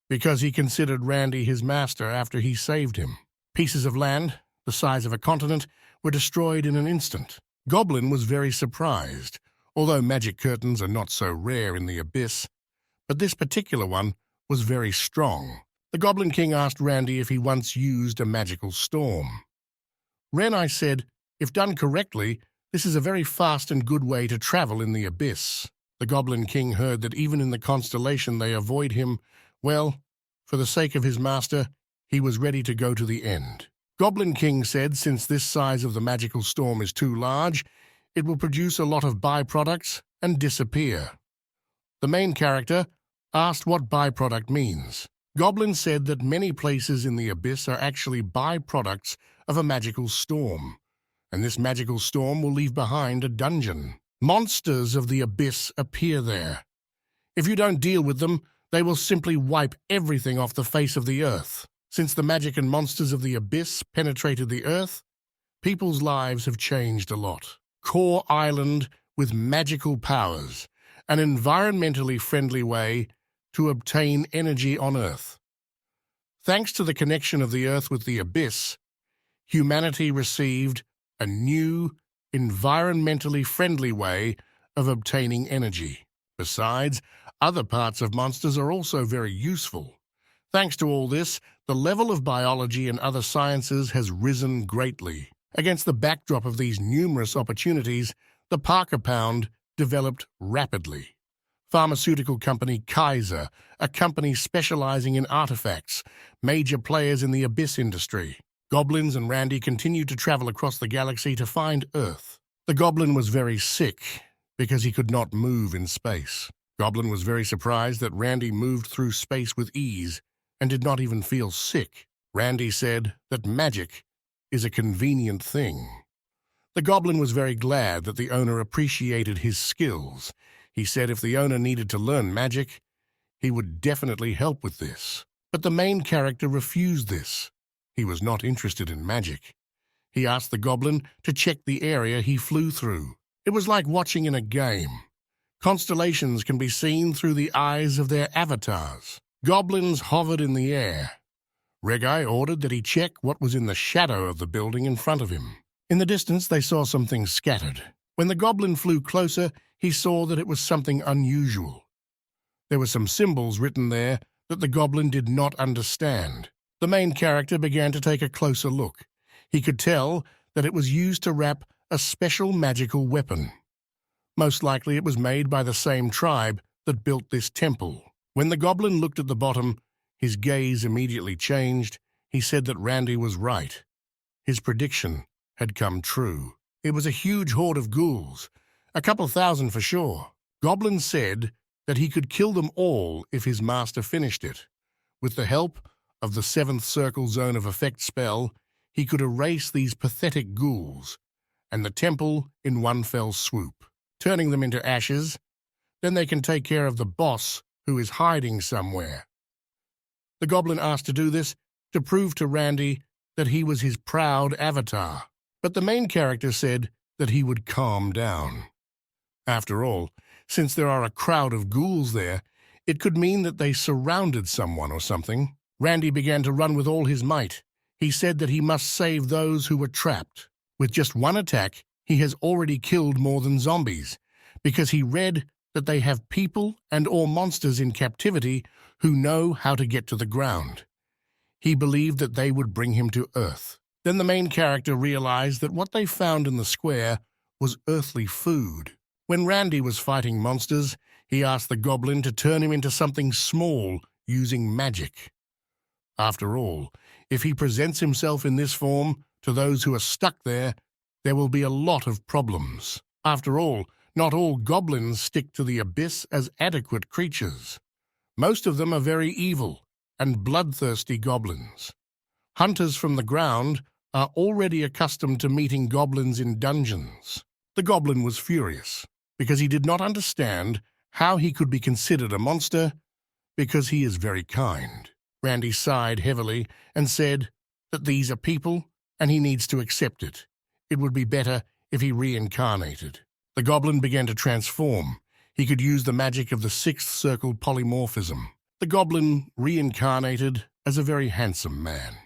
because he considered Randy his master after he saved him. Pieces of land, the size of a continent, were destroyed in an instant. Goblin was very surprised, although magic curtains are not so rare in the abyss, but this particular one was very strong. The Goblin King asked Randy if he once used a magical storm. I said, if done correctly, this is a very fast and good way to travel in the abyss. The Goblin King heard that even in the constellation they avoid him. Well, for the sake of his master, he was ready to go to the end. Goblin King said since this size of the magical storm is too large, it will produce a lot of byproducts and disappear. The main character asked what byproduct means. Goblin said that many places in the abyss are actually byproducts of a magical storm, and this magical storm will leave behind a dungeon. Monsters of the abyss appear there. If you don't deal with them, they will simply wipe everything off the face of the earth. Since the magic and monsters of the abyss penetrated the earth, people's lives have changed a lot. Core Island with magical powers, an environmentally friendly way to obtain energy on Earth. Thanks to the connection of the Earth with the abyss, humanity received a new, environmentally friendly way of obtaining energy. Besides, other parts of monsters are also very useful. Thanks to all this, the level of biology and other sciences has risen greatly. Against the backdrop of these numerous opportunities, the Parker Pound developed rapidly. Pharmaceutical company Kaiser, a company specializing in artifacts, major players in the abyss industry. Goblins and Randy continued to travel across the galaxy to find Earth. The Goblin was very sick because he could not move in space. Goblin was very surprised that Randy moved through space with ease and did not even feel sick. Randy said that magic is a convenient thing. The Goblin was very glad that the owner appreciated his skills. He said if the owner needed to learn magic, he would definitely help with this. But the main character refused this. He was not interested in magic. He asked the Goblin to check the area he flew through. It was like watching in a game. Constellations can be seen through the eyes of their avatars. Goblins hovered in the air. Regai ordered that he check what was in the shadow of the building in front of him. In the distance, they saw something scattered. When the Goblin flew closer, he saw that it was something unusual. There were some symbols written there that the Goblin did not understand. The main character began to take a closer look. He could tell that it was used to wrap a special magical weapon. Most likely it was made by the same tribe that built this temple. When the Goblin looked at the bottom, his gaze immediately changed. He said that Randy was right. His prediction had come true. It was a huge horde of ghouls, a couple thousand for sure. Goblin said that he could kill them all if his master finished it. With the help of the 7th Circle Zone of Effect spell, he could erase these pathetic ghouls and the temple in one fell swoop, turning them into ashes Then they can take care of the boss who is hiding somewhere. The goblin asked to do this to prove to Randy that he was his proud avatar, but the main character said that he would calm down. After all, since there are a crowd of ghouls there, it could mean that they surrounded someone or something. Randy began to run with all his might. He said that he must save those who were trapped. With just one attack, he has already killed more than zombies, because he read that they have people and or monsters in captivity who know how to get to the ground. He believed that they would bring him to Earth. Then the main character realized that what they found in the square was earthly food. When Randy was fighting monsters, he asked the goblin to turn him into something small using magic. After all, if he presents himself in this form to those who are stuck there, there will be a lot of problems. After all, not all goblins stick to the abyss as adequate creatures. Most of them are very evil and bloodthirsty goblins. Hunters from the ground are already accustomed to meeting goblins in dungeons. The goblin was furious because he did not understand how he could be considered a monster because he is very kind. Randy sighed heavily and said that these are people and he needs to accept it. It would be better if he reincarnated. The goblin began to transform. He could use the magic of the sixth circle polymorphism. The goblin reincarnated as a very handsome man.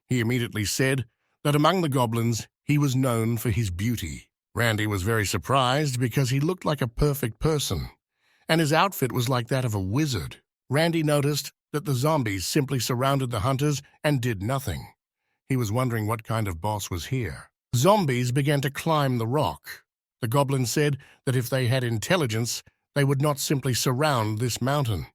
He immediately said that among the goblins he was known for his beauty. Randy was very surprised because he looked like a perfect person, and his outfit was like that of a wizard. Randy noticed that the zombies simply surrounded the hunters and did nothing. He was wondering what kind of boss was here. Zombies began to climb the rock. The goblin said that if they had intelligence, they would not simply surround this mountain.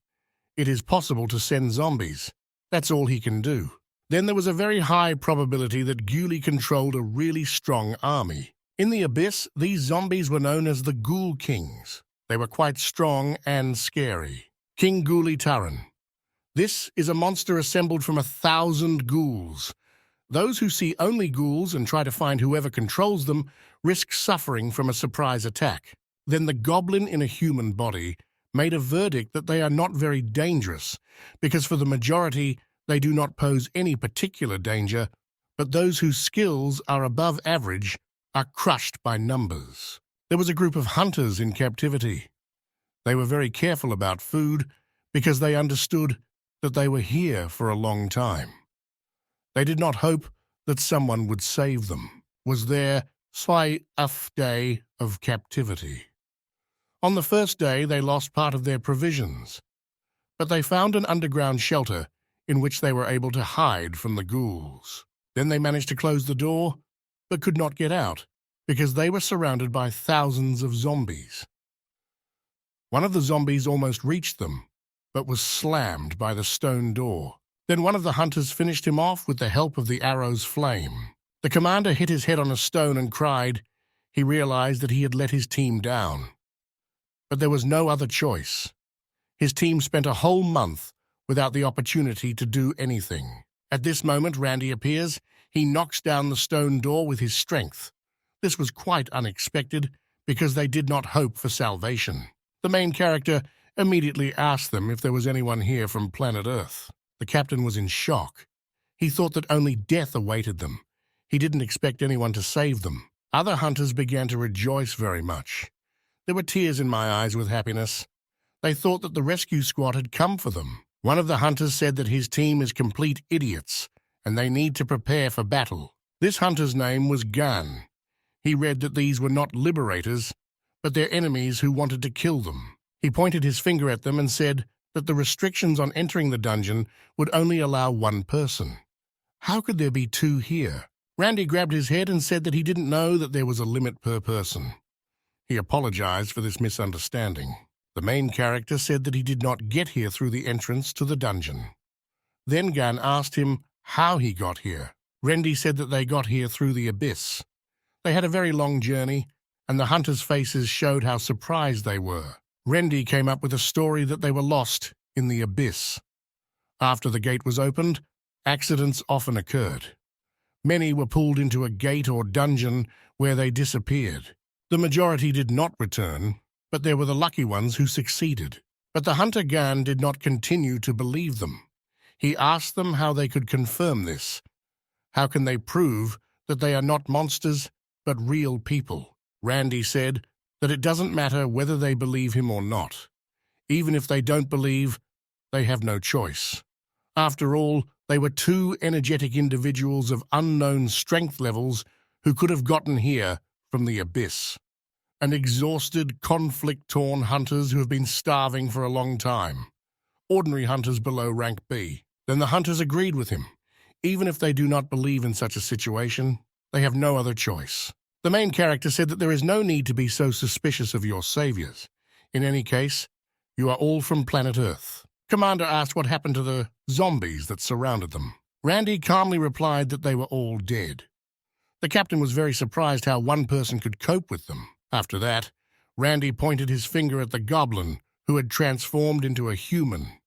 It is possible to send zombies. That's all he can do. Then there was a very high probability that Ghoulie controlled a really strong army. In the abyss, these zombies were known as the Ghoul Kings. They were quite strong and scary. King Ghoulie Taran. This is a monster assembled from 1,000 ghouls. Those who see only ghouls and try to find whoever controls them risk suffering from a surprise attack. Then the goblin in a human body made a verdict that they are not very dangerous, because for the majority they do not pose any particular danger, but those whose skills are above average are crushed by numbers. There was a group of hunters in captivity. They were very careful about food because they understood that they were here for a long time. They did not hope that someone would save them. Was their day of captivity. On the first day, they lost part of their provisions, but they found an underground shelter in which they were able to hide from the ghouls. Then they managed to close the door, but could not get out because they were surrounded by thousands of zombies. One of the zombies almost reached them, but was slammed by the stone door. Then one of the hunters finished him off with the help of the arrow's flame. The commander hit his head on a stone and cried. He realized that he had let his team down. But there was no other choice. His team spent a whole month without the opportunity to do anything. At this moment, Randy appears. He knocks down the stone door with his strength. This was quite unexpected because they did not hope for salvation. The main character immediately asked them if there was anyone here from planet Earth. The captain was in shock. He thought that only death awaited them. He didn't expect anyone to save them. Other hunters began to rejoice very much. There were tears in my eyes with happiness. They thought that the rescue squad had come for them. One of the hunters said that his team is complete idiots and they need to prepare for battle. This hunter's name was Gan. He read that these were not liberators, but their enemies who wanted to kill them. He pointed his finger at them and said that the restrictions on entering the dungeon would only allow one person. How could there be two here? Randy grabbed his head and said that he didn't know that there was a limit per person. He apologized for this misunderstanding. The main character said that he did not get here through the entrance to the dungeon. Then Gan asked him how he got here. Randy said that they got here through the abyss. They had a very long journey, and the hunters' faces showed how surprised they were. Randy came up with a story that they were lost in the abyss. After the gate was opened, accidents often occurred. Many were pulled into a gate or dungeon where they disappeared. The majority did not return, but there were the lucky ones who succeeded. But the hunter Gan did not continue to believe them. He asked them how they could confirm this. How can they prove that they are not monsters, but real people? Randy said that it doesn't matter whether they believe him or not. Even if they don't believe, they have no choice. After all, they were two energetic individuals of unknown strength levels who could have gotten here from the abyss. And exhausted, conflict-torn hunters who have been starving for a long time. Ordinary hunters below rank B. Then the hunters agreed with him. Even if they do not believe in such a situation, they have no other choice. The main character said that there is no need to be so suspicious of your saviors. In any case, you are all from planet Earth. Commander asked what happened to the zombies that surrounded them. Randy calmly replied that they were all dead. The captain was very surprised how one person could cope with them. After that, Randy pointed his finger at the goblin who had transformed into a human.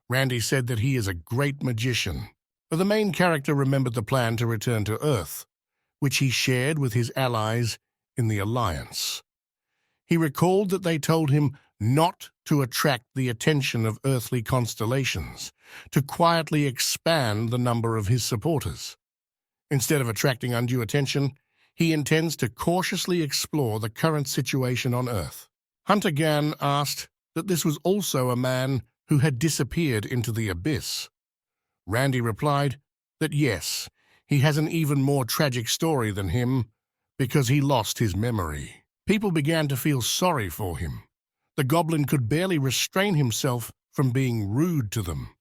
Randy said that he is a great magician. But the main character remembered the plan to return to Earth, which he shared with his allies in the Alliance. He recalled that they told him not to attract the attention of earthly constellations, to quietly expand the number of his supporters. Instead of attracting undue attention, he intends to cautiously explore the current situation on Earth. Hunter Gan asked that this was also a man who had disappeared into the abyss. Randy replied that yes, he has an even more tragic story than him because he lost his memory. People began to feel sorry for him. The goblin could barely restrain himself from being rude to them.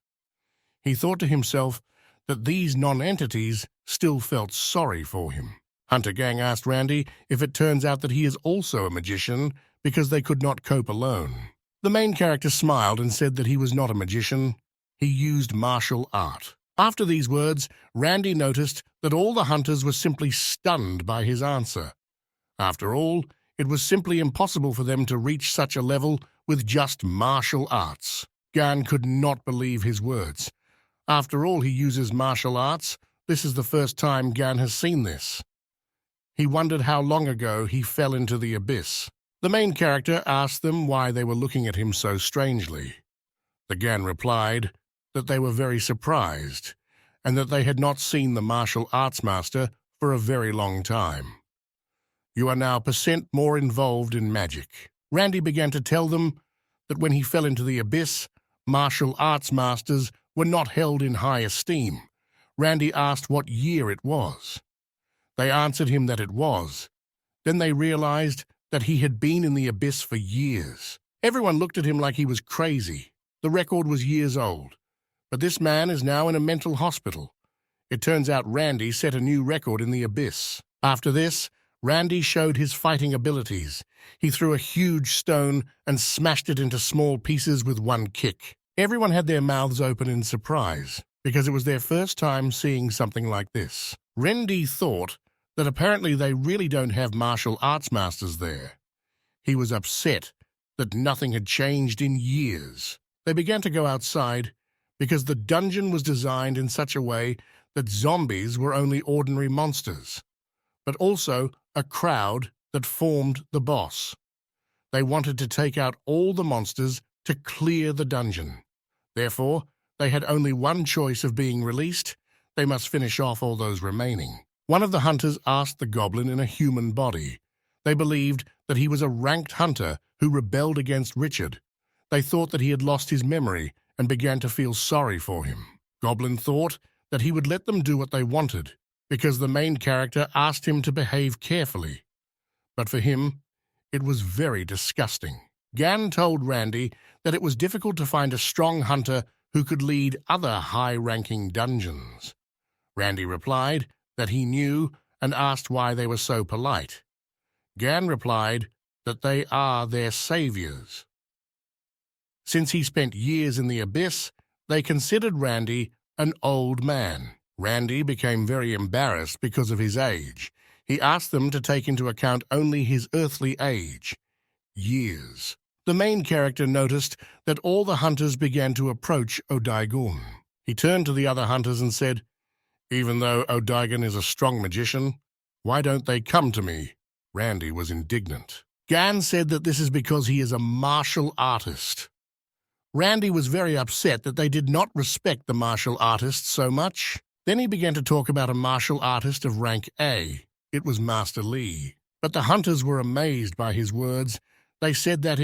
He thought to himself that these non-entities still felt sorry for him. Hunter Gang asked Randy if it turns out that he is also a magician because they could not cope alone. The main character smiled and said that he was not a magician. He used martial art. After these words, Randy noticed that all the hunters were simply stunned by his answer. After all, it was simply impossible for them to reach such a level with just martial arts. Gan could not believe his words. After all, he uses martial arts. This is the first time Gan has seen this. He wondered how long ago he fell into the abyss. The main character asked them why they were looking at him so strangely. The Gan replied that they were very surprised and that they had not seen the martial arts master for a very long time. You are now % more involved in magic. Randy began to tell them that when he fell into the abyss, martial arts masters were not held in high esteem. Randy asked what year it was. They answered him that it was. Then they realized that he had been in the abyss for years. Everyone looked at him like he was crazy. The record was years old. But this man is now in a mental hospital. It turns out Randy set a new record in the abyss. After this, Randy showed his fighting abilities. He threw a huge stone and smashed it into small pieces with one kick. Everyone had their mouths open in surprise, because it was their first time seeing something like this. Randy thought that apparently they really don't have martial arts masters there. He was upset that nothing had changed in years. They began to go outside because the dungeon was designed in such a way that zombies were only ordinary monsters, but also a crowd that formed the boss. They wanted to take out all the monsters to clear the dungeon. Therefore, they had only one choice of being released. They must finish off all those remaining. One of the hunters asked the goblin in a human body. They believed that he was a ranked hunter who rebelled against Richard. They thought that he had lost his memory and began to feel sorry for him. Goblin thought that he would let them do what they wanted, because the main character asked him to behave carefully. But for him, it was very disgusting. Gan told Randy that it was difficult to find a strong hunter who could lead other high-ranking dungeons. Randy replied that he knew and asked why they were so polite. Gan replied that they are their saviors. Since he spent years in the abyss, they considered Randy an old man. Randy became very embarrassed because of his age. He asked them to take into account only his earthly age, years. The main character noticed that all the hunters began to approach Odaigun. He turned to the other hunters and said, "Even though Odaigun is a strong magician, why don't they come to me?" Randy was indignant. Gan said that this is because he is a martial artist. Randy was very upset that they did not respect the martial artists so much. Then he began to talk about a martial artist of rank A. It was Master Li. But the hunters were amazed by his words. They said that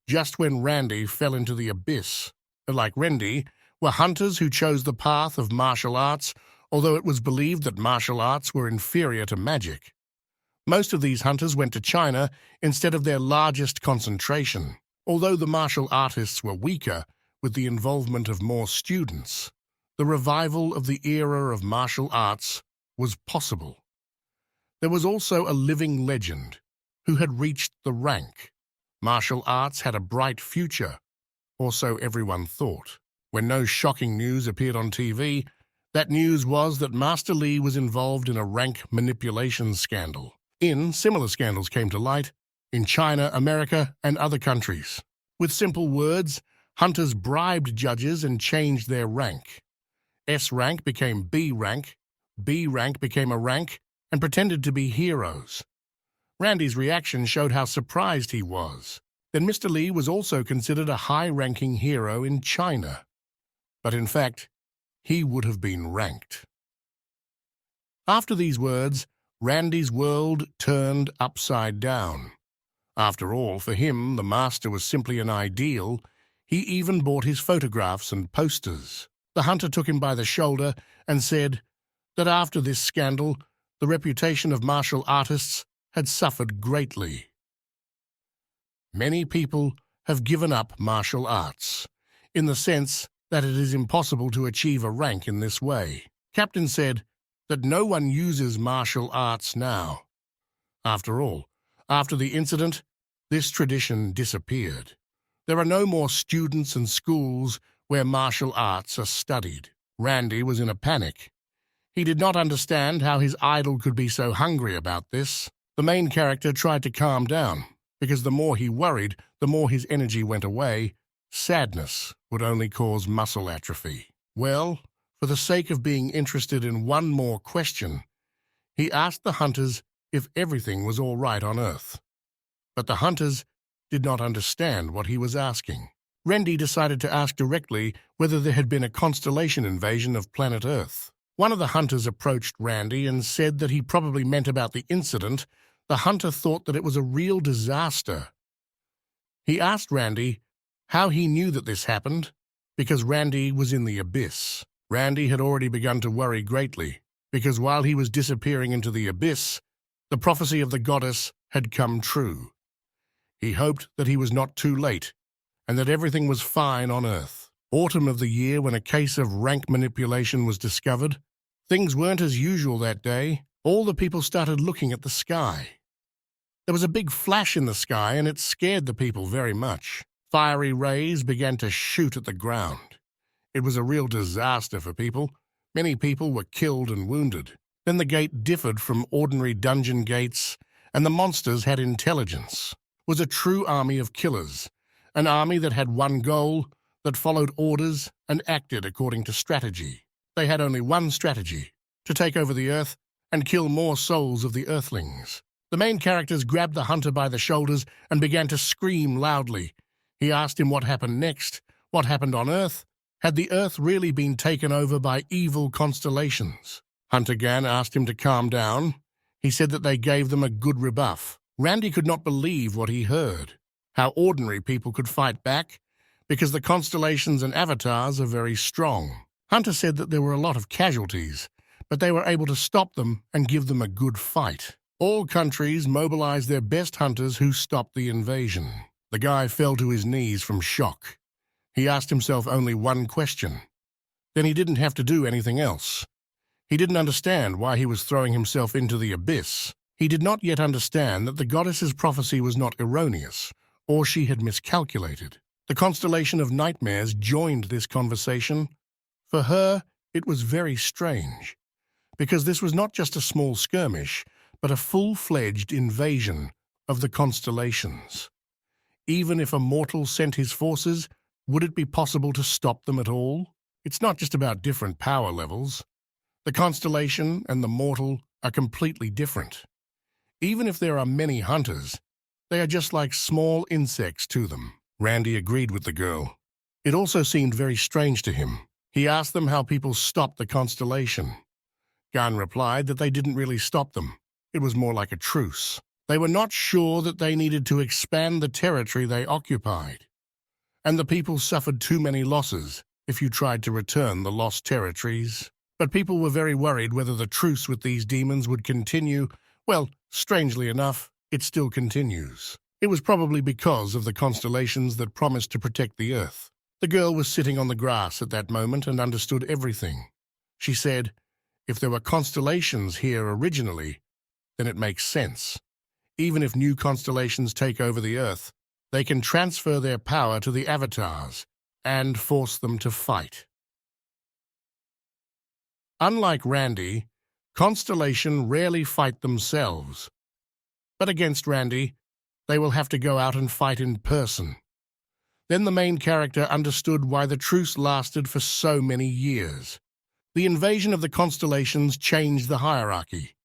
just when Randy fell into the abyss. Like Randy, were hunters who chose the path of martial arts, although it was believed that martial arts were inferior to magic. Most of these hunters went to China instead of their largest concentration, although the martial artists were weaker with the involvement of more students. The revival of the era of martial arts was possible. There was also a living legend who had reached the rank. Martial arts had a bright future, or so everyone thought. When no shocking news appeared on TV, that news was that Master Li was involved in a rank manipulation scandal. Similar scandals came to light in China, America, and other countries. With simple words, hunters bribed judges and changed their rank. S rank became B rank became a rank, and pretended to be heroes. Randy's reaction showed how surprised he was. Then Mr. Li was also considered a high-ranking hero in China. But in fact, he would have been ranked. After these words, Randy's world turned upside down. After all, for him, the master was simply an ideal. He even bought his photographs and posters. The hunter took him by the shoulder and said that after this scandal, the reputation of martial artists had suffered greatly. Many people have given up martial arts, in the sense that it is impossible to achieve a rank in this way. Captain said that no one uses martial arts now. After all, after the incident, this tradition disappeared. There are no more students and schools where martial arts are studied. Randy was in a panic. He did not understand how his idol could be so hungry about this. The main character tried to calm down, because the more he worried, the more his energy went away. Sadness would only cause muscle atrophy. Well, for the sake of being interested in one more question, he asked the hunters if everything was all right on Earth. But the hunters did not understand what he was asking. Randy decided to ask directly whether there had been a constellation invasion of planet Earth. One of the hunters approached Randy and said that he probably meant about the incident. The hunter thought that it was a real disaster. He asked Randy how he knew that this happened, because Randy was in the abyss. Randy had already begun to worry greatly, because while he was disappearing into the abyss, the prophecy of the goddess had come true. He hoped that he was not too late, and that everything was fine on Earth. Autumn of the year, when a case of rank manipulation was discovered, things weren't as usual that day. All the people started looking at the sky. There was a big flash in the sky, and it scared the people very much. Fiery rays began to shoot at the ground. It was a real disaster for people. Many people were killed and wounded. Then the gate differed from ordinary dungeon gates, and the monsters had intelligence. It was a true army of killers, an army that had one goal, that followed orders and acted according to strategy. They had only one strategy: to take over the Earth and kill more souls of the Earthlings. The main characters grabbed the hunter by the shoulders and began to scream loudly. He asked him what happened next, what happened on Earth. Had the Earth really been taken over by evil constellations? Hunter Gan asked him to calm down. He said that they gave them a good rebuff. Randy could not believe what he heard, how ordinary people could fight back, because the constellations and avatars are very strong. Hunter said that there were a lot of casualties, but they were able to stop them and give them a good fight. All countries mobilized their best hunters who stopped the invasion. The guy fell to his knees from shock. He asked himself only one question. Then he didn't have to do anything else. He didn't understand why he was throwing himself into the abyss. He did not yet understand that the goddess's prophecy was not erroneous, or she had miscalculated. The constellation of nightmares joined this conversation. For her, it was very strange, because this was not just a small skirmish, but a full-fledged invasion of the constellations. Even if a mortal sent his forces, would it be possible to stop them at all? It's not just about different power levels. The constellation and the mortal are completely different. Even if there are many hunters, They are just like small insects to them. Randy agreed with the girl. It also seemed very strange to him. He asked them how people stopped the constellation. Gan replied that they didn't really stop them. It was more like a truce. They were not sure that they needed to expand the territory they occupied. And the people suffered too many losses if you tried to return the lost territories. But people were very worried whether the truce with these demons would continue. Well, strangely enough, it still continues. It was probably because of the constellations that promised to protect the Earth. The girl was sitting on the grass at that moment and understood everything. She said, "If there were constellations here originally, then it makes sense. Even if new constellations take over the Earth, they can transfer their power to the avatars and force them to fight." Unlike Randy, Constellation rarely fight themselves. But against Randy, they will have to go out and fight in person. Then the main character understood why the truce lasted for so many years. The invasion of the constellations changed the hierarchy.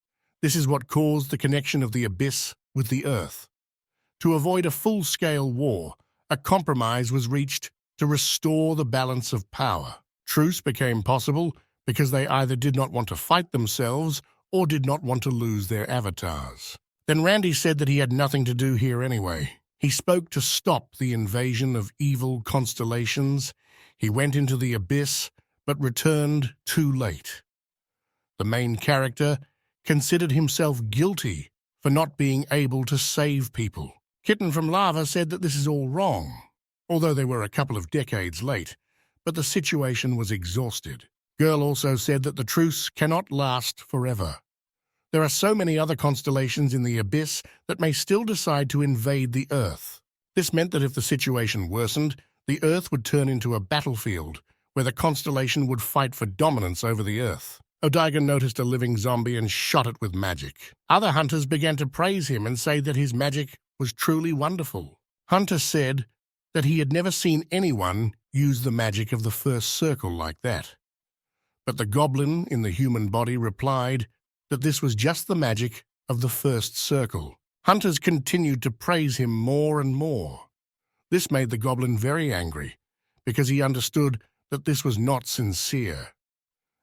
This is what caused the connection of the abyss with the Earth. To avoid a full-scale war, a compromise was reached to restore the balance of power. Truce became possible because they either did not want to fight themselves or did not want to lose their avatars. Then Randy said that he had nothing to do here anyway. He spoke to stop the invasion of evil constellations. He went into the abyss, but returned too late. The main character considered himself guilty for not being able to save people. Kitten from Lava said that this is all wrong, although they were a couple of decades late, but the situation was exhausted. Girl also said that the truce cannot last forever. There are so many other constellations in the abyss that may still decide to invade the Earth. This meant that if the situation worsened, the Earth would turn into a battlefield where the constellation would fight for dominance over the Earth. Odaigan noticed a living zombie and shot it with magic. Other hunters began to praise him and say that his magic was truly wonderful. Hunter said that he had never seen anyone use the magic of the first circle like that. But the goblin in the human body replied that this was just the magic of the first circle. Hunters continued to praise him more and more. This made the goblin very angry, because he understood that this was not sincere,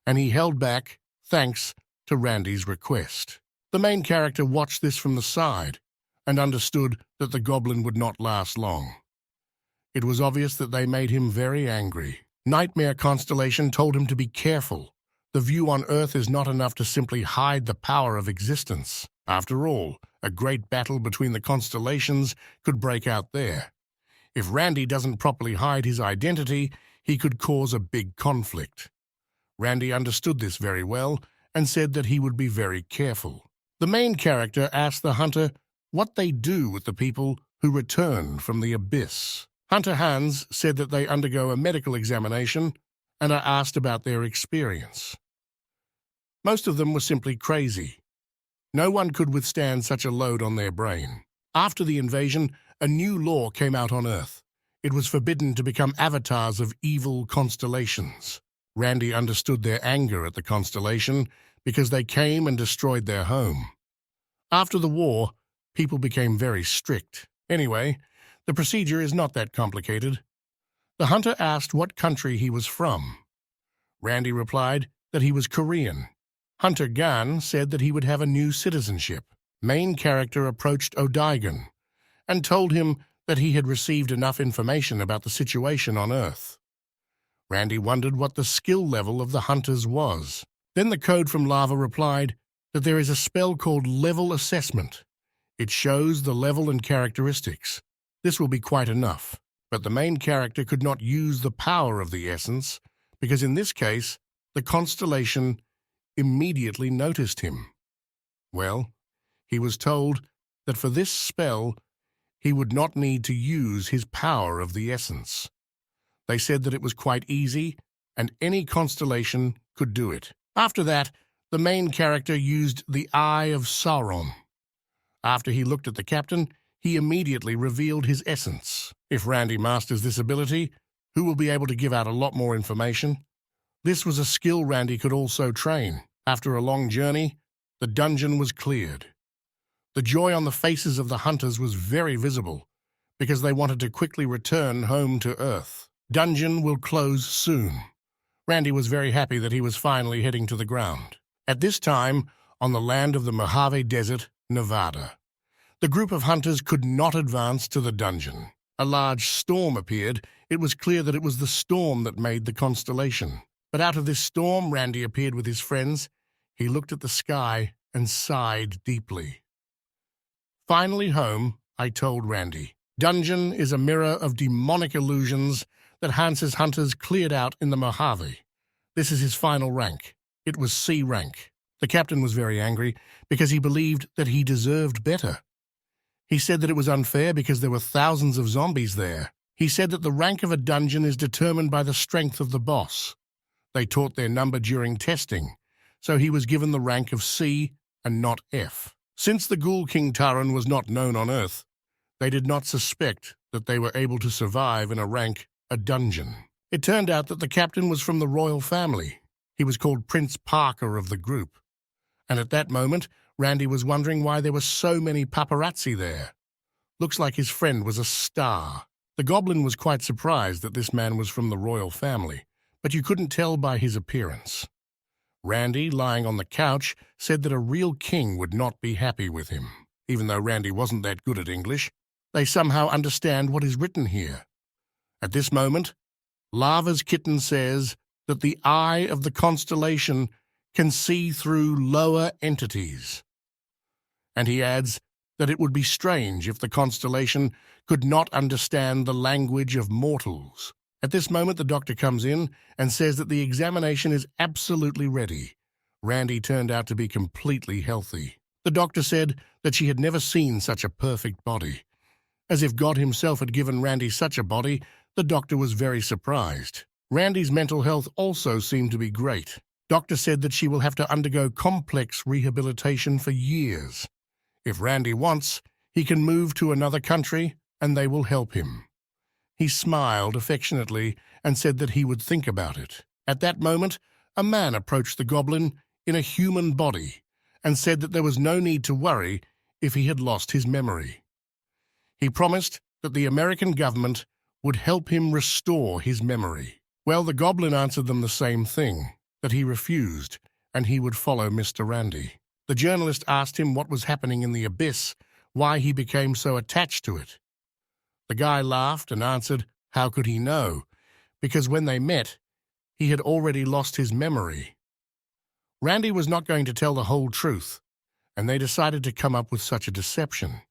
and he held back thanks to Randy's request. The main character watched this from the side and understood that the goblin would not last long. It was obvious that they made him very angry. Nightmare Constellation told him to be careful. The view on Earth is not enough to simply hide the power of existence. After all, a great battle between the constellations could break out there. If Randy doesn't properly hide his identity, he could cause a big conflict. Randy understood this very well and said that he would be very careful. The main character asked the hunter what they do with the people who return from the abyss. Hunter Hans said that they undergo a medical examination and are asked about their experience. Most of them were simply crazy. No one could withstand such a load on their brain. After the invasion, a new law came out on Earth. It was forbidden to become avatars of evil constellations. Randy understood their anger at the constellation because they came and destroyed their home. After the war, people became very strict. Anyway, the procedure is not that complicated. The hunter asked what country he was from. Randy replied that he was Korean. Hunter Gan said that he would have a new citizenship. Main character approached Odaigan and told him that he had received enough information about the situation on Earth. Randy wondered what the skill level of the hunters was. Then the code from Lava replied that there is a spell called Level Assessment. It shows the level and characteristics. This will be quite enough. But the main character could not use the power of the essence because in this case, the constellation immediately noticed him. Well, he was told that for this spell, he would not need to use his power of the essence. They said that it was quite easy, and any constellation could do it. After that, the main character used the Eye of Sauron. After he looked at the captain, he immediately revealed his essence. If Randy masters this ability, who will be able to give out a lot more information? This was a skill Randy could also train. After a long journey, the dungeon was cleared. The joy on the faces of the hunters was very visible, because they wanted to quickly return home to Earth. Dungeon will close soon. Randy was very happy that he was finally heading to the ground. At this time, on the land of the Mojave Desert, Nevada, the group of hunters could not advance to the dungeon. A large storm appeared. It was clear that it was the storm that made the constellation. But out of this storm, Randy appeared with his friends. He looked at the sky and sighed deeply. Finally home, I told Randy. Dungeon is a mirror of demonic illusions that Hans's hunters cleared out in the Mojave. This is his final rank. It was C rank. The captain was very angry because he believed that he deserved better. He said that it was unfair because there were thousands of zombies there. He said that the rank of a dungeon is determined by the strength of the boss. They taught their number during testing, so he was given the rank of C and not F. Since the Ghoul King Taran was not known on Earth, they did not suspect that they were able to survive in a dungeon. It turned out that the captain was from the royal family. He was called Prince Parker of the group. And at that moment, Randy was wondering why there were so many paparazzi there. Looks like his friend was a star. The goblin was quite surprised that this man was from the royal family, but you couldn't tell by his appearance. Randy, lying on the couch, said that a real king would not be happy with him. Even though Randy wasn't that good at English, they somehow understand what is written here. At this moment, Lava's kitten says that the eye of the constellation can see through lower entities. And he adds that it would be strange if the constellation could not understand the language of mortals. At this moment, the doctor comes in and says that the examination is absolutely ready. Randy turned out to be completely healthy. The doctor said that she had never seen such a perfect body. As if God himself had given Randy such a body, the doctor was very surprised. Randy's mental health also seemed to be great. Doctor said that she will have to undergo complex rehabilitation for years. If Randy wants, he can move to another country and they will help him. He smiled affectionately and said that he would think about it. At that moment, a man approached the goblin in a human body and said that there was no need to worry if he had lost his memory. He promised that the American government would help him restore his memory. Well, the goblin answered them the same thing, that he refused and he would follow Mr. Randy. The journalist asked him what was happening in the abyss, why he became so attached to it. The guy laughed and answered, how could he know? Because when they met, he had already lost his memory. Randy was not going to tell the whole truth, and they decided to come up with such a deception.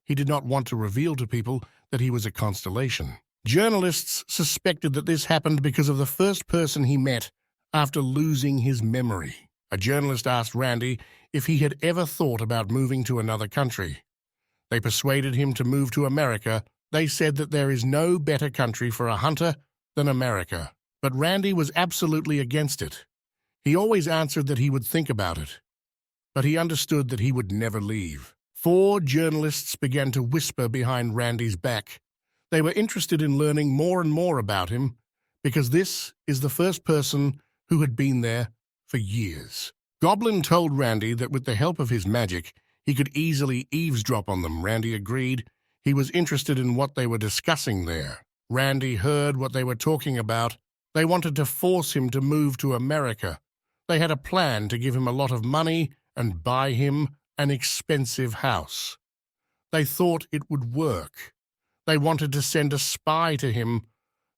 He did not want to reveal to people that he was a constellation. Journalists suspected that this happened because of the first person he met after losing his memory. A journalist asked Randy if he had ever thought about moving to another country. They persuaded him to move to America. They said that there is no better country for a hunter than America. But Randy was absolutely against it. He always answered that he would think about it. But he understood that he would never leave. 4 journalists began to whisper behind Randy's back. They were interested in learning more and more about him because this is the first person who had been there for years. Goblin told Randy that with the help of his magic, he could easily eavesdrop on them. Randy agreed. He was interested in what they were discussing there. Randy heard what they were talking about. They wanted to force him to move to America. They had a plan to give him a lot of money and buy him an expensive house. They thought it would work. They wanted to send a spy to him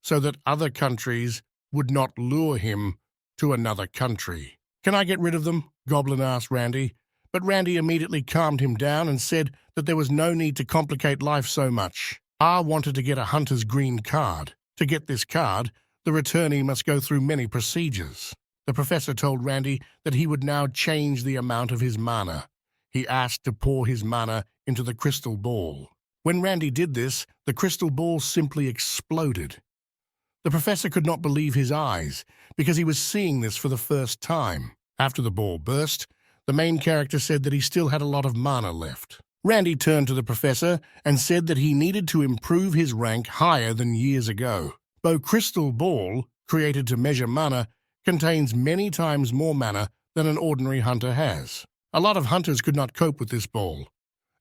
so that other countries would not lure him to another country. Can I get rid of them? Goblin asked Randy. But Randy immediately calmed him down and said that there was no need to complicate life so much. I wanted to get a hunter's green card. To get this card, the returnee must go through many procedures. The professor told Randy that he would now change the amount of his mana. He asked to pour his mana into the crystal ball. When Randy did this, the crystal ball simply exploded. The professor could not believe his eyes because he was seeing this for the first time. After the ball burst, the main character said that he still had a lot of mana left. Randy turned to the professor and said that he needed to improve his rank higher than years ago. Though crystal ball, created to measure mana, contains many times more mana than an ordinary hunter has. A lot of hunters could not cope with this ball.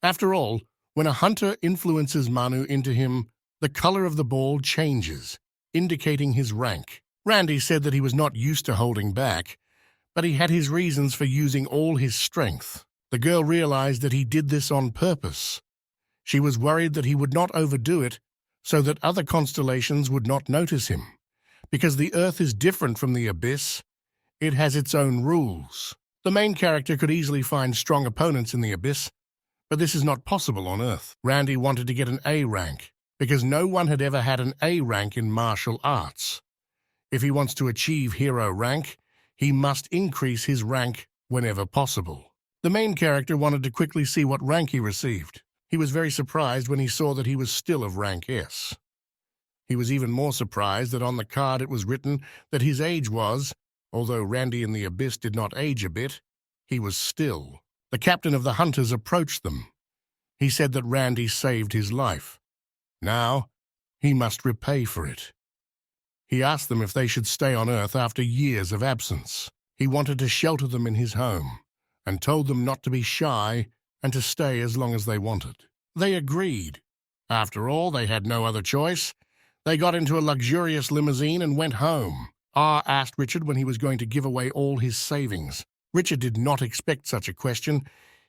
After all, when a hunter influences Manu into him, the color of the ball changes, indicating his rank. Randy said that he was not used to holding back, but he had his reasons for using all his strength. The girl realized that he did this on purpose. She was worried that he would not overdo it so that other constellations would not notice him. Because the Earth is different from the Abyss, it has its own rules. The main character could easily find strong opponents in the Abyss, but this is not possible on Earth. Randy wanted to get an A rank, because no one had ever had an A rank in martial arts. If he wants to achieve hero rank, he must increase his rank whenever possible. The main character wanted to quickly see what rank he received. He was very surprised when he saw that he was still of rank S. He was even more surprised that on the card it was written that his age was, although Randy in the Abyss did not age a bit, he was still. The captain of the hunters approached them. He said that Randy saved his life. Now, he must repay for it. He asked them if they should stay on Earth after years of absence. He wanted to shelter them in his home, and told them not to be shy and to stay as long as they wanted. They agreed. After all, they had no other choice. They got into a luxurious limousine and went home. R asked Richard when he was going to give away all his savings. Richard did not expect such a question.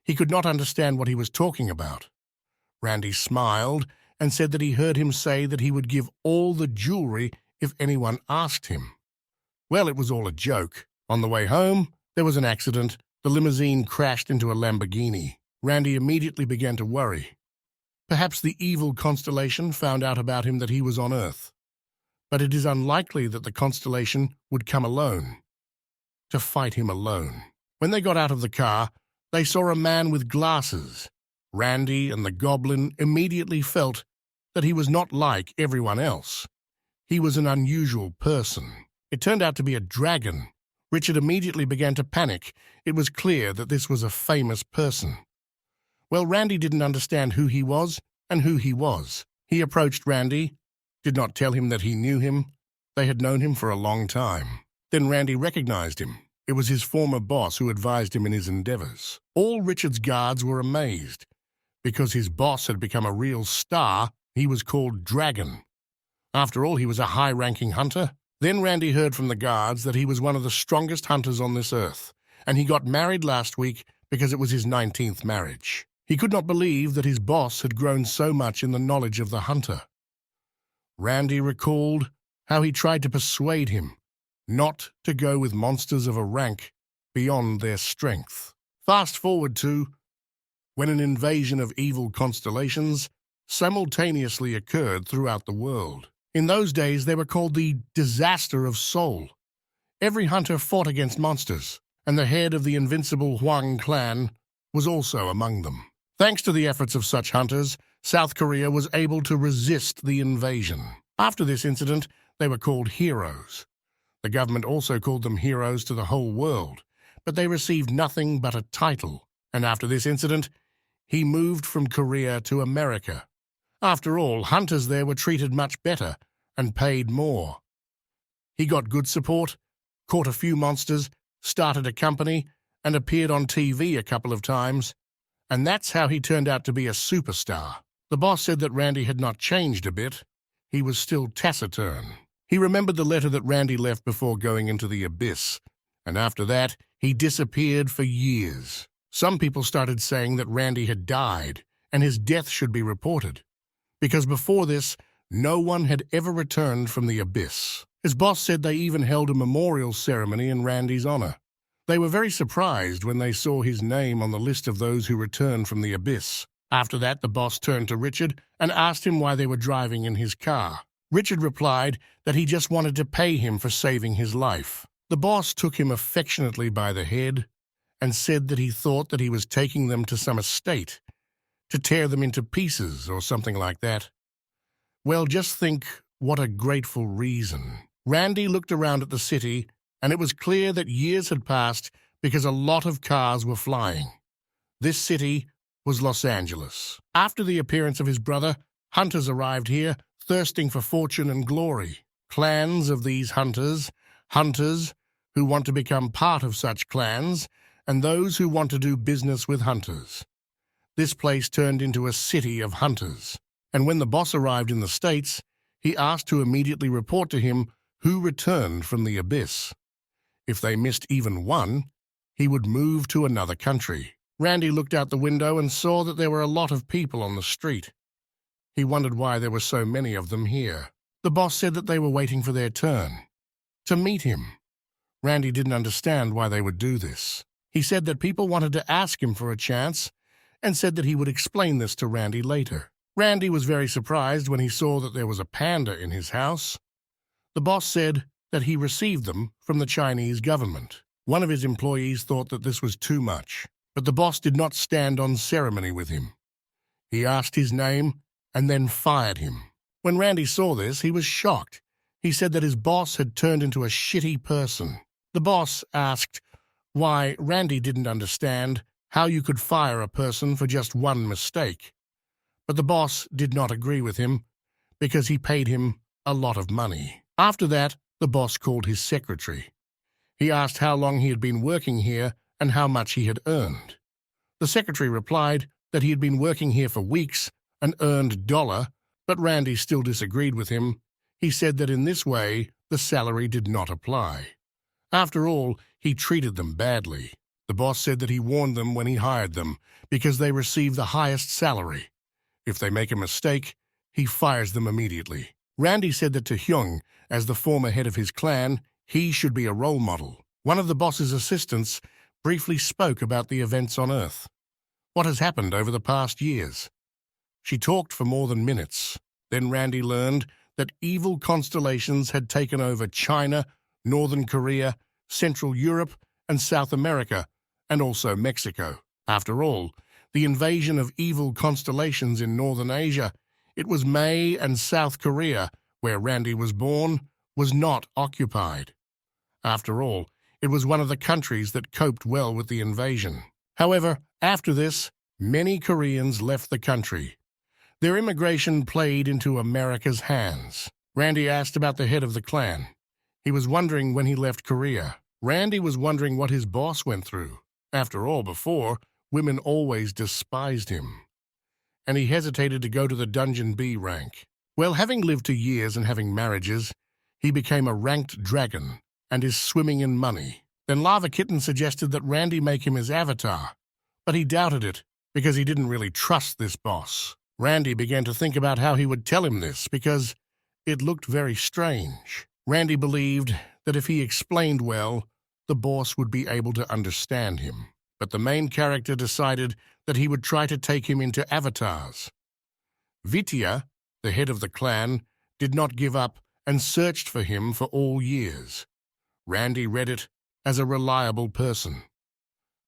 He could not understand what he was talking about. Randy smiled and said that he heard him say that he would give all the jewelry if anyone asked him. Well, it was all a joke. On the way home, there was an accident. The limousine crashed into a Lamborghini. Randy immediately began to worry. Perhaps the evil constellation found out about him that he was on Earth. But it is unlikely that the constellation would come alone, to fight him alone. When they got out of the car, they saw a man with glasses. Randy and the goblin immediately felt that he was not like everyone else. He was an unusual person. It turned out to be a dragon. Richard immediately began to panic. It was clear that this was a famous person. Well, Randy didn't understand who he was and who he was. He approached Randy, did not tell him that he knew him. They had known him for a long time. Then Randy recognized him. It was his former boss who advised him in his endeavors. All Richard's guards were amazed. Because his boss had become a real star, he was called Dragon. After all, he was a high-ranking hunter. Then Randy heard from the guards that he was one of the strongest hunters on this earth, and he got married last week because it was his 19th marriage. He could not believe that his boss had grown so much in the knowledge of the hunter. Randy recalled how he tried to persuade him not to go with monsters of a rank beyond their strength. Fast forward to when an invasion of evil constellations simultaneously occurred throughout the world. In those days, they were called the Disaster of Soul. Every hunter fought against monsters, and the head of the invincible Hwang clan was also among them. Thanks to the efforts of such hunters, South Korea was able to resist the invasion. After this incident, they were called heroes. The government also called them heroes to the whole world, but they received nothing but a title. And after this incident, he moved from Korea to America. After all, hunters there were treated much better and paid more. He got good support, caught a few monsters, started a company, and appeared on TV a couple of times. And that's how he turned out to be a superstar. The boss said that Randy had not changed a bit. He was still taciturn. He remembered the letter that Randy left before going into the Abyss, and after that, he disappeared for years. Some people started saying that Randy had died, and his death should be reported, because before this, no one had ever returned from the Abyss. His boss said they even held a memorial ceremony in Randy's honor. They were very surprised when they saw his name on the list of those who returned from the Abyss. After that, the boss turned to Richard and asked him why they were driving in his car. Richard replied that he just wanted to pay him for saving his life. The boss took him affectionately by the head and said that he thought that he was taking them to some estate, to tear them into pieces or something like that. Well, just think what a grateful reason. Randy looked around at the city, and it was clear that years had passed because a lot of cars were flying. This city was Los Angeles. After the appearance of his brother, hunters arrived here, thirsting for fortune and glory. Clans of these hunters who want to become part of such clans, and those who want to do business with hunters. This place turned into a city of hunters. And when the boss arrived in the States, he asked to immediately report to him who returned from the abyss. If they missed even one, he would move to another country. Randy looked out the window and saw that there were a lot of people on the street. He wondered why there were so many of them here. The boss said that they were waiting for their turn to meet him. Randy didn't understand why they would do this. He said that people wanted to ask him for a chance and said that he would explain this to Randy later. Randy was very surprised when he saw that there was a panda in his house. The boss said that he received them from the Chinese government. One of his employees thought that this was too much, but the boss did not stand on ceremony with him. He asked his name and then fired him. When Randy saw this, he was shocked. He said that his boss had turned into a shitty person. The boss asked why Randy didn't understand how you could fire a person for just one mistake. But the boss did not agree with him because he paid him a lot of money. After that, the boss called his secretary. He asked how long he had been working here and how much he had earned. The secretary replied that he had been working here for weeks and earned $1, but Randy still disagreed with him. He said that in this way, the salary did not apply. After all, he treated them badly. The boss said that he warned them when he hired them because they receive the highest salary. If they make a mistake, he fires them immediately. Randy said that to Hyung, as the former head of his clan, he should be a role model. One of the boss's assistants briefly spoke about the events on Earth. What has happened over the past years? She talked for more than minutes. Then Randy learned that evil constellations had taken over China, Northern Korea, Central Europe, and South America, and also Mexico. After all, the invasion of evil constellations in Northern Asia, it was May and South Korea, where Randy was born, was not occupied. After all, it was one of the countries that coped well with the invasion. However, after this, many Koreans left the country. Their immigration played into America's hands. Randy asked about the head of the clan. He was wondering when he left Korea. Randy was wondering what his boss went through. After all, before, women always despised him. And he hesitated to go to the Dungeon B rank. Well, having lived 2 years and having marriages, he became a ranked dragon and is swimming in money. Then Lava Kitten suggested that Randy make him his avatar, but he doubted it because he didn't really trust this boss. Randy began to think about how he would tell him this because it looked very strange. Randy believed that if he explained well, the boss would be able to understand him. But the main character decided that he would try to take him into avatars. Vitya, the head of the clan, did not give up and searched for him for all years. Randy read it as a reliable person.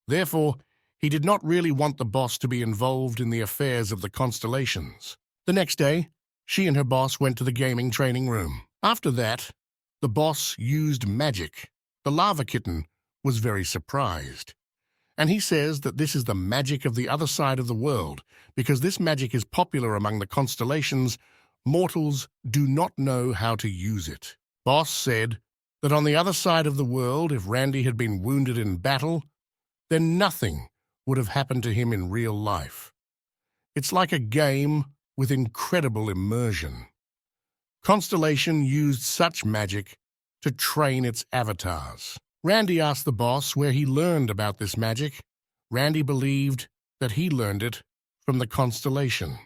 Therefore, he did not really want the boss to be involved in the affairs of the constellations. The next day, she and her boss went to the gaming training room. After that, the boss used magic. The Lava Kitten was very surprised. And he says that this is the magic of the other side of the world. Because this magic is popular among the constellations, mortals do not know how to use it. Boss said that on the other side of the world, if Randy had been wounded in battle, then nothing would have happened to him in real life. It's like a game with incredible immersion. Constellation used such magic to train its avatars. Randy asked the boss where he learned about this magic. Randy believed that he learned it from the constellation.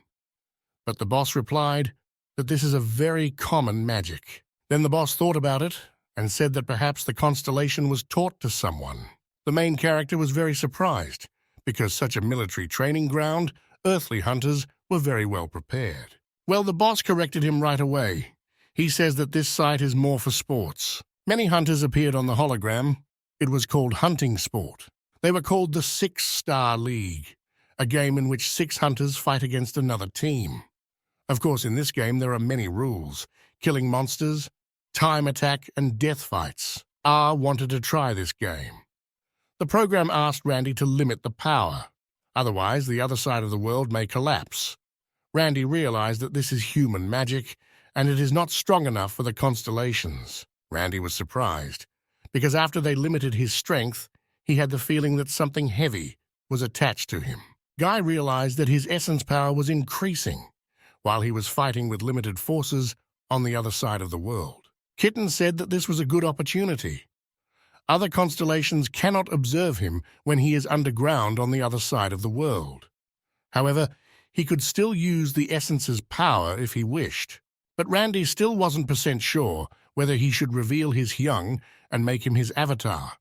But the boss replied that this is a very common magic. Then the boss thought about it and said that perhaps the constellation was taught to someone. The main character was very surprised because such a military training ground, earthly hunters were very well prepared. Well, the boss corrected him right away. He says that this site is more for sports. Many hunters appeared on the hologram. It was called hunting sport. They were called the 6-Star League, a game in which 6 hunters fight against another team. Of course, in this game there are many rules: killing monsters, time attack, and death fights. R wanted to try this game. The program asked Randy to limit the power. Otherwise, the other side of the world may collapse. Randy realized that this is human magic, and it is not strong enough for the constellations. Randy was surprised, because after they limited his strength, he had the feeling that something heavy was attached to him. Guy realized that his essence power was increasing while he was fighting with limited forces on the other side of the world. Kitten said that this was a good opportunity. Other constellations cannot observe him when he is underground on the other side of the world. However, he could still use the essence's power if he wished. But Randy still wasn't sure whether he should reveal his young and make him his avatar,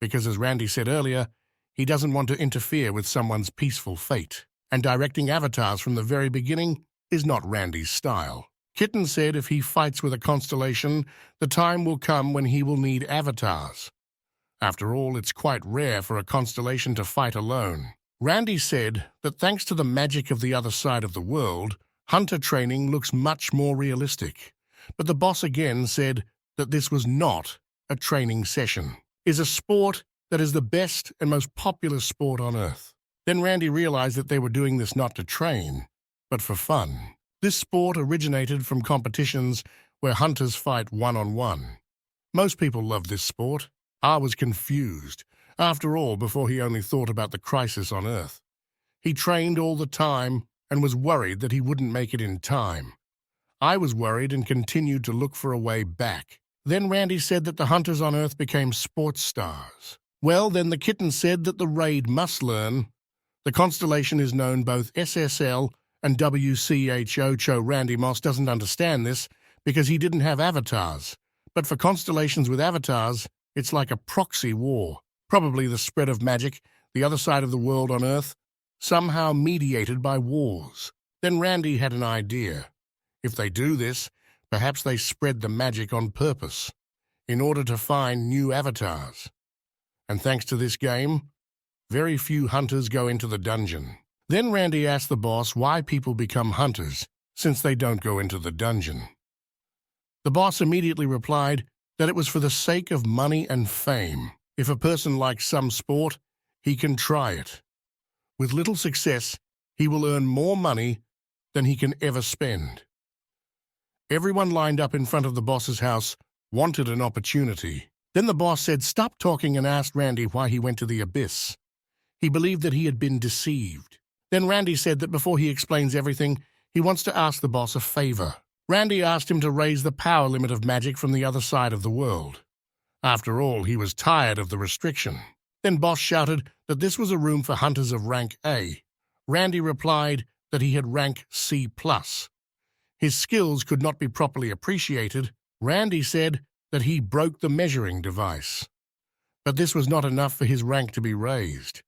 because as Randy said earlier, he doesn't want to interfere with someone's peaceful fate, and directing avatars from the very beginning is not Randy's style. Kitten said if he fights with a constellation, the time will come when he will need avatars. After all, it's quite rare for a constellation to fight alone. Randy said that thanks to the magic of the other side of the world, hunter training looks much more realistic. But the boss again said that this was not a training session. It's a sport that is the best and most popular sport on Earth. Then Randy realized that they were doing this not to train, but for fun. This sport originated from competitions where hunters fight one-on-one. Most people love this sport. I was confused. After all, before he only thought about the crisis on Earth. He trained all the time and was worried that he wouldn't make it in time. I was worried and continued to look for a way back. Then Randy said that the hunters on Earth became sports stars. Well, then the kitten said that the raid must learn. The constellation is known both SSL and WCHO. Randy Moss doesn't understand this because he didn't have avatars. But for constellations with avatars, it's like a proxy war. Probably the spread of magic, the other side of the world on Earth, somehow mediated by wars. Then Randy had an idea. If they do this, perhaps they spread the magic on purpose, in order to find new avatars. And thanks to this game, very few hunters go into the dungeon. Then Randy asked the boss why people become hunters, since they don't go into the dungeon. The boss immediately replied that it was for the sake of money and fame. If a person likes some sport, he can try it. With little success, he will earn more money than he can ever spend. Everyone lined up in front of the boss's house wanted an opportunity. Then the boss said stop talking and asked Randy why he went to the abyss. He believed that he had been deceived. Then Randy said that before he explains everything, he wants to ask the boss a favor. Randy asked him to raise the power limit of magic from the other side of the world. After all, he was tired of the restriction. Then boss shouted that this was a room for hunters of rank A. Randy replied that he had rank C+. His skills could not be properly appreciated. Randy said that he broke the measuring device. But this was not enough for his rank to be raised.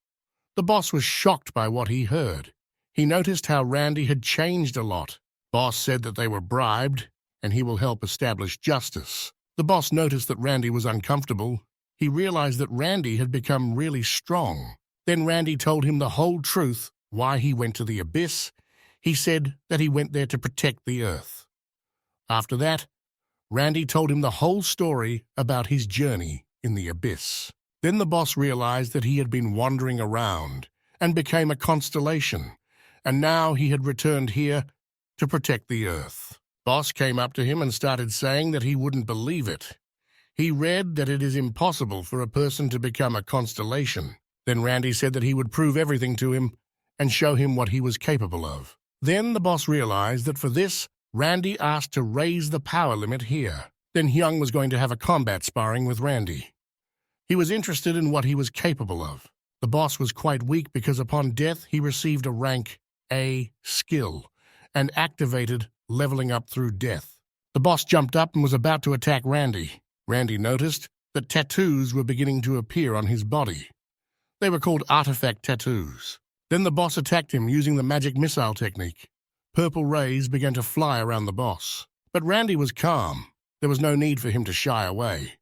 The boss was shocked by what he heard. He noticed how Randy had changed a lot. Boss said that they were bribed, and he will help establish justice. The boss noticed that Randy was uncomfortable. He realized that Randy had become really strong. Then Randy told him the whole truth, why he went to the abyss. He said that he went there to protect the Earth. After that, Randy told him the whole story about his journey in the abyss. Then the boss realized that he had been wandering around and became a constellation, and now he had returned here to protect the Earth. Boss came up to him and started saying that he wouldn't believe it. He read that it is impossible for a person to become a constellation. Then Randy said that he would prove everything to him and show him what he was capable of. Then the boss realized that for this, Randy asked to raise the power limit here. Then Hyung was going to have a combat sparring with Randy. He was interested in what he was capable of. The boss was quite weak because upon death he received a rank A skill and activated leveling up through death. The boss jumped up and was about to attack Randy. Randy noticed that tattoos were beginning to appear on his body. They were called artifact tattoos. Then the boss attacked him using the magic missile technique. Purple rays began to fly around the boss. But Randy was calm. There was no need for him to shy away.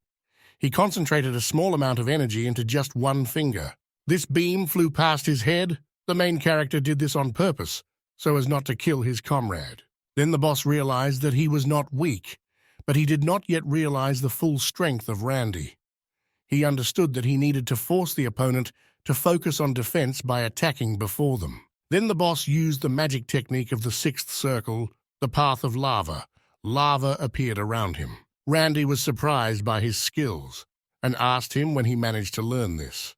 He concentrated a small amount of energy into just one finger. This beam flew past his head. The main character did this on purpose, so as not to kill his comrade. Then the boss realized that he was not weak, but he did not yet realize the full strength of Randy. He understood that he needed to force the opponent to focus on defense by attacking before them. Then the boss used the magic technique of the sixth circle, the path of lava. Lava appeared around him. Randy was surprised by his skills and asked him when he managed to learn this.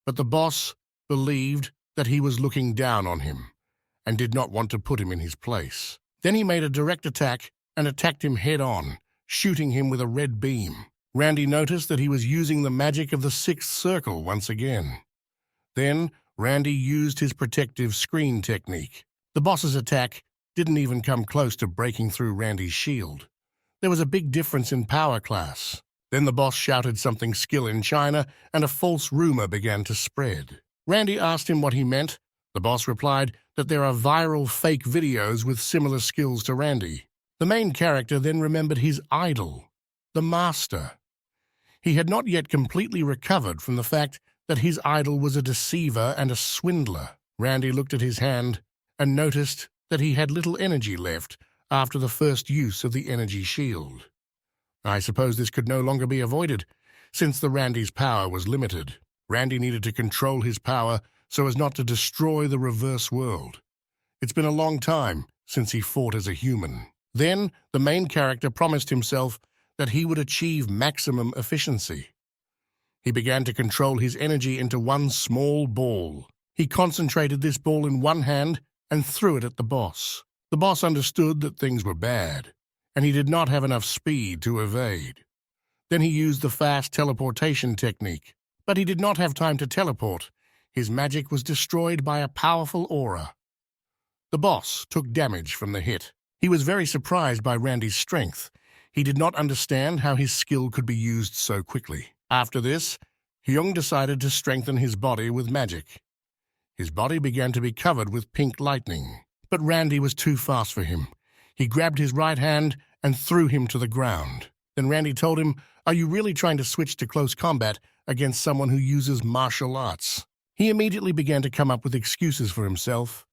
But the boss believed that he was looking down on him and did not want to put him in his place. Then he made a direct attack and attacked him head-on, shooting him with a red beam. Randy noticed that he was using the magic of the sixth circle once again. Then Randy used his protective screen technique. The boss's attack didn't even come close to breaking through Randy's shield. There was a big difference in power class. Then the boss shouted something skill in China, and a false rumor began to spread. Randy asked him what he meant. The boss replied that there are viral fake videos with similar skills to Randy. The main character then remembered his idol, the master. He had not yet completely recovered from the fact that his idol was a deceiver and a swindler. Randy looked at his hand and noticed that he had little energy left after the first use of the energy shield. I suppose this could no longer be avoided, since the Randy's power was limited. Randy needed to control his power so as not to destroy the reverse world. It's been a long time since he fought as a human. Then, the main character promised himself that he would achieve maximum efficiency. He began to control his energy into one small ball. He concentrated this ball in one hand and threw it at the boss. The boss understood that things were bad, and he did not have enough speed to evade. Then he used the fast teleportation technique, but he did not have time to teleport. His magic was destroyed by a powerful aura. The boss took damage from the hit. He was very surprised by Randy's strength. He did not understand how his skill could be used so quickly. After this, Hyung decided to strengthen his body with magic. His body began to be covered with pink lightning, but Randy was too fast for him. He grabbed his right hand and threw him to the ground. Then Randy told him, "Are you really trying to switch to close combat against someone who uses martial arts?" He immediately began to come up with excuses for himself.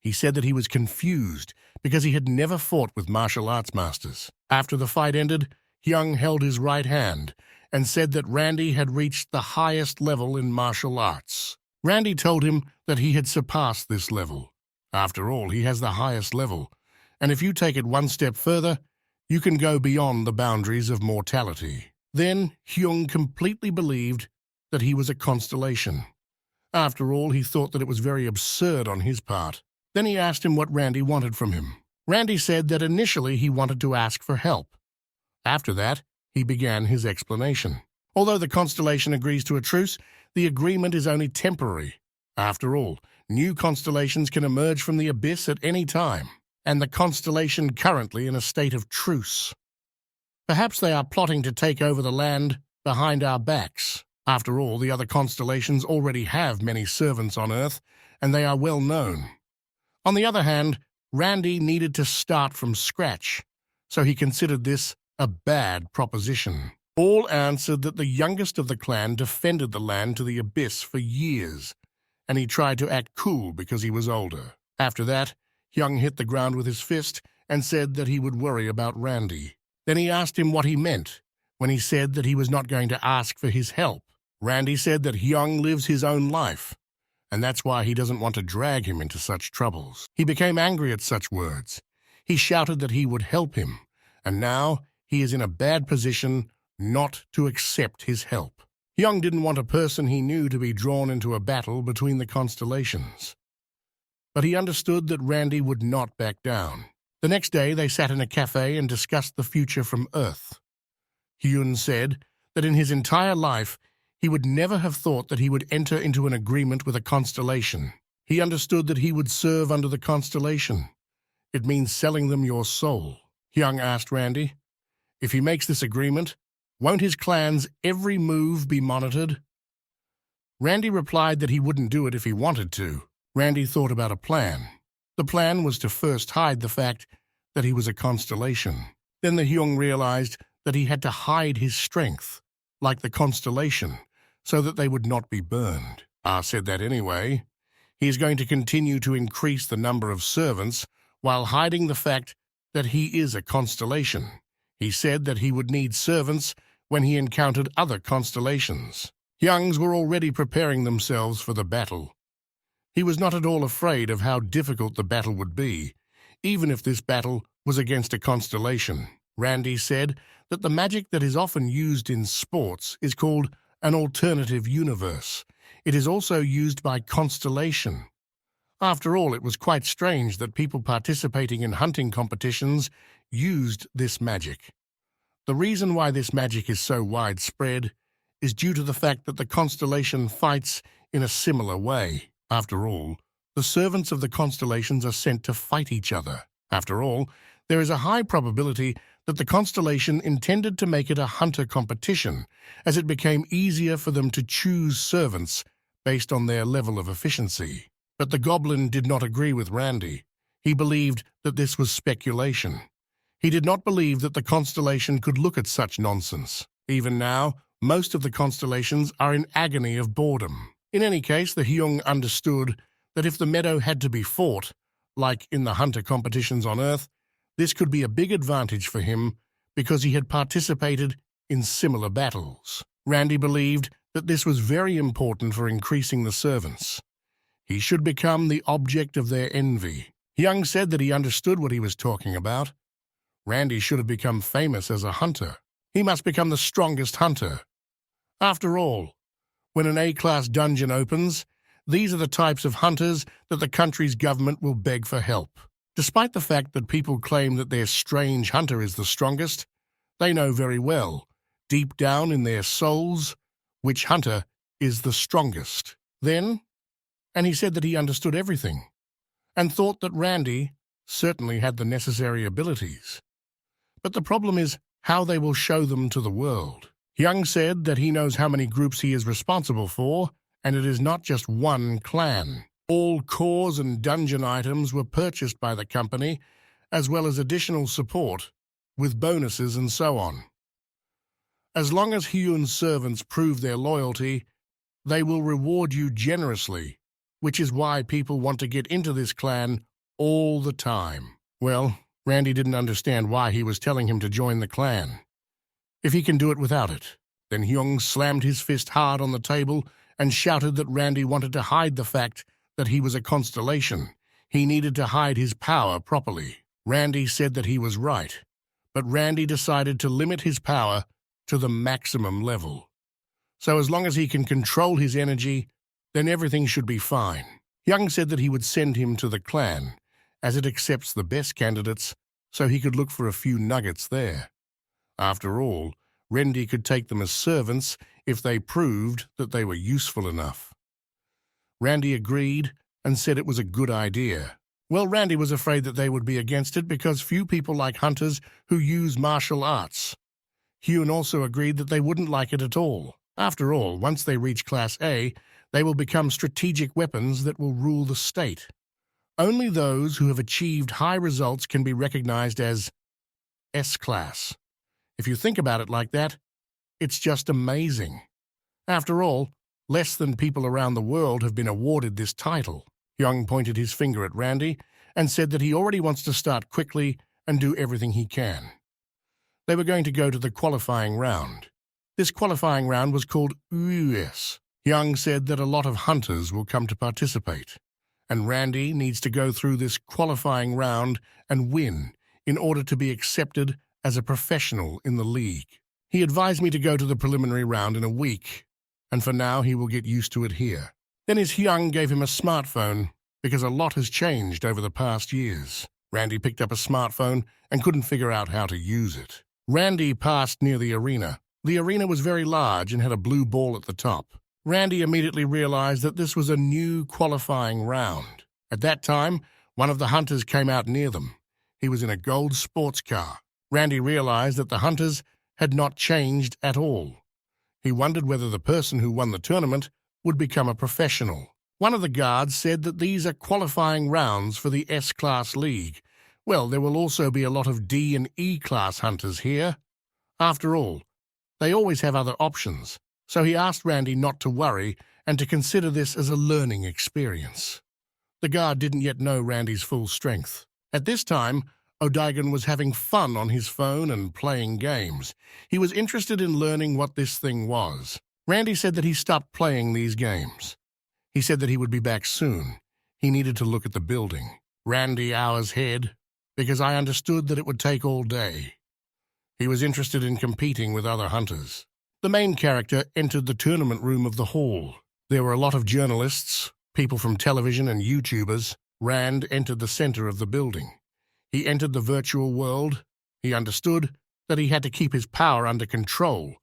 He said that he was confused because he had never fought with martial arts masters. After the fight ended, Hyung held his right hand and said that Randy had reached the highest level in martial arts. Randy told him that he had surpassed this level. After all, he has the highest level, and if you take it one step further, you can go beyond the boundaries of mortality. Then Hyung completely believed that he was a constellation. After all, he thought that it was very absurd on his part. Then he asked him what Randy wanted from him. Randy said that initially he wanted to ask for help. After that, he began his explanation. Although the constellation agrees to a truce, the agreement is only temporary. After all, new constellations can emerge from the abyss at any time, and the constellation currently in a state of truce. Perhaps they are plotting to take over the land behind our backs. After all, the other constellations already have many servants on Earth, and they are well known. On the other hand, Randy needed to start from scratch, so he considered this a bad proposition. All answered that the youngest of the clan defended the land to the abyss for years, and he tried to act cool because he was older. After that, Hyung hit the ground with his fist and said that he would worry about Randy. Then he asked him what he meant when he said that he was not going to ask for his help. Randy said that Hyung lives his own life, and that's why he doesn't want to drag him into such troubles. He became angry at such words. He shouted that he would help him, and now he is in a bad position not to accept his help. Hyung didn't want a person he knew to be drawn into a battle between the constellations. But he understood that Randy would not back down. The next day, they sat in a cafe and discussed the future from Earth. Hyun said that in his entire life, he would never have thought that he would enter into an agreement with a constellation. He understood that he would serve under the constellation. It means selling them your soul. Hyung asked Randy, if he makes this agreement, won't his clan's every move be monitored? Randy replied that he wouldn't do it if he wanted to. Randy thought about a plan. The plan was to first hide the fact that he was a constellation. Then the Hyung realized that he had to hide his strength, like the constellation, so that they would not be burned. Ah said that anyway. He is going to continue to increase the number of servants while hiding the fact that he is a constellation. He said that he would need servants when he encountered other constellations. Hyungs were already preparing themselves for the battle. He was not at all afraid of how difficult the battle would be, even if this battle was against a constellation. Randy said that the magic that is often used in sports is called an alternative universe. It is also used by constellation. After all, it was quite strange that people participating in hunting competitions used this magic. The reason why this magic is so widespread is due to the fact that the constellation fights in a similar way. After all, the servants of the constellations are sent to fight each other. After all, there is a high probability that the constellation intended to make it a hunter competition, as it became easier for them to choose servants based on their level of efficiency. But the goblin did not agree with Randy. He believed that this was speculation. He did not believe that the constellation could look at such nonsense. Even now, most of the constellations are in agony of boredom. In any case, the Hyung understood that if the meadow had to be fought, like in the hunter competitions on Earth, this could be a big advantage for him because he had participated in similar battles. Randy believed that this was very important for increasing the servants. He should become the object of their envy. Hyung said that he understood what he was talking about. Randy should have become famous as a hunter. He must become the strongest hunter. After all, when an A-class dungeon opens, these are the types of hunters that the country's government will beg for help. Despite the fact that people claim that their strange hunter is the strongest, they know very well, deep down in their souls, which hunter is the strongest. Then, and he said that he understood everything, and thought that Randy certainly had the necessary abilities. But the problem is how they will show them to the world. Hyung said that he knows how many groups he is responsible for, and it is not just one clan. All cores and dungeon items were purchased by the company, as well as additional support, with bonuses and so on. As long as Hyun's servants prove their loyalty, they will reward you generously, which is why people want to get into this clan all the time. Well, Randy didn't understand why he was telling him to join the clan. If he can do it without it. Then Hyung slammed his fist hard on the table and shouted that Randy wanted to hide the fact that he was a constellation. He needed to hide his power properly. Randy said that he was right, but Randy decided to limit his power to the maximum level. So as long as he can control his energy, then everything should be fine. Hyung said that he would send him to the clan, as it accepts the best candidates, so he could look for a few nuggets there. After all, Randy could take them as servants if they proved that they were useful enough. Randy agreed and said it was a good idea. Well, Randy was afraid that they would be against it because few people like hunters who use martial arts. Hyun also agreed that they wouldn't like it at all. After all, once they reach Class A, they will become strategic weapons that will rule the state. Only those who have achieved high results can be recognized as S-Class. If you think about it like that, it's just amazing. After all, less than people around the world have been awarded this title. Hyung pointed his finger at Randy and said that he already wants to start quickly and do everything he can. They were going to go to the qualifying round. This qualifying round was called US. Hyung said that a lot of hunters will come to participate, and Randy needs to go through this qualifying round and win in order to be accepted as a professional in the league. He advised me to go to the preliminary round in a week, and for now he will get used to it here. Then his Hyung gave him a smartphone, because a lot has changed over the past years. Randy picked up a smartphone and couldn't figure out how to use it. Randy passed near the arena. The arena was very large and had a blue ball at the top. Randy immediately realized that this was a new qualifying round. At that time, one of the hunters came out near them. He was in a gold sports car. Randy realized that the hunters had not changed at all. He wondered whether the person who won the tournament would become a professional. One of the guards said that these are qualifying rounds for the S-Class League. Well, there will also be a lot of D and E-Class hunters here. After all, they always have other options, so he asked Randy not to worry and to consider this as a learning experience. The guard didn't yet know Randy's full strength. At this time, O'Digan was having fun on his phone and playing games. He was interested in learning what this thing was. Randy said that he stopped playing these games. He said that he would be back soon. He needed to look at the building. Randy hours ahead, because I understood that it would take all day. He was interested in competing with other hunters. The main character entered the tournament room of the hall. There were a lot of journalists, people from television and YouTubers. Rand entered the center of the building. He entered the virtual world. He understood that he had to keep his power under control,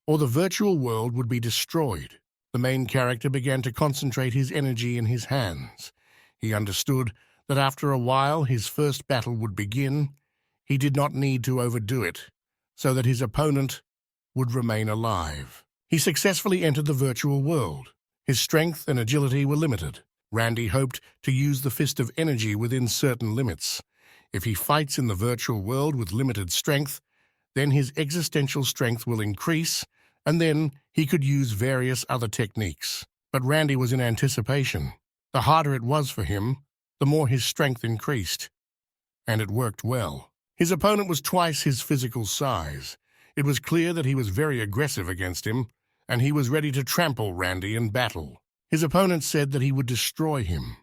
or the virtual world would be destroyed. The main character began to concentrate his energy in his hands. He understood that after a while his first battle would begin. He did not need to overdo it, so that his opponent would remain alive. He successfully entered the virtual world. His strength and agility were limited. Randy hoped to use the fist of energy within certain limits. If he fights in the virtual world with limited strength, then his existential strength will increase, and then he could use various other techniques. But Randy was in anticipation. The harder it was for him, the more his strength increased. And it worked well. His opponent was twice his physical size. It was clear that he was very aggressive against him, and he was ready to trample Randy in battle. His opponent said that he would destroy him.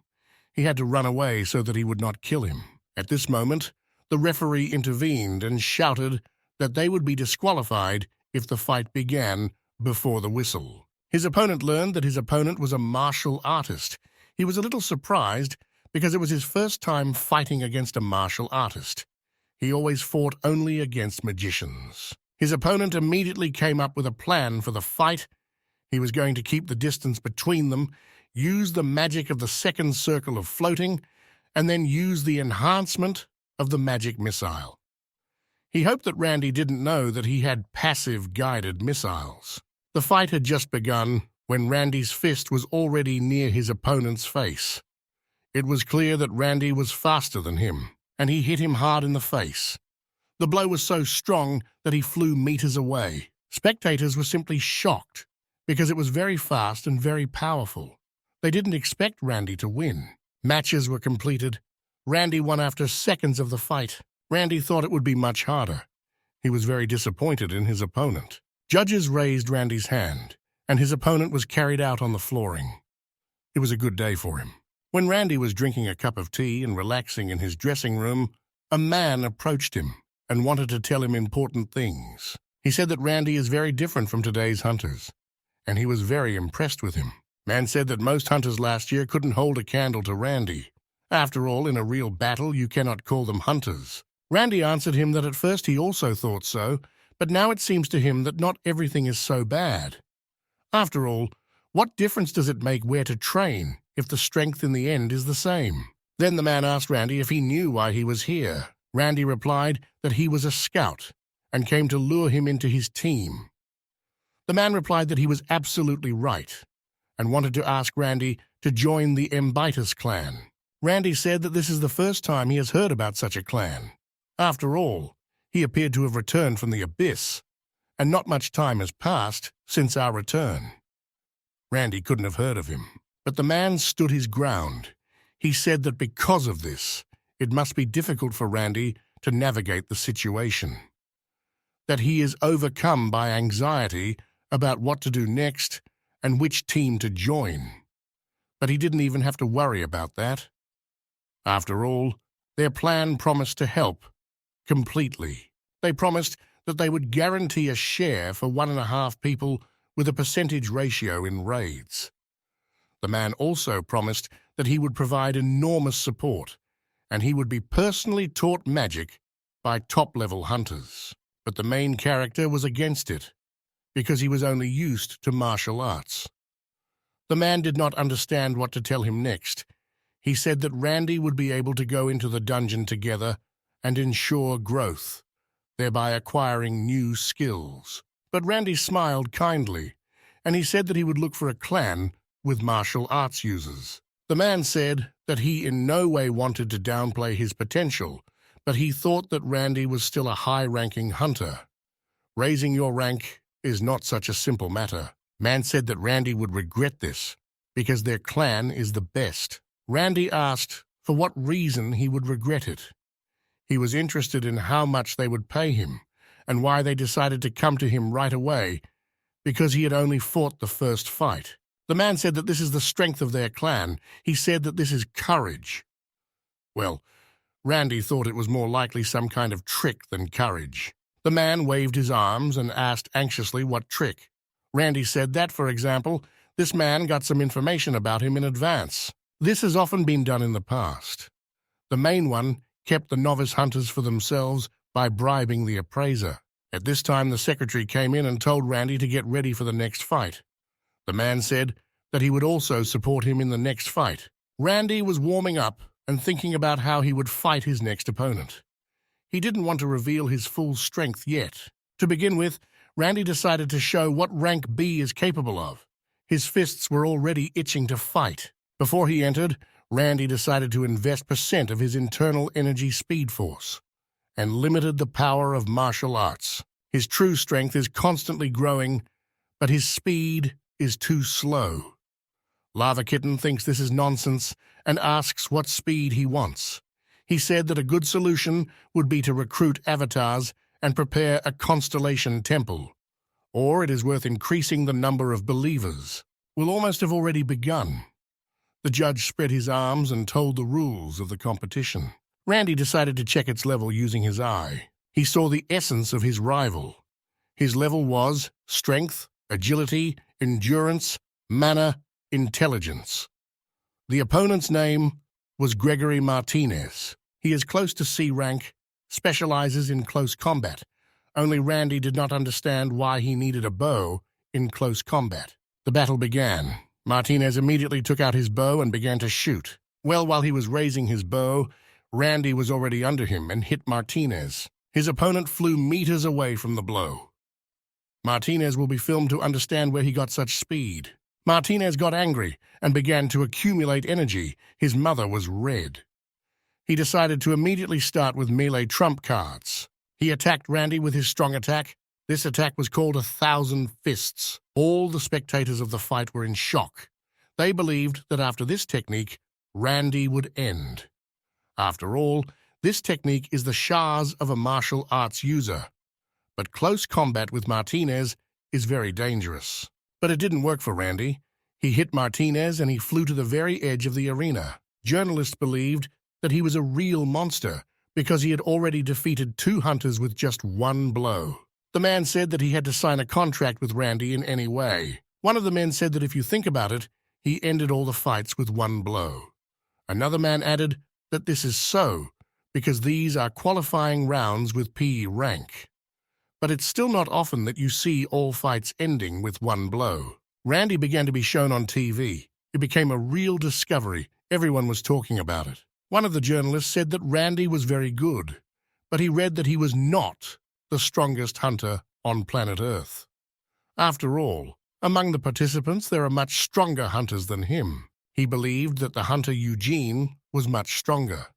He had to run away so that he would not kill him. At this moment, the referee intervened and shouted that they would be disqualified if the fight began before the whistle. His opponent learned that his opponent was a martial artist. He was a little surprised because it was his first time fighting against a martial artist. He always fought only against magicians. His opponent immediately came up with a plan for the fight. He was going to keep the distance between them, use the magic of the second circle of floating, and then use the enhancement of the magic missile. He hoped that Randy didn't know that he had passive guided missiles. The fight had just begun when Randy's fist was already near his opponent's face. It was clear that Randy was faster than him, and he hit him hard in the face. The blow was so strong that he flew meters away. Spectators were simply shocked because it was very fast and very powerful. They didn't expect Randy to win. Matches were completed. Randy won after seconds of the fight. Randy thought it would be much harder. He was very disappointed in his opponent. Judges raised Randy's hand, and his opponent was carried out on the flooring. It was a good day for him. When Randy was drinking a cup of tea and relaxing in his dressing room, a man approached him and wanted to tell him important things. He said that Randy is very different from today's hunters, and he was very impressed with him. Man said that most hunters last year couldn't hold a candle to Randy. After all, in a real battle, you cannot call them hunters. Randy answered him that at first he also thought so, but now it seems to him that not everything is so bad. After all, what difference does it make where to train if the strength in the end is the same? Then the man asked Randy if he knew why he was here. Randy replied that he was a scout and came to lure him into his team. The man replied that he was absolutely right and wanted to ask Randy to join the Embitus clan. Randy said that this is the first time he has heard about such a clan. After all, he appeared to have returned from the abyss, and not much time has passed since our return. Randy couldn't have heard of him, but the man stood his ground. He said that because of this, it must be difficult for Randy to navigate the situation, that he is overcome by anxiety about what to do next and which team to join. But he didn't even have to worry about that. After all, their plan promised to help completely. They promised that they would guarantee a share for 1.5 people with a percentage ratio in raids. The man also promised that he would provide enormous support, and he would be personally taught magic by top-level hunters. But the main character was against it, because he was only used to martial arts. The man did not understand what to tell him next. He said that Randy would be able to go into the dungeon together and ensure growth, thereby acquiring new skills. But Randy smiled kindly, and he said that he would look for a clan with martial arts users. The man said that he in no way wanted to downplay his potential, but he thought that Randy was still a high-ranking hunter. Raising your rank is not such a simple matter. Man said that Randy would regret this, because their clan is the best. Randy asked for what reason he would regret it. He was interested in how much they would pay him, and why they decided to come to him right away, because he had only fought the first fight. The man said that this is the strength of their clan. He said that this is courage. Well, Randy thought it was more likely some kind of trick than courage. The man waved his arms and asked anxiously what trick. Randy said that, for example, This man got some information about him in advance. This has often been done in the past. The main one kept the novice hunters for themselves by bribing the appraiser. At this time, the secretary came in and told Randy to get ready for the next fight. The man said that he would also support him in the next fight. Randy was warming up and thinking about how he would fight his next opponent. He didn't want to reveal his full strength yet. To begin with, Randy decided to show what rank B is capable of. His fists were already itching to fight. Before he entered, Randy decided to invest % of his internal energy speed force and limited the power of martial arts. His true strength is constantly growing, but his speed is too slow. Lava Kitten thinks this is nonsense and asks what speed he wants. He said that a good solution would be to recruit avatars and prepare a constellation temple, or it is worth increasing the number of believers. Will almost have already begun. The judge spread his arms and told the rules of the competition. Randy decided to check its level using his eye. He saw the essence of his rival. His level was strength, agility, endurance, mana, intelligence. The opponent's name was Gregory Martinez. He is close to C rank, specializes in close combat. Only Randy did not understand why he needed a bow in close combat. The battle began. Martinez immediately took out his bow and began to shoot. Well, while he was raising his bow, Randy was already under him and hit Martinez. His opponent flew meters away from the blow. Martinez will be filmed to understand where he got such speed. Martinez got angry and began to accumulate energy. His mother was red. He decided to immediately start with melee trump cards. He attacked Randy with his strong attack. This attack was called 1,000 Fists. All the spectators of the fight were in shock. They believed that after this technique, Randy would end. After all, this technique is the shahs of a martial arts user. But close combat with Martinez is very dangerous. But it didn't work for Randy. He hit Martinez and he flew to the very edge of the arena. Journalists believed that he was a real monster because he had already defeated 2 hunters with just 1 blow. The man said that he had to sign a contract with Randy in any way. One of the men said that if you think about it, he ended all the fights with 1 blow. Another man added that this is so because these are qualifying rounds with P rank. But it's still not often that you see all fights ending with 1 blow. Randy began to be shown on TV. It became a real discovery. Everyone was talking about it. One of the journalists said that Randy was very good, but he read that he was not the strongest hunter on planet Earth. After all, among the participants there are much stronger hunters than him. He believed that the hunter Eugene was much stronger.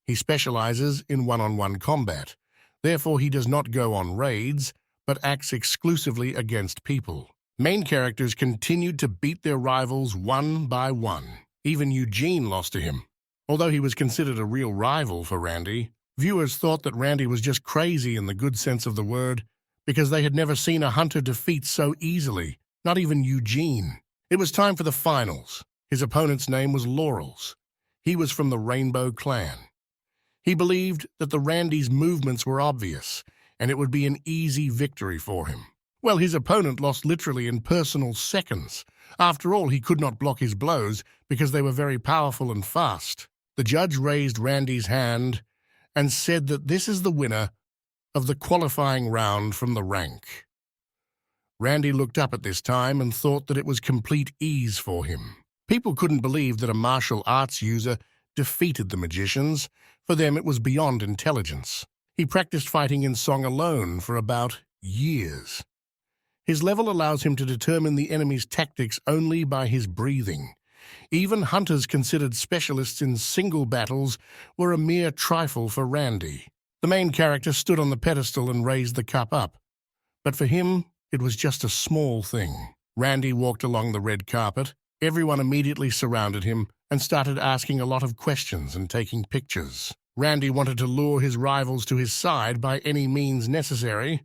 He specializes in one-on-one combat. Therefore, he does not go on raids, but acts exclusively against people. Main characters continued to beat their rivals one by one. Even Eugene lost to him. Although he was considered a real rival for Randy, viewers thought that Randy was just crazy in the good sense of the word because they had never seen a hunter defeat so easily, not even Eugene. It was time for the finals. His opponent's name was Laurels. He was from the Rainbow Clan. He believed that the Randy's movements were obvious, and it would be an easy victory for him. Well, his opponent lost literally in personal seconds. After all, he could not block his blows because they were very powerful and fast. The judge raised Randy's hand and said that this is the winner of the qualifying round from the rank. Randy looked up at this time and thought that it was complete ease for him. People couldn't believe that a martial arts user defeated the magicians. For them, it was beyond intelligence. He practiced fighting in song alone for about years. His level allows him to determine the enemy's tactics only by his breathing. Even hunters considered specialists in single battles were a mere trifle for Randy. The main character stood on the pedestal and raised the cup up. But for him, it was just a small thing. Randy walked along the red carpet. Everyone immediately surrounded him and started asking a lot of questions and taking pictures. Randy wanted to lure his rivals to his side by any means necessary,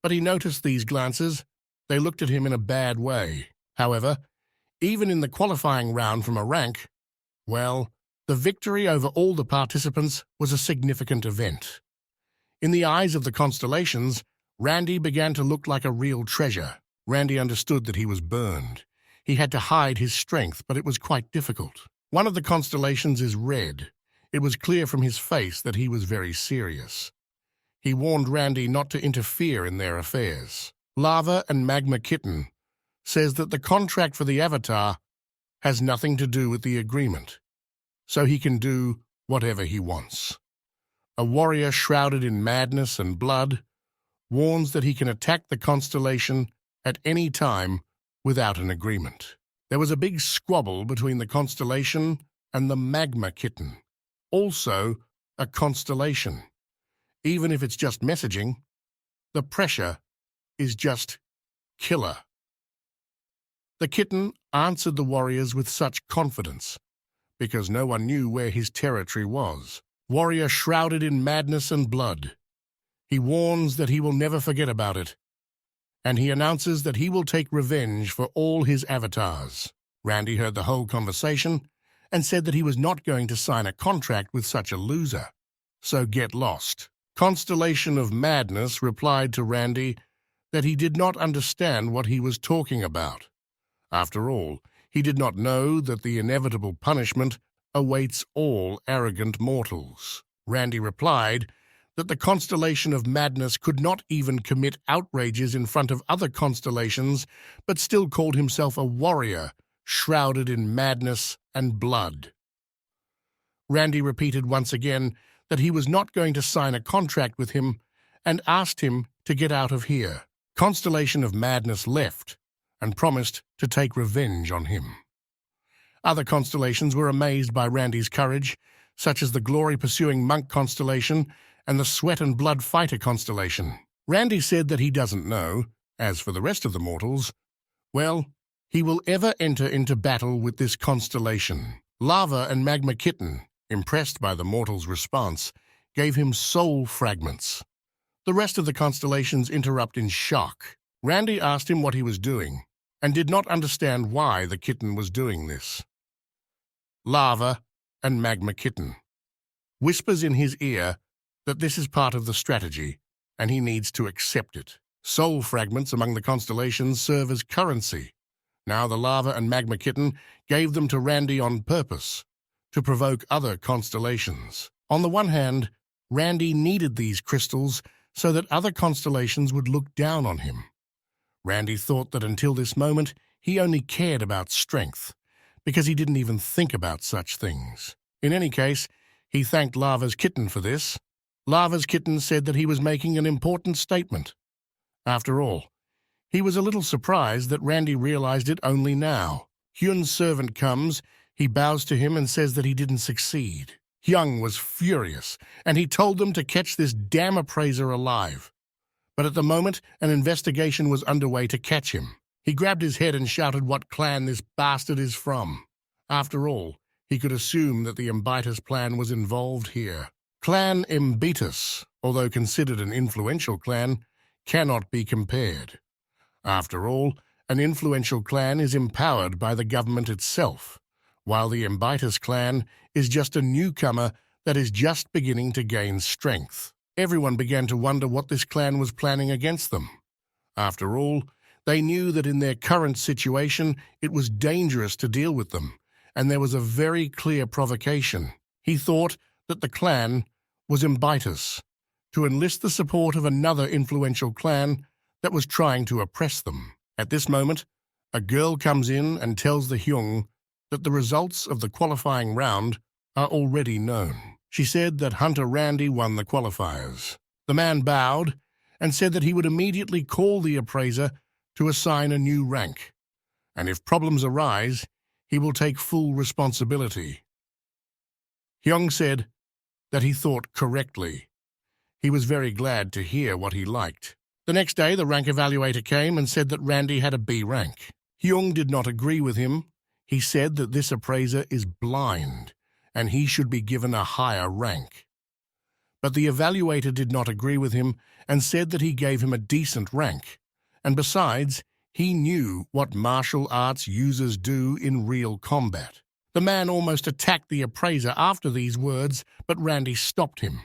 but he noticed these glances. They looked at him in a bad way. However, even in the qualifying round from a rank, well, the victory over all the participants was a significant event. In the eyes of the constellations, Randy began to look like a real treasure. Randy understood that he was burned. He had to hide his strength, but it was quite difficult. One of the constellations is red. It was clear from his face that he was very serious. He warned Randy not to interfere in their affairs. Lava and Magma Kitten says that the contract for the Avatar has nothing to do with the agreement, so he can do whatever he wants. A warrior shrouded in madness and blood warns that he can attack the constellation at any time without an agreement. There was a big squabble between the constellation and the Magma Kitten, also a constellation. Even if it's just messaging, the pressure is just killer. The kitten answered the warriors with such confidence, because no one knew where his territory was. Warrior shrouded in madness and blood. He warns that he will never forget about it, and he announces that he will take revenge for all his avatars. Randy heard the whole conversation and said that he was not going to sign a contract with such a loser. So get lost. Constellation of Madness replied to Randy that he did not understand what he was talking about. After all, he did not know that the inevitable punishment awaits all arrogant mortals. Randy replied that the Constellation of Madness could not even commit outrages in front of other constellations, but still called himself a warrior shrouded in madness and blood. Randy repeated once again that he was not going to sign a contract with him and asked him to get out of here. Constellation of Madness left and promised to take revenge on him. Other constellations were amazed by Randy's courage, such as the glory-pursuing monk constellation and the sweat and blood fighter constellation. Randy said that he doesn't know, as for the rest of the mortals, well, he will ever enter into battle with this constellation. Lava and Magma Kitten, impressed by the mortal's response, gave him soul fragments. The rest of the constellations interrupt in shock. Randy asked him what he was doing, and did not understand why the kitten was doing this. Lava and Magma Kitten whispers in his ear that this is part of the strategy, and he needs to accept it. Soul fragments among the constellations serve as currency. Now the Lava and Magma Kitten gave them to Randy on purpose, to provoke other constellations. On the one hand, Randy needed these crystals so that other constellations would look down on him. Randy thought that until this moment, he only cared about strength, because he didn't even think about such things. In any case, he thanked Lava's kitten for this. Lava's kitten said that he was making an important statement. After all, he was a little surprised that Randy realized it only now. Hyun's servant comes, he bows to him and says that he didn't succeed. Hyung was furious, and he told them to catch this damn appraiser alive. But at the moment, an investigation was underway to catch him. He grabbed his head and shouted what clan this bastard is from. After all, he could assume that the Imbitus clan was involved here. Clan Imbitus, although considered an influential clan, cannot be compared. After all, an influential clan is empowered by the government itself, while the Imbitus clan is just a newcomer that is just beginning to gain strength. Everyone began to wonder what this clan was planning against them. After all, they knew that in their current situation it was dangerous to deal with them, and there was a very clear provocation. He thought that the clan was Imbitus, to enlist the support of another influential clan that was trying to oppress them. At this moment, a girl comes in and tells the Hyung that the results of the qualifying round are already known. She said that Hunter Randy won the qualifiers. The man bowed and said that he would immediately call the appraiser to assign a new rank, and if problems arise, he will take full responsibility. Hyung said that he thought correctly. He was very glad to hear what he liked. The next day, the rank evaluator came and said that Randy had a B rank. Hyung did not agree with him. He said that this appraiser is blind, and he should be given a higher rank. But the evaluator did not agree with him and said that he gave him a decent rank, and besides, he knew what martial arts users do in real combat. The man almost attacked the appraiser after these words, but Randy stopped him.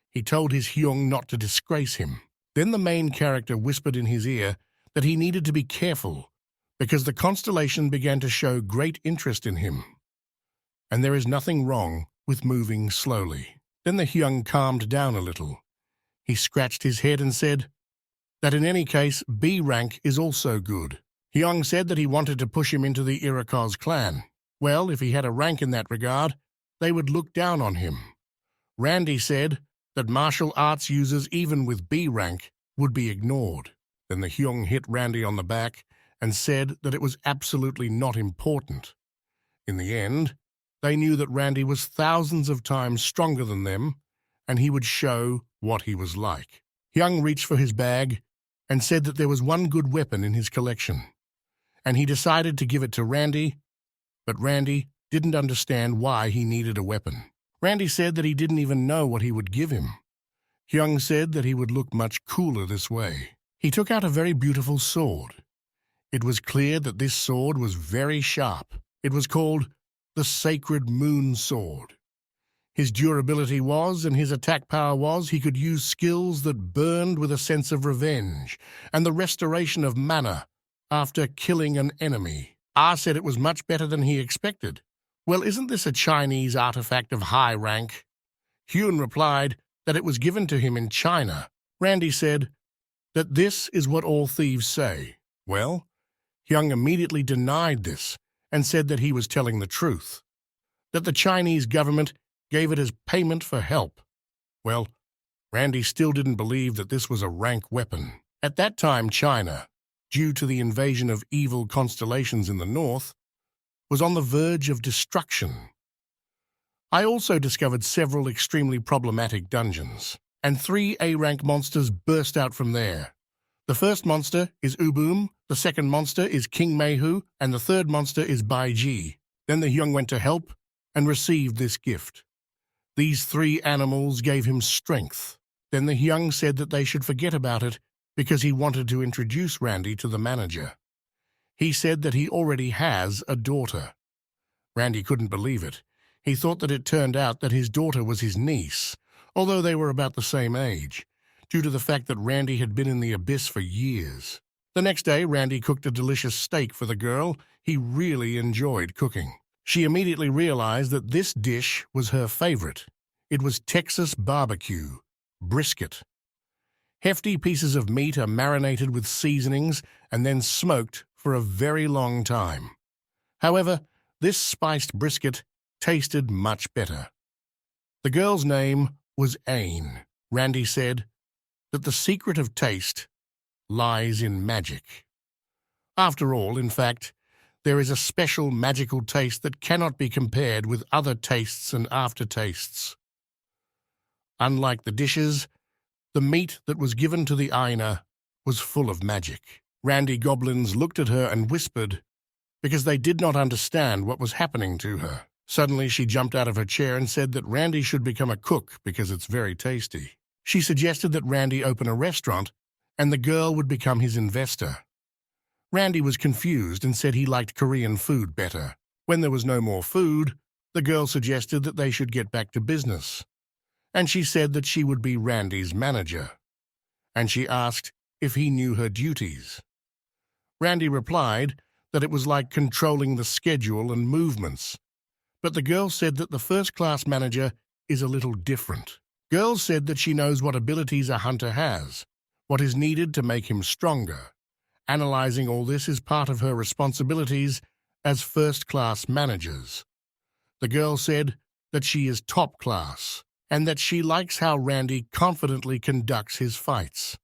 He told his Hyung not to disgrace him. Then the main character whispered in his ear that he needed to be careful because the constellation began to show great interest in him, and there is nothing wrong with moving slowly. Then the Hyung calmed down a little. He scratched his head and said that in any case, B rank is also good. Hyung said that he wanted to push him into the Iroquois clan. Well, if he had a rank in that regard, they would look down on him. Randy said that martial arts users, even with B rank, would be ignored. Then the Hyung hit Randy on the back and said that it was absolutely not important. In the end, they knew that Randy was thousands of times stronger than them, and he would show what he was like. Hyung reached for his bag and said that there was one good weapon in his collection, and he decided to give it to Randy, but Randy didn't understand why he needed a weapon. Randy said that he didn't even know what he would give him. Hyung said that he would look much cooler this way. He took out a very beautiful sword. It was clear that this sword was very sharp. It was called the Sacred Moon Sword. His durability was, and his attack power was, he could use skills that burned with a sense of revenge and the restoration of mana after killing an enemy. Ah said it was much better than he expected. Well, isn't this a Chinese artifact of high rank? Hyun replied that it was given to him in China. Randy said that this is what all thieves say. Well, Hyung immediately denied this and said that he was telling the truth, that the Chinese government gave it as payment for help. Well, Randy still didn't believe that this was a rank weapon. At that time, China, due to the invasion of evil constellations in the north, was on the verge of destruction. I also discovered several extremely problematic dungeons, and 3 A-rank monsters burst out from there. The first monster is Uboom, the second monster is King Mayhu, and the third monster is Baiji. Then the Hyung went to help and received this gift. These 3 animals gave him strength. Then the Hyung said that they should forget about it because he wanted to introduce Randy to the manager. He said that he already has a daughter. Randy couldn't believe it. He thought that it turned out that his daughter was his niece, although they were about the same age, due to the fact that Randy had been in the abyss for years. The next day, Randy cooked a delicious steak for the girl. He really enjoyed cooking. She immediately realized that this dish was her favorite. It was Texas barbecue, brisket. Hefty pieces of meat are marinated with seasonings and then smoked for a very long time. However, this spiced brisket tasted much better. The girl's name was Ain. Randy said that the secret of taste lies in magic. After all, in fact, there is a special magical taste that cannot be compared with other tastes and aftertastes. Unlike the dishes, the meat that was given to the Aina was full of magic. Randy goblins looked at her and whispered because they did not understand what was happening to her. Suddenly, she jumped out of her chair and said that Randy should become a cook because it's very tasty. She suggested that Randy open a restaurant and the girl would become his investor. Randy was confused and said he liked Korean food better. When there was no more food, the girl suggested that they should get back to business. And she said that she would be Randy's manager. And she asked if he knew her duties. Randy replied that it was like controlling the schedule and movements. But the girl said that the first-class manager is a little different. Girl said that she knows what abilities a hunter has, what is needed to make him stronger. Analyzing all this is part of her responsibilities as first-class managers. The girl said that she is top class and that she likes how Randy confidently conducts his fights.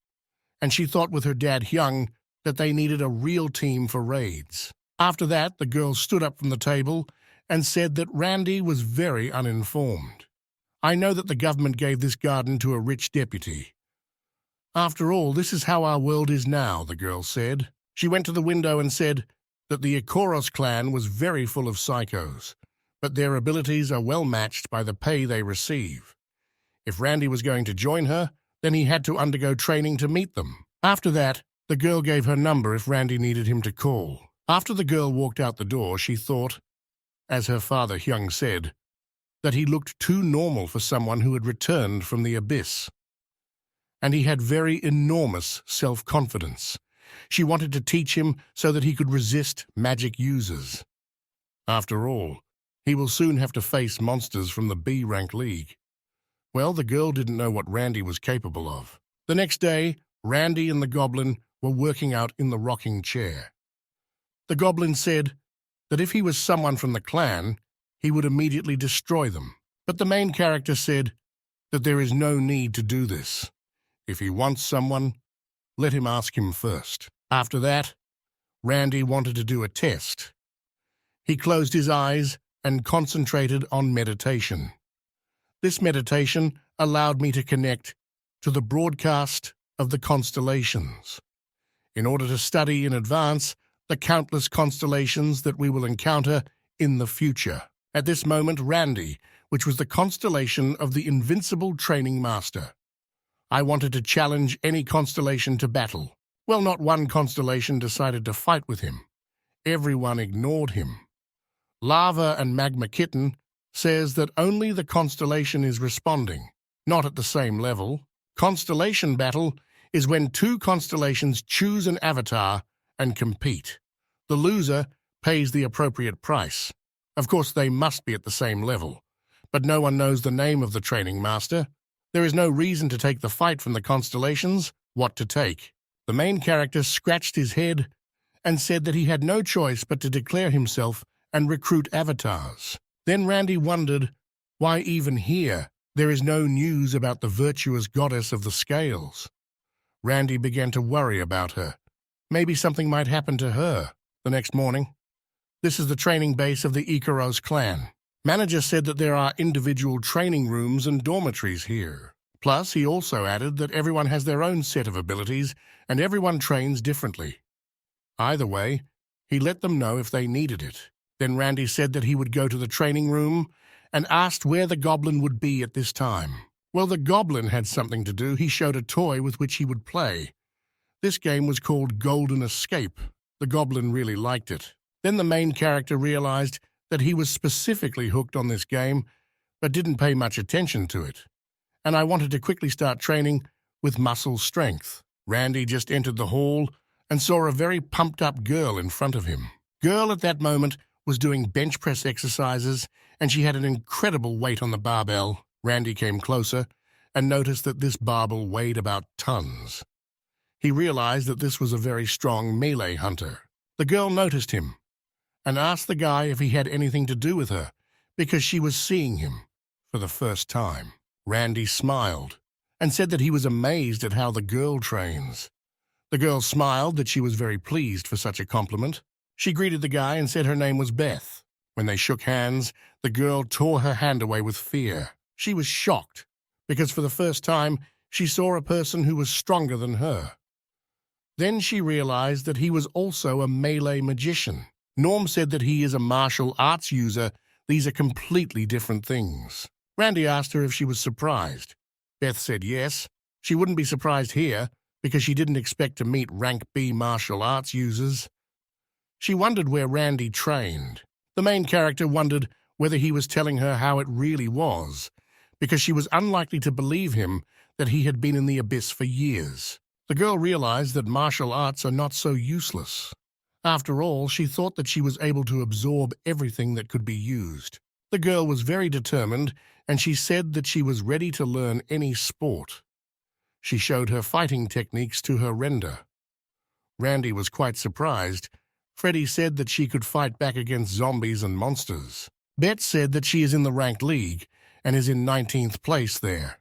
And she thought with her dad Hyung that they needed a real team for raids. After that, the girl stood up from the table and said that Randy was very uninformed. I know that the government gave this garden to a rich deputy. After all, this is how our world is now, the girl said. She went to the window and said that the Ikoros clan was very full of psychos, but their abilities are well matched by the pay they receive. If Randy was going to join her, then he had to undergo training to meet them. After that, the girl gave her number if Randy needed him to call. After the girl walked out the door, she thought, as her father Hyung said, that he looked too normal for someone who had returned from the abyss. And he had very enormous self-confidence. She wanted to teach him so that he could resist magic users. After all, he will soon have to face monsters from the B-rank league. Well, the girl didn't know what Randy was capable of. The next day, Randy and the goblin were working out in the rocking chair. The goblin said that if he was someone from the clan, he would immediately destroy them. But the main character said that there is no need to do this. If he wants someone, let him ask him first. After that, Randy wanted to do a test. He closed his eyes and concentrated on meditation. This meditation allowed me to connect to the broadcast of the constellations, in order to study in advance the countless constellations that we will encounter in the future. At this moment, Randy, which was the constellation of the invincible training master. I wanted to challenge any constellation to battle. Well, not one constellation decided to fight with him. Everyone ignored him. Lava and Magma Kitten says that only the constellation is responding, not at the same level. Constellation battle is when two constellations choose an avatar and compete. The loser pays the appropriate price. Of course, they must be at the same level, but no one knows the name of the training master. There is no reason to take the fight from the constellations. What to take? The main character scratched his head and said that he had no choice but to declare himself and recruit avatars. Then Randy wondered why even here there is no news about the virtuous goddess of the scales. Randy began to worry about her. Maybe something might happen to her. The next morning, this is the training base of the Ikaros clan. Manager said that there are individual training rooms and dormitories here. Plus, he also added that everyone has their own set of abilities and everyone trains differently. Either way, he let them know if they needed it. Then Randy said that he would go to the training room and asked where the goblin would be at this time. Well, the goblin had something to do. He showed a toy with which he would play. This game was called Golden Escape. The goblin really liked it. Then the main character realized that he was specifically hooked on this game, but didn't pay much attention to it. And I wanted to quickly start training with muscle strength. Randy just entered the hall and saw a very pumped-up girl in front of him. Girl at that moment was doing bench press exercises, and she had an incredible weight on the barbell. Randy came closer and noticed that this barbell weighed about tons. He realized that this was a very strong melee hunter. The girl noticed him and asked the guy if he had anything to do with her, because she was seeing him for the first time. Randy smiled and said that he was amazed at how the girl trains. The girl smiled that she was very pleased for such a compliment. She greeted the guy and said her name was Beth. When they shook hands, the girl tore her hand away with fear. She was shocked, because for the first time, she saw a person who was stronger than her. Then she realized that he was also a melee magician. Norm said that he is a martial arts user. These are completely different things. Randy asked her if she was surprised. Beth said yes. She wouldn't be surprised here, because she didn't expect to meet rank B martial arts users. She wondered where Randy trained. The main character wondered whether he was telling her how it really was, because she was unlikely to believe him that he had been in the abyss for years. The girl realized that martial arts are not so useless. After all, she thought that she was able to absorb everything that could be used. The girl was very determined, and she said that she was ready to learn any sport. She showed her fighting techniques to her render. Randy was quite surprised. Freddie said that she could fight back against zombies and monsters. Bet said that she is in the ranked league and is in 19th place there.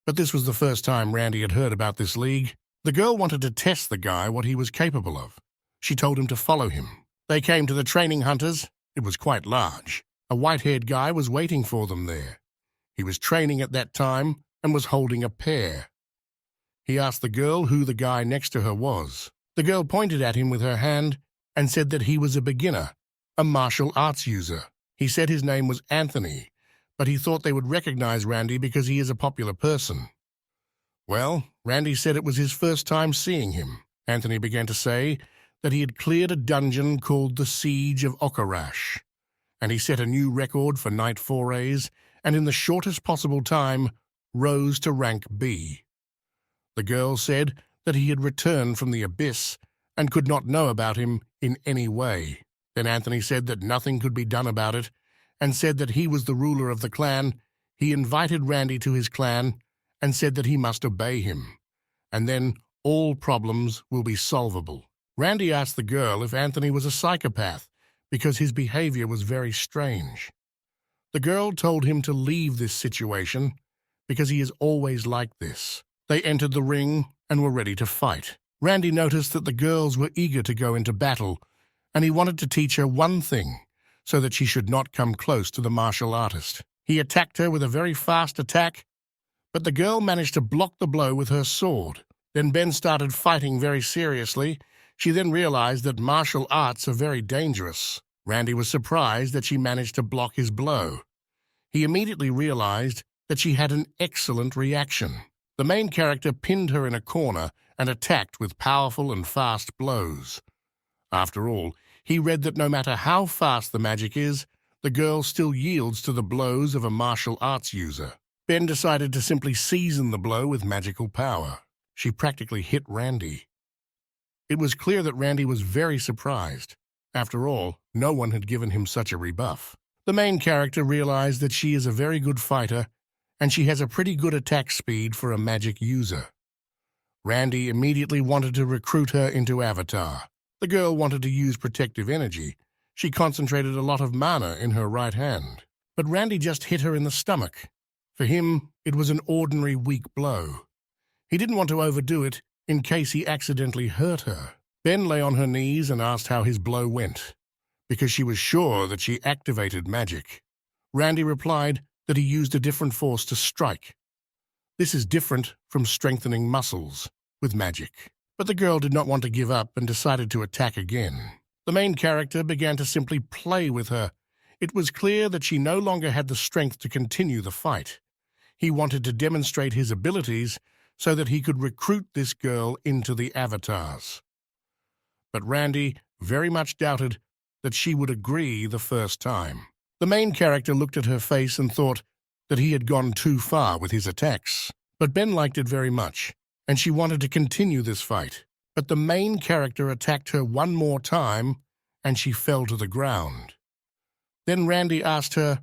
But this was the first time Randy had heard about this league. The girl wanted to test the guy what he was capable of. She told him to follow him. They came to the training hunters. It was quite large. A white-haired guy was waiting for them there. He was training at that time and was holding a pear. He asked the girl who the guy next to her was. The girl pointed at him with her hand and said that he was a beginner, a martial arts user. He said his name was Anthony, but he thought they would recognize Randy because he is a popular person. Well, Randy said it was his first time seeing him. Anthony began to say that he had cleared a dungeon called the Siege of Okarash, and he set a new record for night forays, and in the shortest possible time rose to rank B. The girl said that he had returned from the abyss and could not know about him in any way. Then Anthony said that nothing could be done about it and said that he was the ruler of the clan. He invited Randy to his clan and said that he must obey him, and then all problems will be solvable. Randy asked the girl if Anthony was a psychopath because his behavior was very strange. The girl told him to leave this situation because he is always like this. They entered the ring and were ready to fight. Randy noticed that the girls were eager to go into battle, and he wanted to teach her one thing so that she should not come close to the martial artist. He attacked her with a very fast attack, but the girl managed to block the blow with her sword. Then Ben started fighting very seriously. She then realized that martial arts are very dangerous. Randy was surprised that she managed to block his blow. He immediately realized that she had an excellent reaction. The main character pinned her in a corner and attacked with powerful and fast blows. After all, he read that no matter how fast the magic is, the girl still yields to the blows of a martial arts user. Ben decided to simply season the blow with magical power. She practically hit Randy. It was clear that Randy was very surprised. After all, no one had given him such a rebuff. The main character realized that she is a very good fighter, and she has a pretty good attack speed for a magic user. Randy immediately wanted to recruit her into Avatar. The girl wanted to use protective energy. She concentrated a lot of mana in her right hand. But Randy just hit her in the stomach. For him, it was an ordinary weak blow. He didn't want to overdo it in case he accidentally hurt her. Ben lay on her knees and asked how his blow went, because she was sure that she activated magic. Randy replied that he used a different force to strike. This is different from strengthening muscles with magic. But the girl did not want to give up and decided to attack again. The main character began to simply play with her. It was clear that she no longer had the strength to continue the fight. He wanted to demonstrate his abilities so that he could recruit this girl into the avatars. But Randy very much doubted that she would agree the first time. The main character looked at her face and thought that he had gone too far with his attacks. But Ben liked it very much, and she wanted to continue this fight. But the main character attacked her one more time, and she fell to the ground. Then Randy asked her,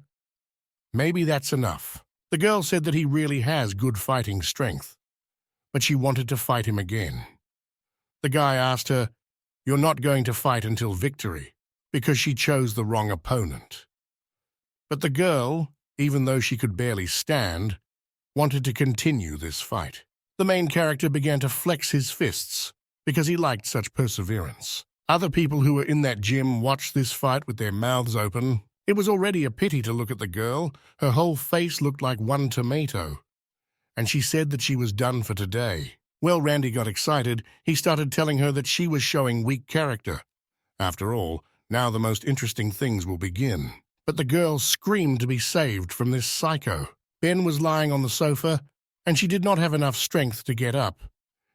"Maybe that's enough." The girl said that he really has good fighting strength, but she wanted to fight him again. The guy asked her, "You're not going to fight until victory," because she chose the wrong opponent. But the girl, even though she could barely stand, wanted to continue this fight. The main character began to flex his fists because he liked such perseverance. Other people who were in that gym watched this fight with their mouths open. It was already a pity to look at the girl. Her whole face looked like one tomato, and she said that she was done for today. Well, Randy got excited. He started telling her that she was showing weak character. After all, now the most interesting things will begin. But the girl screamed to be saved from this psycho. Ben was lying on the sofa, and she did not have enough strength to get up.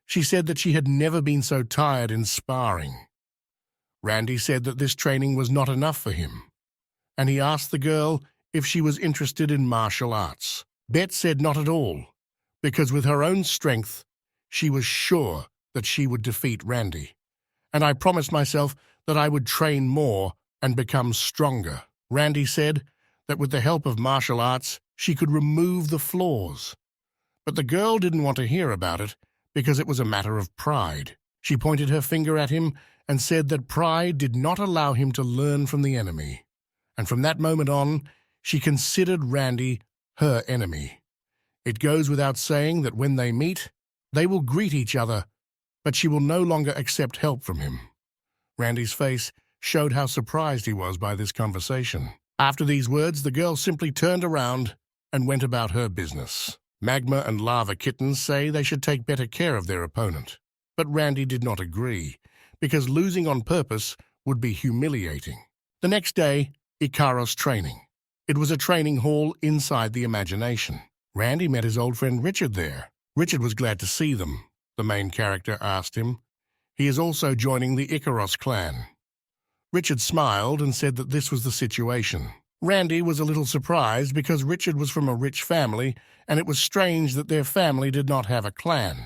She said that she had never been so tired in sparring. Randy said that this training was not enough for him, and he asked the girl if she was interested in martial arts. Bet said not at all, because with her own strength, she was sure that she would defeat Randy. And I promised myself that I would train more and become stronger. Randy said that with the help of martial arts, she could remove the flaws. But the girl didn't want to hear about it because it was a matter of pride. She pointed her finger at him and said that pride did not allow him to learn from the enemy. And from that moment on, she considered Randy her enemy. It goes without saying that when they meet, they will greet each other, but she will no longer accept help from him. Randy's face showed how surprised he was by this conversation. After these words, the girl simply turned around and went about her business. Magma and Lava Kittens say they should take better care of their opponent. But Randy did not agree, because losing on purpose would be humiliating. The next day, Ikaros training. It was a training hall inside the imagination. Randy met his old friend Richard there. Richard was glad to see them, the main character asked him. He is also joining the Ikaros clan. Richard smiled and said that this was the situation. Randy was a little surprised because Richard was from a rich family, and it was strange that their family did not have a clan.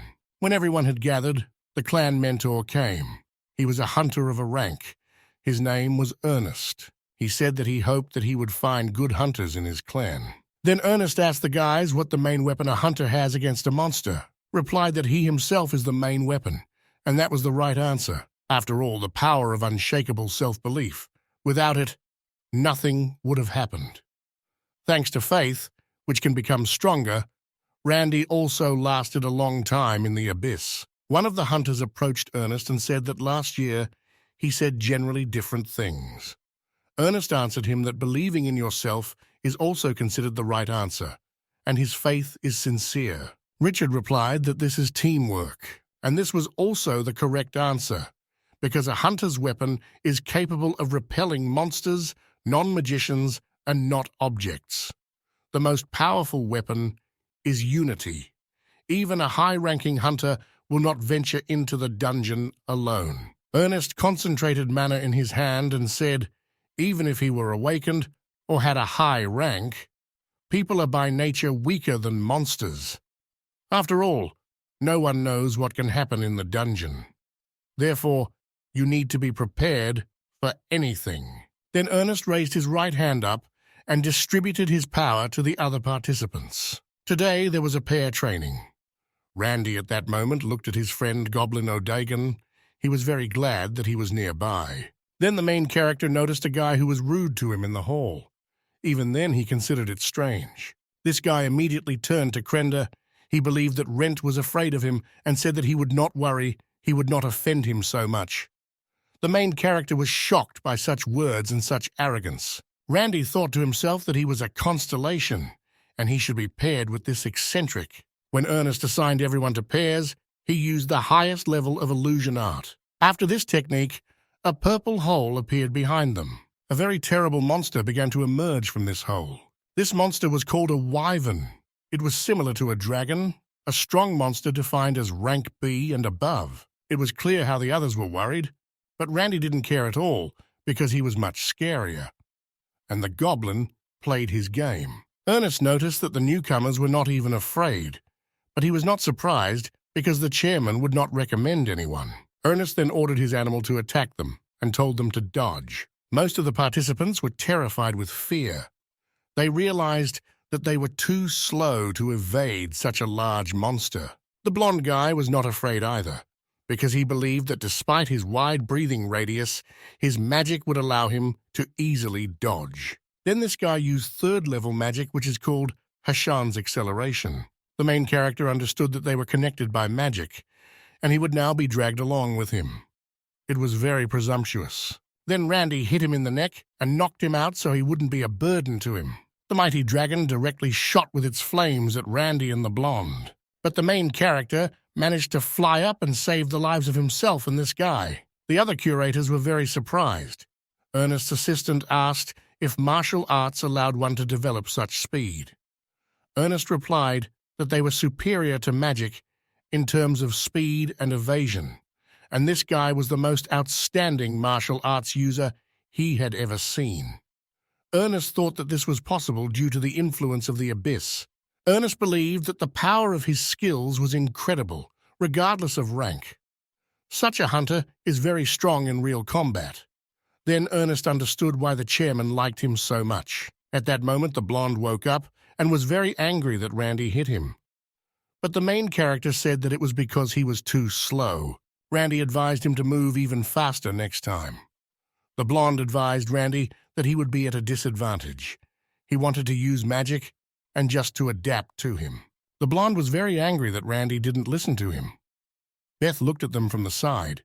When everyone had gathered, the clan mentor came. He was a hunter of a rank. His name was Ernest. He said that he hoped that he would find good hunters in his clan. Then Ernest asked the guys what the main weapon a hunter has against a monster, replied that he himself is the main weapon, and that was the right answer. After all, the power of unshakable self-belief. Without it, nothing would have happened. Thanks to faith, which can become stronger, Randy also lasted a long time in the abyss. One of the hunters approached Ernest and said that last year he said generally different things. Ernest answered him that believing in yourself is also considered the right answer, and his faith is sincere. Richard replied that this is teamwork, and this was also the correct answer, because a hunter's weapon is capable of repelling monsters, non-magicians, and not objects. The most powerful weapon is unity. Even a high-ranking hunter will not venture into the dungeon alone. Ernest concentrated mana in his hand and said, even if he were awakened or had a high rank, people are by nature weaker than monsters. After all, no one knows what can happen in the dungeon. Therefore, you need to be prepared for anything. Then Ernest raised his right hand up and distributed his power to the other participants. Today there was a pair training. Randy at that moment looked at his friend Goblin O'Dagon. He was very glad that he was nearby. Then the main character noticed a guy who was rude to him in the hall. Even then he considered it strange. This guy immediately turned to Krenda. He believed that Rent was afraid of him and said that he would not worry, he would not offend him so much. The main character was shocked by such words and such arrogance. Randy thought to himself that he was a constellation, and he should be paired with this eccentric. When Ernest assigned everyone to pairs, he used the highest level of illusion art. After this technique, a purple hole appeared behind them. A very terrible monster began to emerge from this hole. This monster was called a wyvern. It was similar to a dragon, a strong monster defined as rank B and above. It was clear how the others were worried, but Randy didn't care at all because he was much scarier. And the goblin played his game. Ernest noticed that the newcomers were not even afraid, but he was not surprised because the chairman would not recommend anyone. Ernest then ordered his animal to attack them and told them to dodge. Most of the participants were terrified with fear. They realized that they were too slow to evade such a large monster. The blonde guy was not afraid either, because he believed that despite his wide breathing radius, his magic would allow him to easily dodge. Then this guy used third-level magic, which is called Hashan's acceleration. The main character understood that they were connected by magic, and he would now be dragged along with him. It was very presumptuous. Then Randy hit him in the neck and knocked him out so he wouldn't be a burden to him. The mighty dragon directly shot with its flames at Randy and the blonde. But the main character managed to fly up and save the lives of himself and this guy. The other curators were very surprised. Ernest's assistant asked if martial arts allowed one to develop such speed. Ernest replied that they were superior to magic in terms of speed and evasion, and this guy was the most outstanding martial arts user he had ever seen. Ernest thought that this was possible due to the influence of the abyss. Ernest believed that the power of his skills was incredible, regardless of rank. Such a hunter is very strong in real combat. Then Ernest understood why the chairman liked him so much. At that moment, the blonde woke up and was very angry that Randy hit him. But the main character said that it was because he was too slow. Randy advised him to move even faster next time. The blonde advised Randy that he would be at a disadvantage. He wanted to use magic and just to adapt to him. The blonde was very angry that Randy didn't listen to him. Beth looked at them from the side.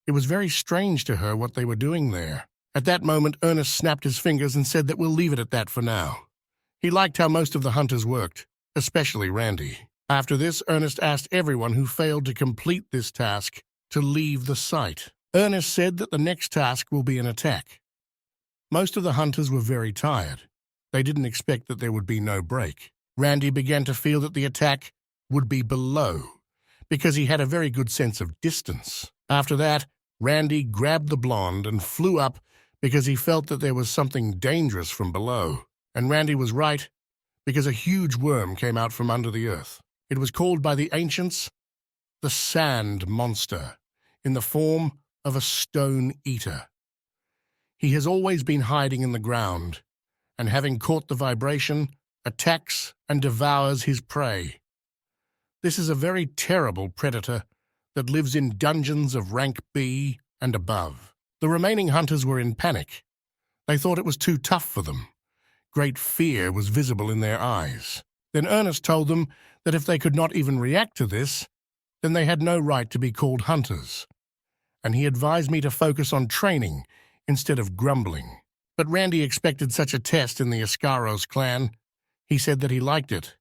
It was very strange to her what they were doing there. At that moment, Ernest snapped his fingers and said that we'll leave it at that for now. He liked how most of the hunters worked, especially Randy. After this, Ernest asked everyone who failed to complete this task to leave the site. Ernest said that the next task will be an attack. Most of the hunters were very tired. They didn't expect that there would be no break. Randy began to feel that the attack would be below, because he had a very good sense of distance. After that, Randy grabbed the blonde and flew up because he felt that there was something dangerous from below. And Randy was right, because a huge worm came out from under the earth. It was called by the ancients the sand monster, in the form of a stone eater. He has always been hiding in the ground, and having caught the vibration, attacks and devours his prey. This is a very terrible predator that lives in dungeons of rank B and above. The remaining hunters were in panic. They thought it was too tough for them. Great fear was visible in their eyes. Then Ernest told them that if they could not even react to this, then they had no right to be called hunters. And he advised me to focus on training instead of grumbling. But Randy expected such a test in the Ascaros clan. He said that he liked it,